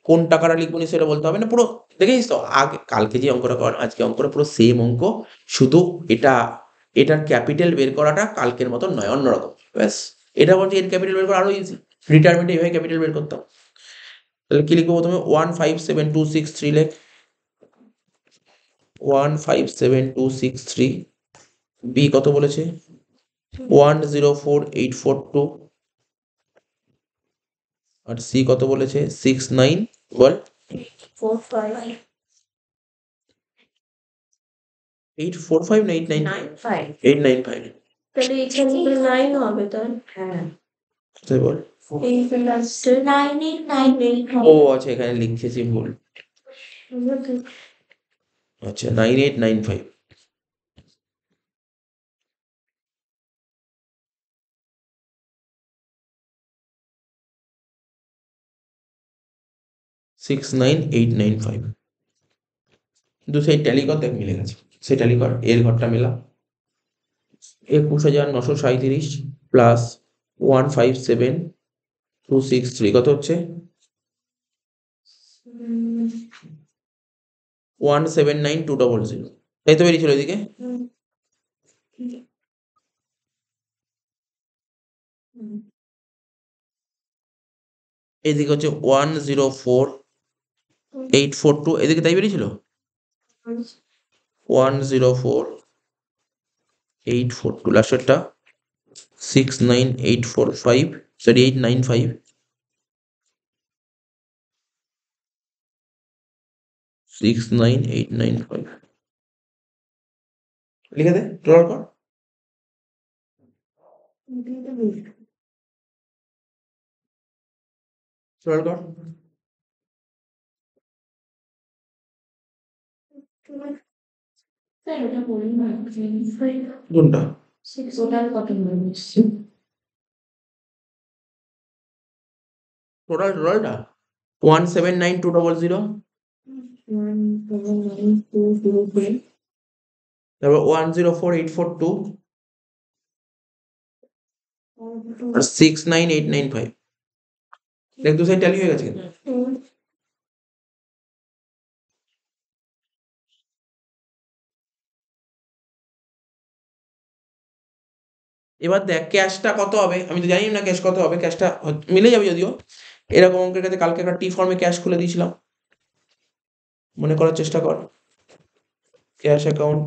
কোন টাকাটা লিখবো নি সেটা বলতে হবে না। পুরো দেখেছিস তো? আগে কালকে যে অঙ্কটা কর, আজকে অঙ্কটা পুরো সেম অঙ্ক, শুধু এটা, এটার ক্যাপিটাল বের করাটা কালকের মতন নয়, অন্যরকম। ব্যাস, এটা বলছে এর ক্যাপিটাল বের করা আরো ইজি। রিটায়ারমেন্টে এইভাবে ক্যাপিটাল বের করতাম। তাহলে কি লিখবো প্রথমে? 157,263 লেখ। 157,263। বি কত বলেছে? 104,842। আর সি কত বলেছে? 69, বল? 845 না 895? 895। তাহলে এখানে তো 9 হবে তাই? হ্যাঁ। কোথায় বল? এই লাস্টে 9898 ও আচ্ছা, এখানে লিখেছি ভুল। আচ্ছা, 9895। Six nine eight nine five. কিন্তু সেই ট্যালি কর, দেখ মিলে গেছে। সেই ট্যালি কর, এর ঘরটা মেলা। 21,937 প্লাস 157,263 কত হচ্ছে? 179,200। তাই তো বেরিয়েছিল এদিকে? এদিকে হচ্ছে 104,842, এদিকে তাই বেরিয়েছিল? 104,842, লাস্টেরটা 69845 সরি 895 69895 লিখে দে টোটাল কর টোটাল কর স্যার ওটা বলুন না কোনটা টোটাল কত হলো? টোটালটা 179200 তারপর 104842 আর 69895 দেখ দু সাইড ট্যালি হয়ে গেছে কিন্তু। এবার দেখ ক্যাশটা কত হবে, আমি তো জানি না ক্যাশ কত হবে, ক্যাশটা মিলে যাবে যদিও। এরকম অঙ্কের কাছে কালকে একটা টি ফর্মে ক্যাশ খুলে দিয়েছিলাম, মনে করার চেষ্টা কর। ক্যাশ অ্যাকাউন্ট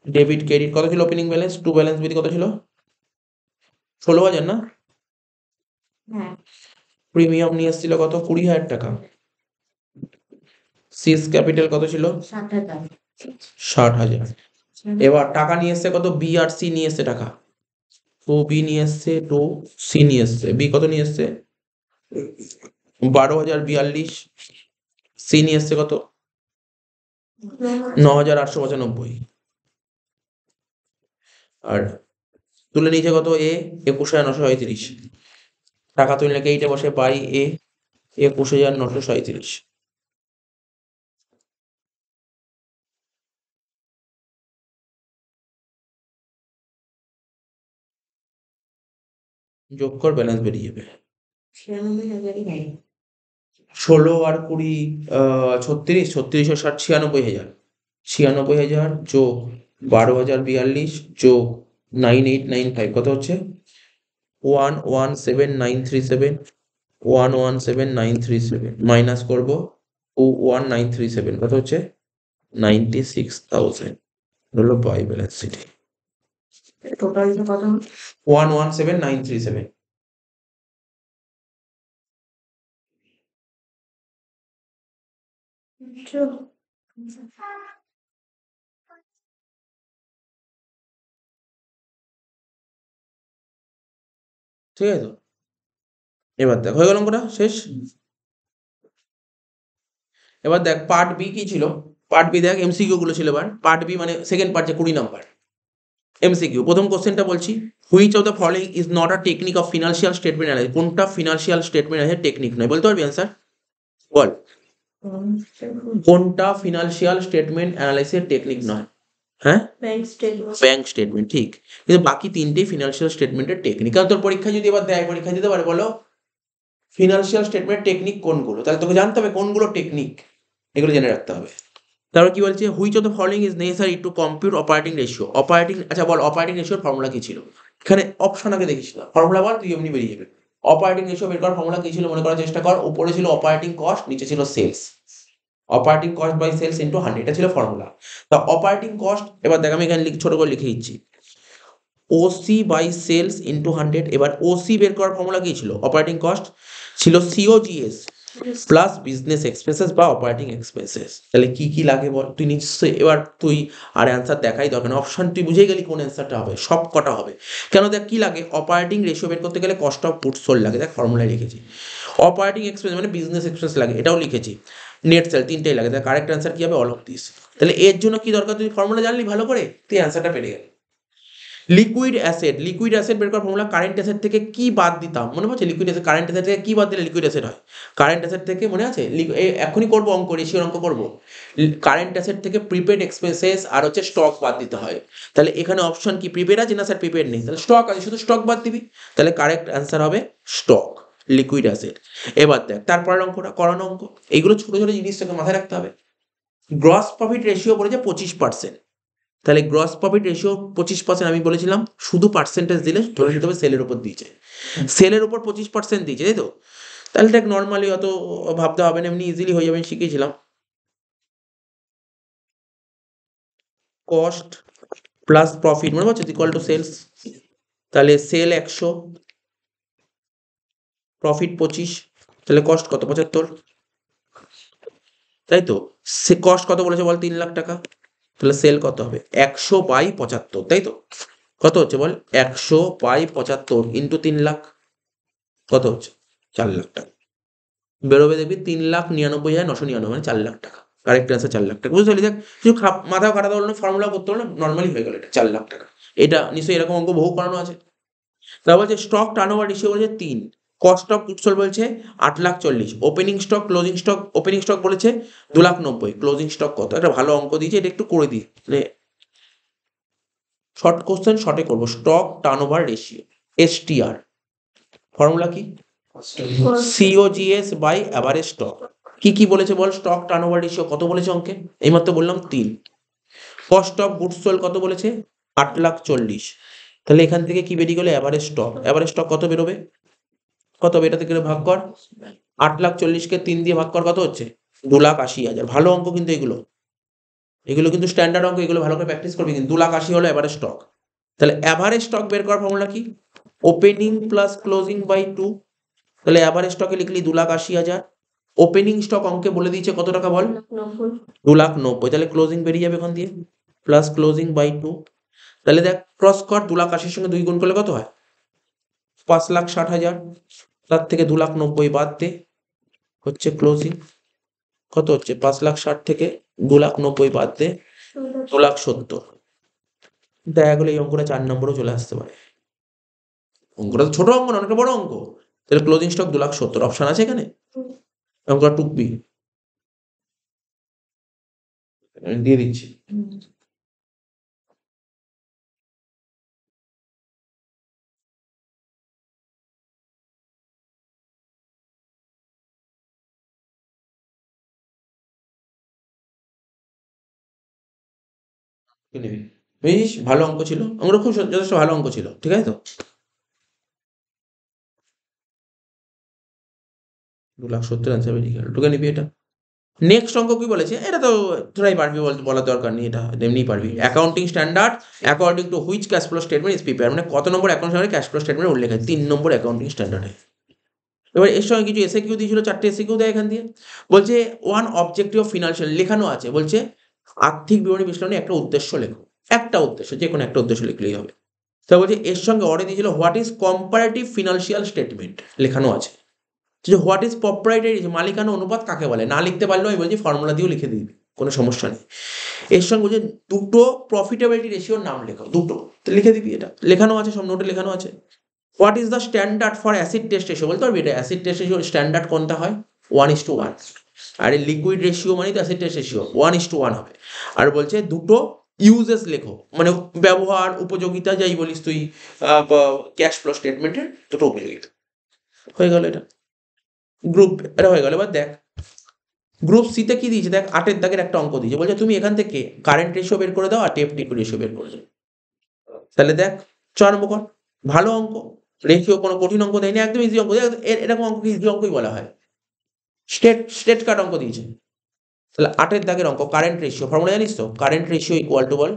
ডেবিট ক্রেডিট কত ছিল ওপেনিং ব্যালেন্স, টু ব্যালেন্স বিধি কত ছিল 16,000 না, হ্যাঁ প্রিমিয়াম নিয়ে এসেছিল কত 20,000 টাকা, সিস ক্যাপিটাল কত ছিল 7,000 60,000। এবার টাকা নিয়ে এসছে কত, বি আর সি নিয়ে এসছে টাকা, তো বি নিয়ে এসছে, তো সি নিয়ে এসছে, বি কত নিয়ে এসছে 12,042, সি নিয়ে এসছে কত 9,895, আর তুলে নিয়েছে কত এ 21,937, টাকা তুলে নাকি এইটা বসে বাই এ 21,937। যোগ কর ব্যালেন্স বেরিয়ে যাবে 96,000 16 আর 20 36, 36 ও 60 96,000, 96,000 যোগ 12,042 যোগ 9895 কত হচ্ছে 117937, 117937 মাইনাস করবো 21937 কত হচ্ছে 96,000 হলো বাই ব্যালেন্স শিট টোটালটা কত 117937। ঠিক আছে তো, এবার দেখ হয়ে গেল অঙ্কটা শেষ। এবার দেখ পার্ট বি কি ছিল, পার্ট বি দেখ এমসিকিউ গুলো ছিল। এবার পার্ট বি মানে সেকেন্ড পার্ট যে 20 নাম্বার এমসিকিউ। প্রথম কোশ্চেনটা বলছি, which of the following is not a technique of financial statement analysis, কোনটা ফিনান্সিয়াল স্টেটমেন্ট অ্যানালাইসিস টেকনিক নয়, বলতে পারবি অ্যান্সার বল, কোনটা ফিনান্সিয়াল স্টেটমেন্ট অ্যানালাইসিস টেকনিক নয়, হ্যাঁ ব্যাংক স্টেটমেন্ট ঠিক, কিন্তু বাকি তিনটেই ফিনান্সিয়াল স্টেটমেন্টের টেকনিক। কারণ তোর পরীক্ষা যদি এবার দেয়, পরীক্ষা দিতে পারে বলো ফিনান্সিয়াল স্টেটমেন্ট টেকনিক কোনগুলো, তাহলে তোকে জানতে হবে কোনগুলো টেকনিক, এগুলো জেনে রাখতে হবে। তারপর কি বলছে, which of the following is necessary to compute operating ratio, operating, আচ্ছা বল অপারেটিং রেশিওর ফর্মুলা কি ছিল, এখানে অপশন আগে দেখিস না, ফর্মুলা বল তুই এমনি বেরিয়ে যাবে। অপারেটিং রেশিও বের করার ফর্মুলা কি ছিল মনে করার চেষ্টা কর, উপরে ছিল অপারেটিং কস্ট, নিচে ছিল sales, operating cost by sales into 100, এটা ছিল ফর্মুলা। তা অপারেটিং কস্ট, এবার দেখ আমি এখানে ছোট করে লিখে দিচ্ছি, ওসি বাই সেলস ইন্টু 100। এবার ওসি বের করার ফর্মুলা কি ছিল, অপারেটিং কস্ট ছিল সিওজিএস প্লাস বিজনেস এক্সপেন্সেস বা অপারেটিং এক্সপেন্সেস। তাহলে কি কি লাগে বল, তুই নিশ্চয়ই এবার তুই আর অ্যান্সার দেখাই দরকার না, অপশন তুই বুঝে গেলি কোন অ্যান্সারটা হবে, সব কটা হবে। কেন দেখ কি লাগে, অপারেটিং রেশিও বের করতে গেলে কস্ট অফ গুডস সোল্ড লাগে, দেখ ফর্মুলায় লিখেছি। অপারেটিং এক্সপেন্স মানে বিজনেস এক্সপেন্স লাগে, এটাও লিখেছি। নেট সেল, তিনটেই লাগে, দেখ কারেক্ট অ্যান্সার কি হবে অল অফ দিস। তাহলে এর জন্য কি দরকার, তুই ফর্মুলা জানলি ভালো করে, তুই অ্যান্সারটা পেরে গেলি। লিকুইড অ্যাসেট, লিকুইড অ্যাসেট বের করার ফর্মুলা কারেন্ট অ্যাসেট থেকে কি বাদ দিতাম, মনে পড়ছে লিকুইড অ্যাসেট, কারেন্ট অ্যাসেট থেকে কি বাদ দিলে লিকুইড অ্যাসেট হয়, কারেন্ট অ্যাসেট থেকে মনে আছে, এখনই করবো অঙ্ক, রেশিওর অঙ্ক করবো। কারেন্ট অ্যাসেট থেকে প্রিপেড এক্সপেন্সেস আর হচ্ছে স্টক বাদ দিতে হয়। তাহলে এখানে অপশন কি, প্রিপেড আছে না স্যার প্রিপেড নেই, তাহলে স্টক আছে, শুধু স্টক বাদ দিবি, তাহলে কারেক্ট অ্যান্সার হবে স্টক, লিকুইড অ্যাসেট। এবার দেখ তারপরের অঙ্কটা করানো অঙ্ক, এইগুলো ছোট ছোট জিনিসটাকে মাথায় রাখতে হবে। গ্রস প্রফিট রেশিও পড়েছে 25%, তাহলে গ্রস প্রফিট রেশিও 25%, আমি বলেছিলাম শুধু পার্সেন্টেজ দিলে ধরে নিতে হবে সেলের উপর দিয়েছে, সেলের উপর 25% দিয়েছে, তাই তো। তাহলে দেখ নর্মালি অত ভাবতে হবে না, এমনি ইজিলি হয়ে যাবে, শিখেছিলাম। কস্ট প্লাস প্রফিট মনে হচ্ছে ইকুয়াল টু সেলস, তাহলে সেল 100 প্রফিট 25, তাহলে কস্ট কত 75, তাই তো? সে কস্ট কত বলেছে বল 3 লাখ টাকা, তাহলে সেল কত হবে 100/75, তাই তো? কত হচ্ছে বল 100/75 ইন্টু 3 লাখ কত হচ্ছে 4 লাখ টাকা বেরোবে, দেখবি 3,99,999 মানে 4 লাখ টাকা। কারেক্ট অ্যান্সার 4 লাখ টাকা। বুঝতে পারলি? দেখ কিছু মাথাও খাটাতে হলো না, ফর্মুলা করতে হলো না, নর্মালি হয়ে গেল, এটা 4 লাখ টাকা। এটা নিশ্চয়ই এরকম অঙ্ক বহু করানো আছে। তারপর বলছে স্টক টার্নওভার রেশিও বলেছে 3, কস্ট অফ গুডস সোল্ড বলছে 8,40,000, opening stock closing stock, opening stock বলেছে 2,90,000, ক্লোজিং স্টক কত? একটা ভালো অঙ্ক দিয়েছে, এটা একটু করে দিই, মানে শর্ট কোশ্চেন শর্টে করবো। Stock turnover ratio STR, formula কি? COGS by average stock. কি কি বলেছে বল? স্টক টার্নওভার রেশিও কত বলেছে অঙ্কে? এইমাত্র বললাম 3। কস্ট অফ গুডস সোল্ড কত বলেছে? 8,40,000। তাহলে এখান থেকে কি বেরিয়ে গেল? Average stock. অ্যাভারেজ স্টক কত বেরোবে? কত হবে? এটা থেকে ভাগ কর, 8,40,000কে 3 দিয়ে ভাগ কর, কত হচ্ছে? 2,80,000। ভালো অঙ্ক কিন্তু এগুলো, এগুলো কিন্তু স্ট্যান্ডার্ড অঙ্ক, এগুলো ভালো করে প্র্যাকটিস করবি কিন্তু। 2,80,000 হলো অ্যাভারেজ স্টক। তাহলে অ্যাভারেজ স্টক বের করার ফর্মুলা কি? Opening plus closing by 2। তাহলে অ্যাভারেজ স্টকে লিখলি 2,80,000, ওপেনিং স্টক অঙ্কে বলে দিয়েছে কত টাকা বল? 2,90,000। তাহলে ক্লোজিং বেরিয়ে যাবে এখান দিয়ে, প্লাস ক্লোজিং বাই 2। তাহলে দেখ ক্রস কর, 2,80,000 সঙ্গে 2 গুণ করলে কত হয়? 5,60,000। তার থেকে 2,90,000 বাদ দে, হচ্ছে ক্লোজিং। কত হচ্ছে? 5,60,000 থেকে 2,90,000 বাদ দে, 2,70,000। দেখা গেলো এই অঙ্কটা 4 নম্বরও চলে আসতে পারে। অঙ্কটা তো ছোট অঙ্ক না, অনেকটা বড় অঙ্ক। তাহলে ক্লোজিং স্টক 2,70,000 অপশন আছে এখানে, অঙ্কটা টুকবি, আমি দিয়ে দিচ্ছি। নিবি, বুঝিস? ভালো অঙ্ক ছিল, অঙ্কটা খুব যথেষ্ট ভালো অঙ্ক ছিল, ঠিক আছে তো? 2,70,000 অ্যান্সার বেরিয়ে গেল, ঢুকে নিবি এটা। নেক্সট অঙ্ক কি বলেছে? এটা তো তোরাই পারবি, বলার দরকার নেই, এটা এমনিই পারবি। Accounting standard according to which cash flow statement is prepare, মানে কত নম্বর অ্যাকাউন্ট স্ট্যান্ডার্ডে ক্যাশ ফ্লো স্টেটমেন্ট উল্লেখ আছে? 3 নম্বর অ্যাকাউন্টিং স্ট্যান্ডার্ডে। এবার এর সঙ্গে কিছু এসএ কিউ দিয়েছিল, 4টে এসএ কিউ দেয় এখান দিয়ে। বলছে ওয়ান অবজেক্টিভ অফ ফিনান্সিয়াল, লেখানো আছে, বলছে আর্থিক বিবরণী বিশ্লেষণে একটা উদ্দেশ্য লেখো, একটা উদ্দেশ্য, যে কোনো একটা উদ্দেশ্য লিখলেই হবে। তা বলছে এর সঙ্গে অর্ডার দিয়েছিল what is comparative financial statement, লেখানো আছে। যে হোয়াট ইজ প্রপ্রাইটারি, মালিকানা অনুপাত কাকে বলে? না লিখতে পারলেও আমি বলছি ফর্মুলা দিয়েও লিখে দিবি, কোনো সমস্যা নেই। এর সঙ্গে বলছে দুটো প্রফিটেবিলিটি রেশিওর নাম লেখো, দুটো, তো লিখে দিবি, এটা লেখানো আছে, সব নোটে লেখানো আছে। What is the standard for acid test ratio, বলতে পারবি এটা অ্যাসিড টেস্ট রেশিওর স্ট্যান্ডার্ড কোনটা হয়? 1:1। আর এই লিকুইড রেশিও মানে তো অ্যাসিড টেস্ট রেশিও 1:1 হবে। আর বলছে দুটো ইউজেস লেখো, মানে ব্যবহার, উপযোগিতা, যাই বলিস তুই, ক্যাশ ফ্লো স্টেটমেন্টের দুটো উপযোগিতা। হয়ে গেল এটা গ্রুপ, এটা হয়ে গেল। এবার দেখ গ্রুপ সিতে কি দিয়েছে, দেখ 8 দাগের একটা অঙ্ক দিয়েছে, বলছে তুমি এখান থেকে কারেন্ট রেশিও বের করে দাও আর টেপ লিকুইড রেশিও বের করে দাও। তাহলে দেখ 4 নম্বর কর, ভালো অঙ্ক, রেশিও কোনো কঠিন অঙ্ক দেয়নি, একদম ইজি অঙ্ক। এরকম অঙ্ককে ইজি অঙ্কই বলা হয়, স্টেট কাট অঙ্ক দিয়েছে। তাহলে 8 দাগের অঙ্ক, কারেন্ট রেশিও ফর্মুলা জানিস তো? কারেন্ট রেশিও ইকুয়াল টু বল,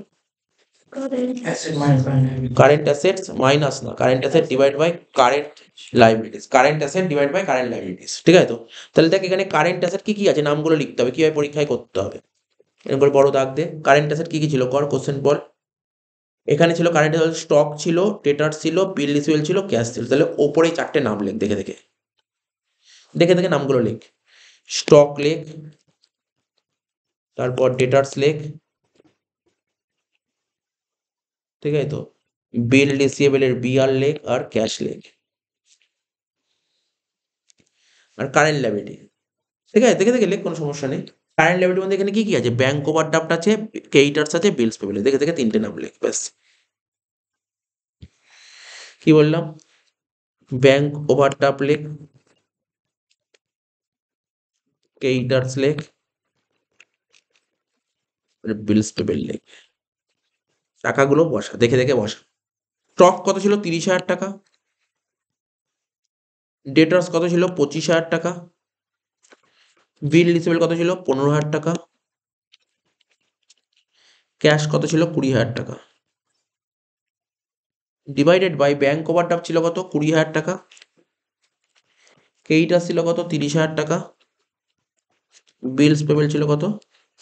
Asset minus liability. Current assets minus, না current asset divide by current liabilities, current asset divide by current liabilities, ঠিক আছে তো? তাহলে দেখ এখানে কারেন্ট অ্যাসেট কি কি আছে, নামগুলো লিখতে হবে, কিভাবে পরীক্ষায় করতে হবে। এরকম করে বড় দাগ দে, কারেন্ট অ্যাসেট কি কি ছিল কর, কোশ্চেন বল। এখানে ছিল কারেন্ট অ্যাসেট, স্টক ছিল, ডেটার ছিল, বিল রিসিভেবল ছিল, ক্যাশ ছিল। তাহলে ওপরে 4টে নাম লেখ, দেখে দেখে দেখে দেখে নামগুলো লেখ। স্টক লেখ, তারপর ডেটার্স লেখ, ঠিক আছে তো? বিল রিসিভেবলের বিআর লেখ, আর ক্যাশ লেখ, আর কারেন্ট লাইবিলিটি, ঠিক আছে? দেখে দেখে লেখ, কোনো সমস্যা নেই। কারেন্ট লাইবিলিটির মধ্যে এখানে কি কি আছে? ব্যাংক ওভারড্রাফট আছে, ক্রেডিটার্স আছে, বিলস পেবল, দেখে দেখে 3টে নাম লেখ, ব্যাস। কি বললাম? ব্যাংক ওভারড্রাফট লেখ, ক্রেডিটার্স লেখ, বিলস পেবল লেখ, টাকাগুলো বসা, দেখে দেখে বসা। স্টক কত ছিল? 30,000 টাকা। ডেটার্স কত ছিল? 25,000 টাকা। বিল রিসিভেবল কত ছিল? 15,000 টাকা। ক্যাশ কত ছিল? 20,000 টাকা। ডিভাইডেড বাই ব্যাংক ওভারড্রাফট ছিল কত? 20,000 টাকা। ক্রেডিটার ছিল কত 30,000 টাকা, বিলস পেমেন্ট ছিল কত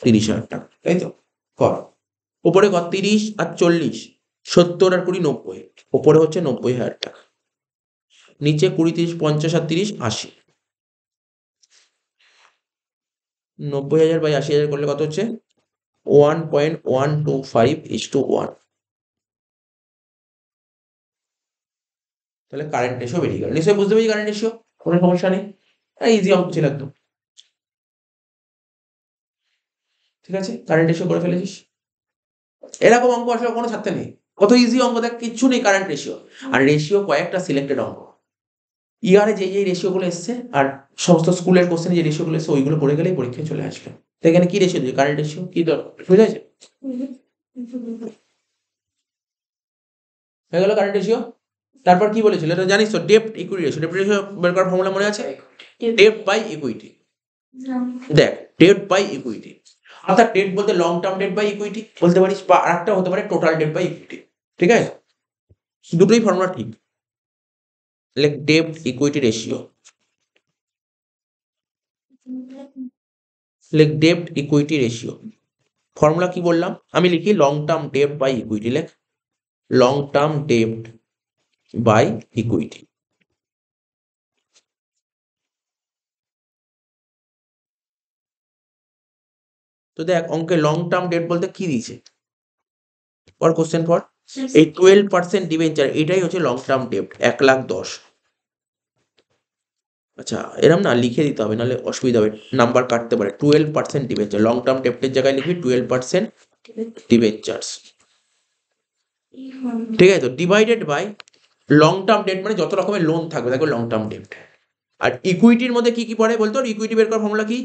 30,000 টাকা, তাই তো? কর উপরে কত 30 আর 40, 70 আর 20 90, উপরে হচ্ছে 90,000 টাকা, নিচে 20 30 50 আর 30 80, 90,000 বাই 80,000 করলে কত হচ্ছে 1.125:1। তাহলে কারেন্ট রেশিও বেরিয়ে গেল। নিশ্চয়ই বুঝতে পেরেছি কারেন্ট রেশিও, কোনো সমস্যা নেই, ইজি অঙ্ক ছিল একদম। ঠিক আছে, কারেন্ট রেশিও করে ফেলেছিস। এরকম অঙ্ক আসলে কোনো ছাড়তে নেই, কত ইজি অঙ্ক দেখ, কিচ্ছু নেই কারেন্ট রেশিও। আর রেশিও কয়েকটা সিলেক্টেড অঙ্ক, ইয়ারে যে রেশিও গুলো এসছে আর সমস্ত স্কুলের কোশ্চেনে যে রেশিও গুলো এসছে ওইগুলো করে গেলেই পরীক্ষায় চলে আসবে। তো এখানে কি রেশিও দিয়েছে, কারেন্ট রেশিও, কি দরকার, বুঝা যাচ্ছে? হয়ে গেল কারেন্ট রেশিও। তারপর কি বলেছিল এটা জানিস তো, ডেপ্ট ইকুইটি রেশিও। ডেপ্ট রেশিও বের করার ফর্মুলা মনে আছে? ডেপ্ট বাই ইকুইটি। দেখ, ডেপ্ট বাই ইকুইটি, অর্থাৎ ডেট বলতে long term debt by equity বলতে পারিস, বা আরেকটা হতে পারে টোটাল ডেট বাই ইকুইটি। ঠিক আছে, দুটোই ফর্মুলা ঠিক। Like ডেপ্ট equity ratio, like ডেপ্ট equity ratio, formula কি বললাম আমি লিখি, long term debt by equity, লেখ long term debt by equity. তো দেখ অঙ্কে লং টার্ম ডেট বলতে কি দিয়েছে, পর কোশ্চেন পর, এই 12% ডিবেঞ্চার, এটাই হচ্ছে লং টার্ম ডেট, 1,10,000। আচ্ছা এরম না লিখে দিতে হবে, নাহলে অসুবিধা হবে, নাম্বার কাটতে পারে। 12% ডিবেঞ্চার, লং টার্ম ডেপ্টের জায়গায় লিখবি 12% ডিবেঞ্চার্স। ঠিক আছে, তো divided by long term debt মানে যত রকমের লোন থাকবে দেখো লং টার্ম ডেট। আর ইকুইটির মধ্যে কি কি পড়ে বলতো, ইকুইটি বের করার ফর্মুলা কি,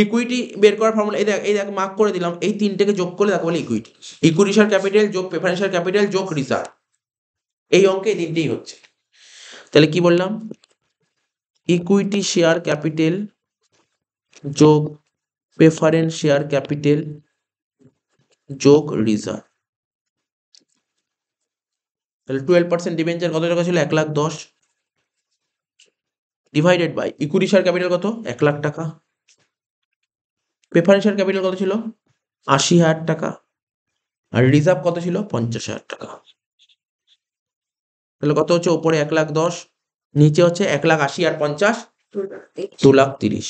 ইকুইটি বের করার ফর্মুলা এই দেখ মার্ক করে দিলাম, এই তিনটেকে যোগ করলে তাকে বলে ইকুইটি। ইকুইটি শেয়ার ক্যাপিটাল যোগ প্রেফারেন্স ক্যাপিটাল যোগ রিজার্ভ, এই অঙ্কে এই তিনটেই হচ্ছে। তাহলে কি বললাম, ইকুইটি শেয়ার ক্যাপিটাল যোগ প্রেফারেন্স শেয়ার ক্যাপিটাল যোগ রিজার্ভ। তাহলে 12% ডিবেঞ্চার কত টাকা ছিল, 1,10,000, divided by equity share capital কত 1,00,000 টাকা, প্রেফারেন্স শেয়ার ক্যাপিটাল কত ছিল 80,000 টাকা, আর রিজার্ভ কত ছিল 50,000 টাকা। তাহলে কত হচ্ছে, উপরে 1,10,000, নিচে হচ্ছে 1,80,000 আর 50 2,30,000।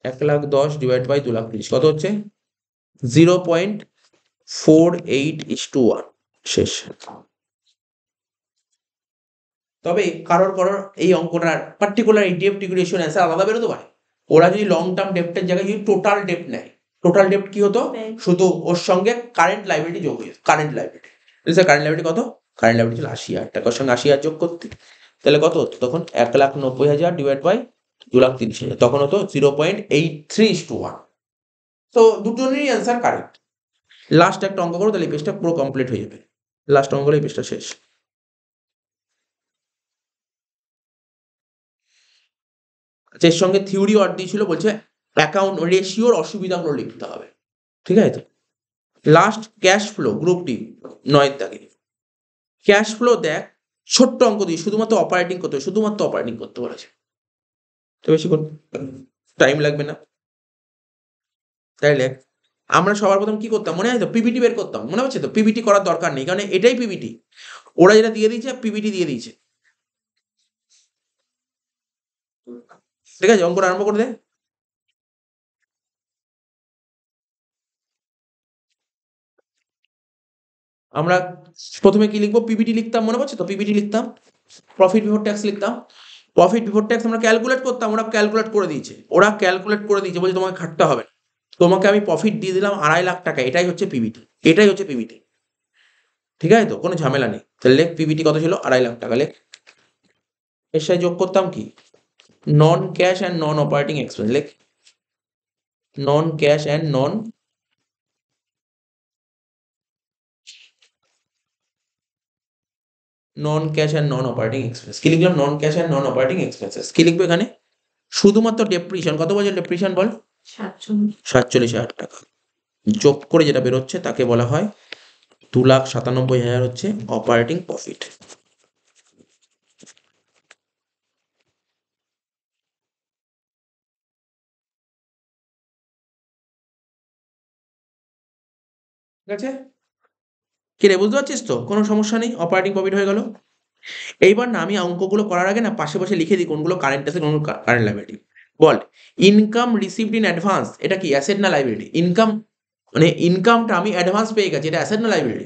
1,10,000 ডিভাইড বাই 2,30,000 কত হচ্ছে 0.48:1 শেষ। তবে কারোর এই অঙ্কটার পার্টিকুলার এই ডেপ্ট ইকুইটি রেশিওর অ্যান্সার আলাদা বেরোতে পারে। ওরা যদি লং টার্ম ডেপ্টের জায়গায় যদি টোটাল ডেপ্ট নেয়, টোটাল ডেপ্ট কি হতো, শুধু ওর সঙ্গে কারেন্ট লাইবিলিটি যোগ হয়ে, কারেন্ট লাইবিলিটি, কারেন্ট লাইবিলিটি কত, কারেন্ট লাইবিলিটি ছিল 80,000 টাকা, ওর সঙ্গে 80,000 যোগ করতে, তাহলে কত হতো তখন 1,90,000 ডিভাইড বাই 2,30,000, তখন হতো 0.83:1। তো দুটোরই অ্যান্সার কারেক্ট। লাস্ট একটা অঙ্ক করো, তাহলে এই পেজটা পুরো কমপ্লিট হয়ে যাবে। লাস্ট অঙ্ক করে এই পেজটা শেষ। আচ্ছা, এর সঙ্গে থিওরি ওয়ার্ড দিয়েছিল, বলছে অ্যাকাউন্ট রেশিওর অসুবিধাগুলো লিখতে হবে। ঠিক আছে, তো last cash flow group D 9 দাগে, ক্যাশ ফ্লো দেখ ছোট্ট অঙ্ক দিয়ে শুধুমাত্র অপারেটিং করতে হবে, শুধুমাত্র অপারেটিং করতে বলেছে, তো বেশি টাইম লাগবে না। তাইলে আমরা সবার প্রথম কি করতাম মনে আছে তো, পিপিটি বের করতাম, মনে হচ্ছে তো, পিপিটি করার দরকার নেই, কারণ এটাই পিপিটি, ওরা যেটা দিয়ে দিয়েছে পিপিটি দিয়ে দিয়েছে। ঠিক আছে, অঙ্কটা আরম্ভ করে দে। আমরা প্রথমে কি লিখবো, পিপিটি লিখতাম, মনে পড়ছে তো, পিপিটি লিখতাম, প্রফিট বিফোর ট্যাক্স লিখতাম, প্রফিট বিফোর ট্যাক্স আমরা ক্যালকুলেট করতাম, ওরা ক্যালকুলেট করে দিয়েছে, বলছে তোমাকে খাটতে হবে না, তোমাকে আমি প্রফিট দিয়ে দিলাম 2.5 লাখ টাকা, এটাই হচ্ছে পিবিটি, এটাই হচ্ছে পিবিটি। ঠিক আছে, তো কোনো ঝামেলা নেই। তাহলে লেখ পিবিটি কত ছিল 2.5 লাখ টাকা, লেখ। এর সাথে যোগ করতাম কি, non cash and non operating expense, লেখ non cash and non cash and non operating expense. কি লিখলাম, non cash and non operating expenses. কি লিখবে এখানে, শুধুমাত্র ডেপ্রিশন, কত বলছে ডেপ্রিশন বল, 47,000 টাকা, যোগ করে যেটা বেরোচ্ছে তাকে বলা হয় 2,97,000 হচ্ছে অপারেটিং প্রফিট। আছে? কি রে, বুঝতে পারছিস তো? কোনো সমস্যা নেই, অপারেটিং প্রফিট হয়ে গেল। এইবার না আমি অঙ্কগুলো করার আগে না পাশে পাশে লিখে দিই কোনগুলো কারেন্ট অ্যাসেট, কোনগুলো current liability. Ball, income received in advance এটা কি অ্যাসেট না লাইবিলিটি? ইনকাম মানে ইনকামটা আমি অ্যাডভান্স পেয়ে গেছি, এটা অ্যাসেট না লাইবিলিটি?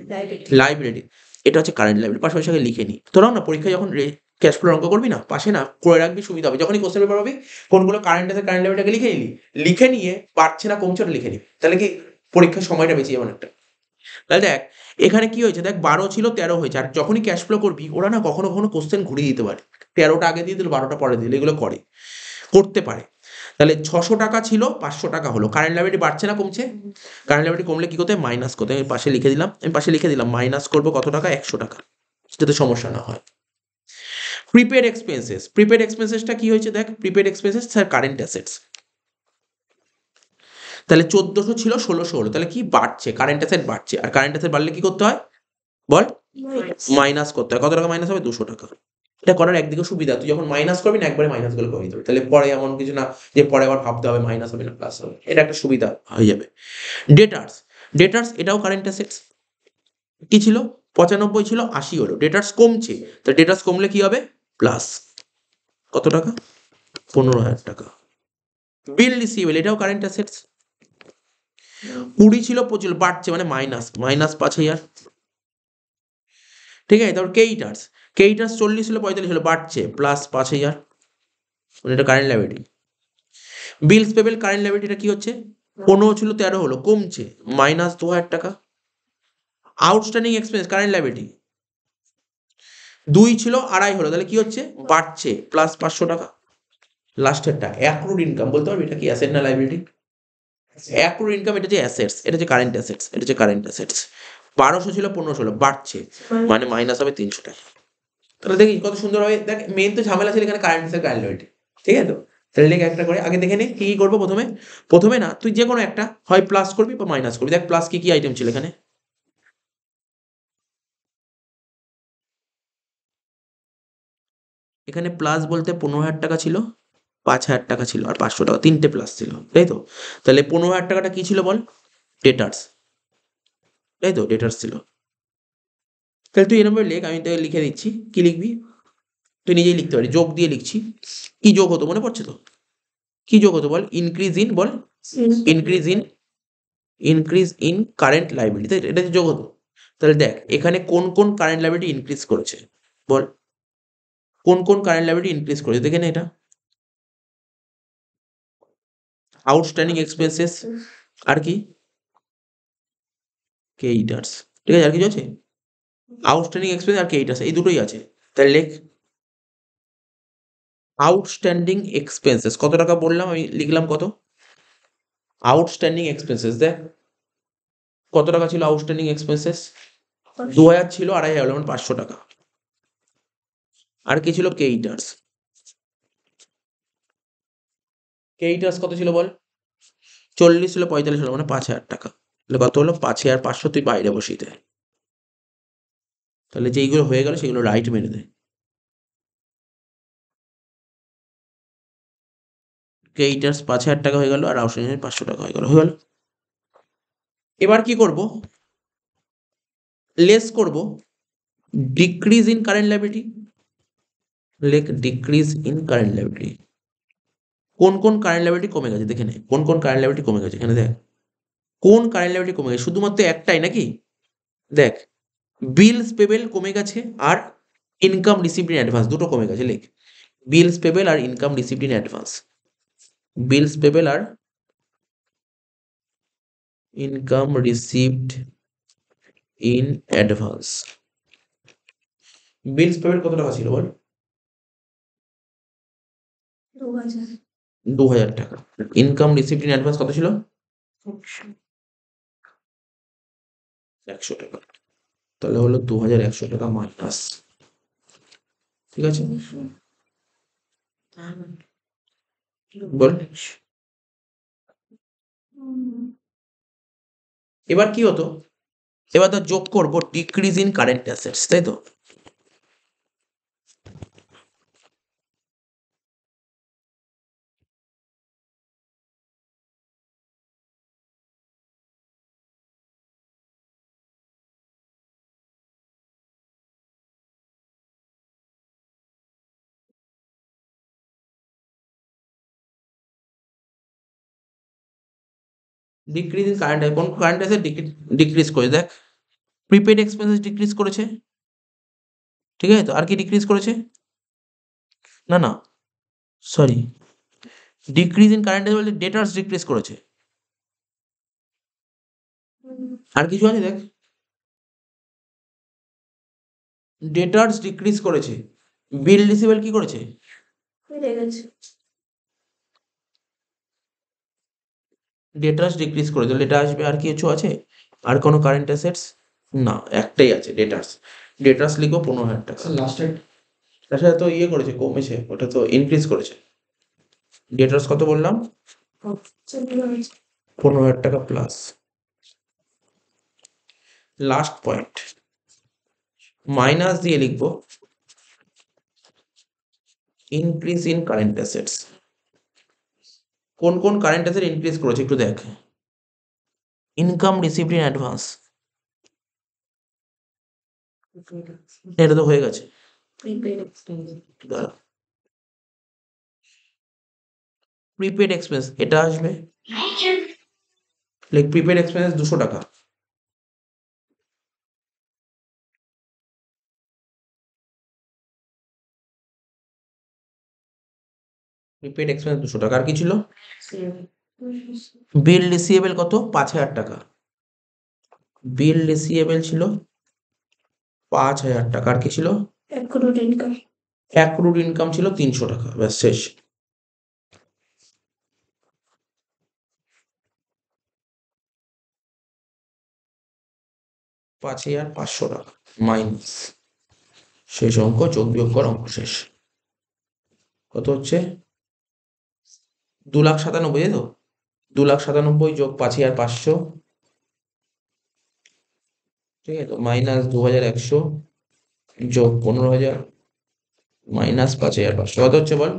লাইবিলিটি। এটা হচ্ছে কারেন্ট লাইবিলিটি। পাশে পাশে লিখে নিই। তোরাও না পরীক্ষায় যখন ক্যাশ ফ্লো অঙ্ক করবি না, পাশে না করে রাখবি, সুবিধা হবে। যখনই কোশ্চেন পেপার পাবি কোনগুলো কারেন্ট অ্যাসেট কারেন্ট লাইবিলিটিকে লিখে নিলি, লিখে নিয়ে বাড়ছে না কমছে ওটা লিখে নিবি, তাহলে কি পরীক্ষার সময়টা বেঁচে যাবে অনেকটা। তাহলে দেখ এখানে কি হয়েছে, দেখ 12 ছিল 13 হয়েছে। আর যখনই ক্যাশ ফ্লো করবি ওরা না কখনো কখনো কোশ্চেন ঘুরিয়ে দিতে পারে, 13টা আগে দিয়ে দিল 12টা পরে দিল, এগুলো করতে পারে। তাহলে 600 টাকা ছিল 500 টাকা হলো, কারেন্ট লাইবিলিটি বাড়ছে না কমছে? কারেন্ট লাইবিলিটি কমলে কি করতে হয়, মাইনাস করতে হয়। আমি পাশে লিখে দিলাম মাইনাস করবো কত টাকা, 100 টাকা, যাতে সমস্যা না হয়। প্রিপেড এক্সপেন্সেসটা কি হয়েছে, দেখ prepaid expenses sir current assets. তাহলে 1400 ছিল 1600 হলো, তাহলে কি বাড়ছে, কারেন্ট অ্যাসেট বাড়ছে। আর কারেন্ট অ্যাসেট বাড়লে কি করতে হয় বল, মাইনাস করতে হয়। কত টাকা মাইনাস হবে, 200 টাকা। এটা করার একদিকে সুবিধা, তুই যখন মাইনাস করবি না একবারে মাইনাস গুলো করে দিতে হবে, তাহলে পরে এমন কিছু না যে পরে আবার ভাবতে হবে মাইনাস হবে না প্লাস হবে, এটা একটা সুবিধা হয়ে যাবে। ডেটার্স এটাও কারেন্ট অ্যাসেটস। কি ছিল, 95 ছিল 80 হলো, ডেটার্স কমছে, তো ডেটার্স কমলে কি হবে, প্লাস কত টাকা, 15,000 টাকা। বিল রিসিভেবল এটাও কারেন্ট অ্যাসেটস। 20 ছিল 25 বাড়ছে মানে মাইনাস 5,000। ঠিক আছে, তারপর কেইটার্স 40 ছিল 45 হলো, বাড়ছে প্লাস 5,000, মানে এটা কারেন্ট লাইবিলিটি। বিলস পেবেল কারেন্ট লাইবিলিটিটা কি হচ্ছে, 15 ছিল 13 হলো, কমছে মাইনাস 2,000 টাকা। আউটস্ট্যান্ডিং এক্সপেন্স কারেন্ট লাইবিলিটি 2 ছিল 2.5 হলো, তাহলে কি হচ্ছে, বাড়ছে প্লাস 500 টাকা। লাস্টেরটা অ্যাক্রুড ইনকাম, বলতে পারবি এটা কি অ্যাসেট না লাইবিলিটি? অ্যাক্রুড ইনকাম এটা যে অ্যাসেটস, এটা হচ্ছে কারেন্ট অ্যাসেটস। 1200 ছিল 1500 হলো, বাড়ছে মানে মাইনাস হবে 300 টাকা। তাহলে দেখি কত সুন্দর হবে, দেখ মেন তো ঝামেলা ছিল এখানে কারেন্ট অ্যাসেট কারেন্ট লাইবিলিটি। ঠিক আছে তো, তাহলে দেখ একটা করে আগে দেখে নে কি কি করবো। প্রথমে না তুই যে কোনো একটা হয় প্লাস করবি বা মাইনাস করবি। দেখ প্লাস কি কি আইটেম ছিল এখানে, এখানে প্লাস বলতে 15,000 টাকা ছিল, 5,000 টাকা ছিল আর 500 টাকা, তিনটে প্লাস ছিল, তাই তো? তাহলে 15,000 টাকাটা কি ছিল বল, ডেটার্স, তাই তো, ডেটার্স ছিল। তাহলে তুই এরকম লেখ, আমি তোকে লিখে দিচ্ছি কি লিখবি, তুই নিজেই লিখতে পারি, যোগ দিয়ে লিখছি। কি যোগ হতো মনে পড়ছে তো, কি যোগ হতো বল, ইনক্রিজ ইন কারেন্ট লাইবিলিটি, তাই এটা যোগ হতো। তাহলে দেখ এখানে কোন কোন কারেন্ট লাইবিলিটি ইনক্রিজ করেছে বল, কোন কোন কারেন্ট লাইবিলিটি ইনক্রিজ করেছে দেখে না, এটা আউটস্ট্যান্ডিং এক্সপেন্সেস আর কি ক্রেডিটার্স। ঠিক আছে, আর কিছু আছে, আউটস্ট্যান্ডিং এক্সপেন্স আর ক্রেডিটার্স, এই দুটোই আছে। তাহলে লেখ আউটস্ট্যান্ডিং এক্সপেন্সেস কত টাকা বললাম, আমি লিখলাম কত, আউটস্ট্যান্ডিং এক্সপেন্সেস। দেখ কত টাকা ছিল আউটস্ট্যান্ডিং এক্সপেন্সেস, 2,000 ছিল 2,500 হলো মানে 500 টাকা। আর কি ছিল, ক্রেডিটার্স কত ছিল বল, 40 ছিল 45 হলো মানে 5,000 টাকা। তাহলে কত হলো, 5,500 তুই বাইরে বসিয়ে দে। তাহলে যেইগুলো হয়ে গেল সেগুলো রাইট মেরে দে। ক্রেডিটার্স 5,000 টাকা হয়ে গেল আর আউটস্ট্যান্ডিং 500 টাকা হয়ে গেল। এবার কি করব, লেস করব ডিক্রিজ ইন কারেন্ট লাইবিলিটি। লেখ ডিক্রিজ ইন কারেন্ট লাইবিলিটি, কোন কোন কারেন্ট লাইবিলিটি কমে গেছে দেখে নে, কোন কোন কারেন্ট লাইবিলিটি কমে গেছে এখানে দেখ, কোন কারেন্ট লাইবিলিটি কমে গেছে, শুধুমাত্র একটাই নাকি, দেখ বিলস পেবেল কমে গেছে আর ইনকাম রিসিভড ইন অ্যাডভান্স দুটো কমে গেছে। লেখ বিলস পেবেল আর income received in advance, bills payable আর income received in advance. Bills payable কত টাকা ছিল বল, 2,000 টাকা। ইনকাম রিসিভড ইন অ্যাডভান্স কত ছিল, 100 টাকা। তাহলে হলো 2,100 টাকা মাইনাস। ঠিক আছে, বল এবার কি হতো, এবার তো যোগ করবো ডিক্রিজ ইন কারেন্ট অ্যাসেটস, তাই তো? ডিক্রিজ ইন কারেন্ট কোন কারেন্ট অ্যাসেট ডিক্রিজ করেছে দেখ, প্রিপেড এক্সপেন্সেস ডিক্রিজ করেছে, ঠিক আছে তো। আর কি ডিক্রিজ করেছে? না না sorry, decrease in current asset বলতে ডেটার্স ডিক্রিজ করেছে। আর কিছু আছে দেখ, ডেটার্স ডিক্রিজ করেছে। বিল রিসিভেবল কি করেছে? বেড়ে গেছে। ডেটার্স ডিক্রিজ করেছে, ডেটা আসবে। আর কিছু আছে? আর কোনো কারেন্ট অ্যাসেটস? না, একটাই আছে ডেটার্স। ডেটার্স লিখো 15,000 টাকা। স্যার লাস্টের তার সাথে তো ইয়ে করেছে, কমেছে, ওটা তো ইনক্রিজ করেছে। ডেটার্স কত বললাম? 15,000 টাকা প্লাস। লাস্ট পয়েন্ট মাইনাস দিয়ে লিখবো ইনক্রিজ ইন কারেন্ট অ্যাসেটস। কোন কোন কারেন্ট অ্যাসেট ইনক্রিজ করেছে একটু দেখ। ইনকাম রিসিভড ইন অ্যাডভান্স, এটা তো হয়ে গেছে। Prepaid expense. প্রিপেড এক্সপেন্স এটা আসবে, লাইক প্রিপেড এক্সপেন্স 200 টাকা। প্রিপেড এক্সপেন্স 200 টাকা। আর কি ছিল? বিল রিসিভেবল কত? 5,000 টাকা। বিল রিসিভেবল ছিল 5,000 টাকা। আর কি ছিল? Accrued income. অ্যাক্রুড ইনকাম ছিল 300 টাকা। ব্যাস শেষ। $5,500 টাকা মাইনাস শেষ অঙ্ক, যোগ বিয়োগ কর, অঙ্ক শেষ। কত হচ্ছে? 2,97,000, তাই তো? 2,97,000 যোগ 5,500, ঠিক আছে তো, মাইনাস 2,100 যোগ 15,000 মাইনাস 5,500 কত হচ্ছে বল?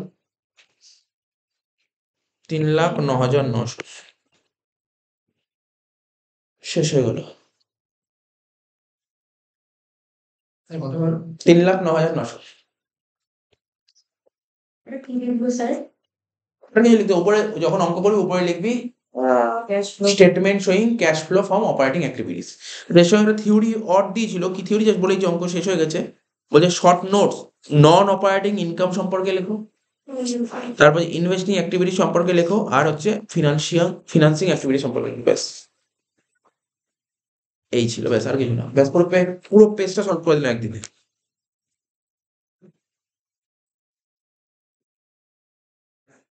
3,09,900। শেষ হয়ে গেল। স্যার কত বলো? 3,09,900। এটা কি লিখবো স্যার? ওটা কিছু লিখতে, উপরে যখন অঙ্ক করবি উপরে লিখবি cash flow. Statement showing cash flow from operating activities. এর সঙ্গে একটা থিওরি অর দিয়েছিল, কি থিওরি জাস্ট বলেই যে অঙ্ক শেষ হয়ে গেছে। বলছে শর্ট নোটস নন অপারেটিং ইনকাম সম্পর্কে লেখো, তারপর ইনভেস্টিং অ্যাক্টিভিটি সম্পর্কে লেখো, আর হচ্ছে ফিনান্সিং অ্যাক্টিভিটি সম্পর্কে লেখো। ব্যাস এই ছিল, ব্যাস আর কিছু না। ব্যাস পুরো পুরো পেজটা সলভ করে দিলাম একদিনে।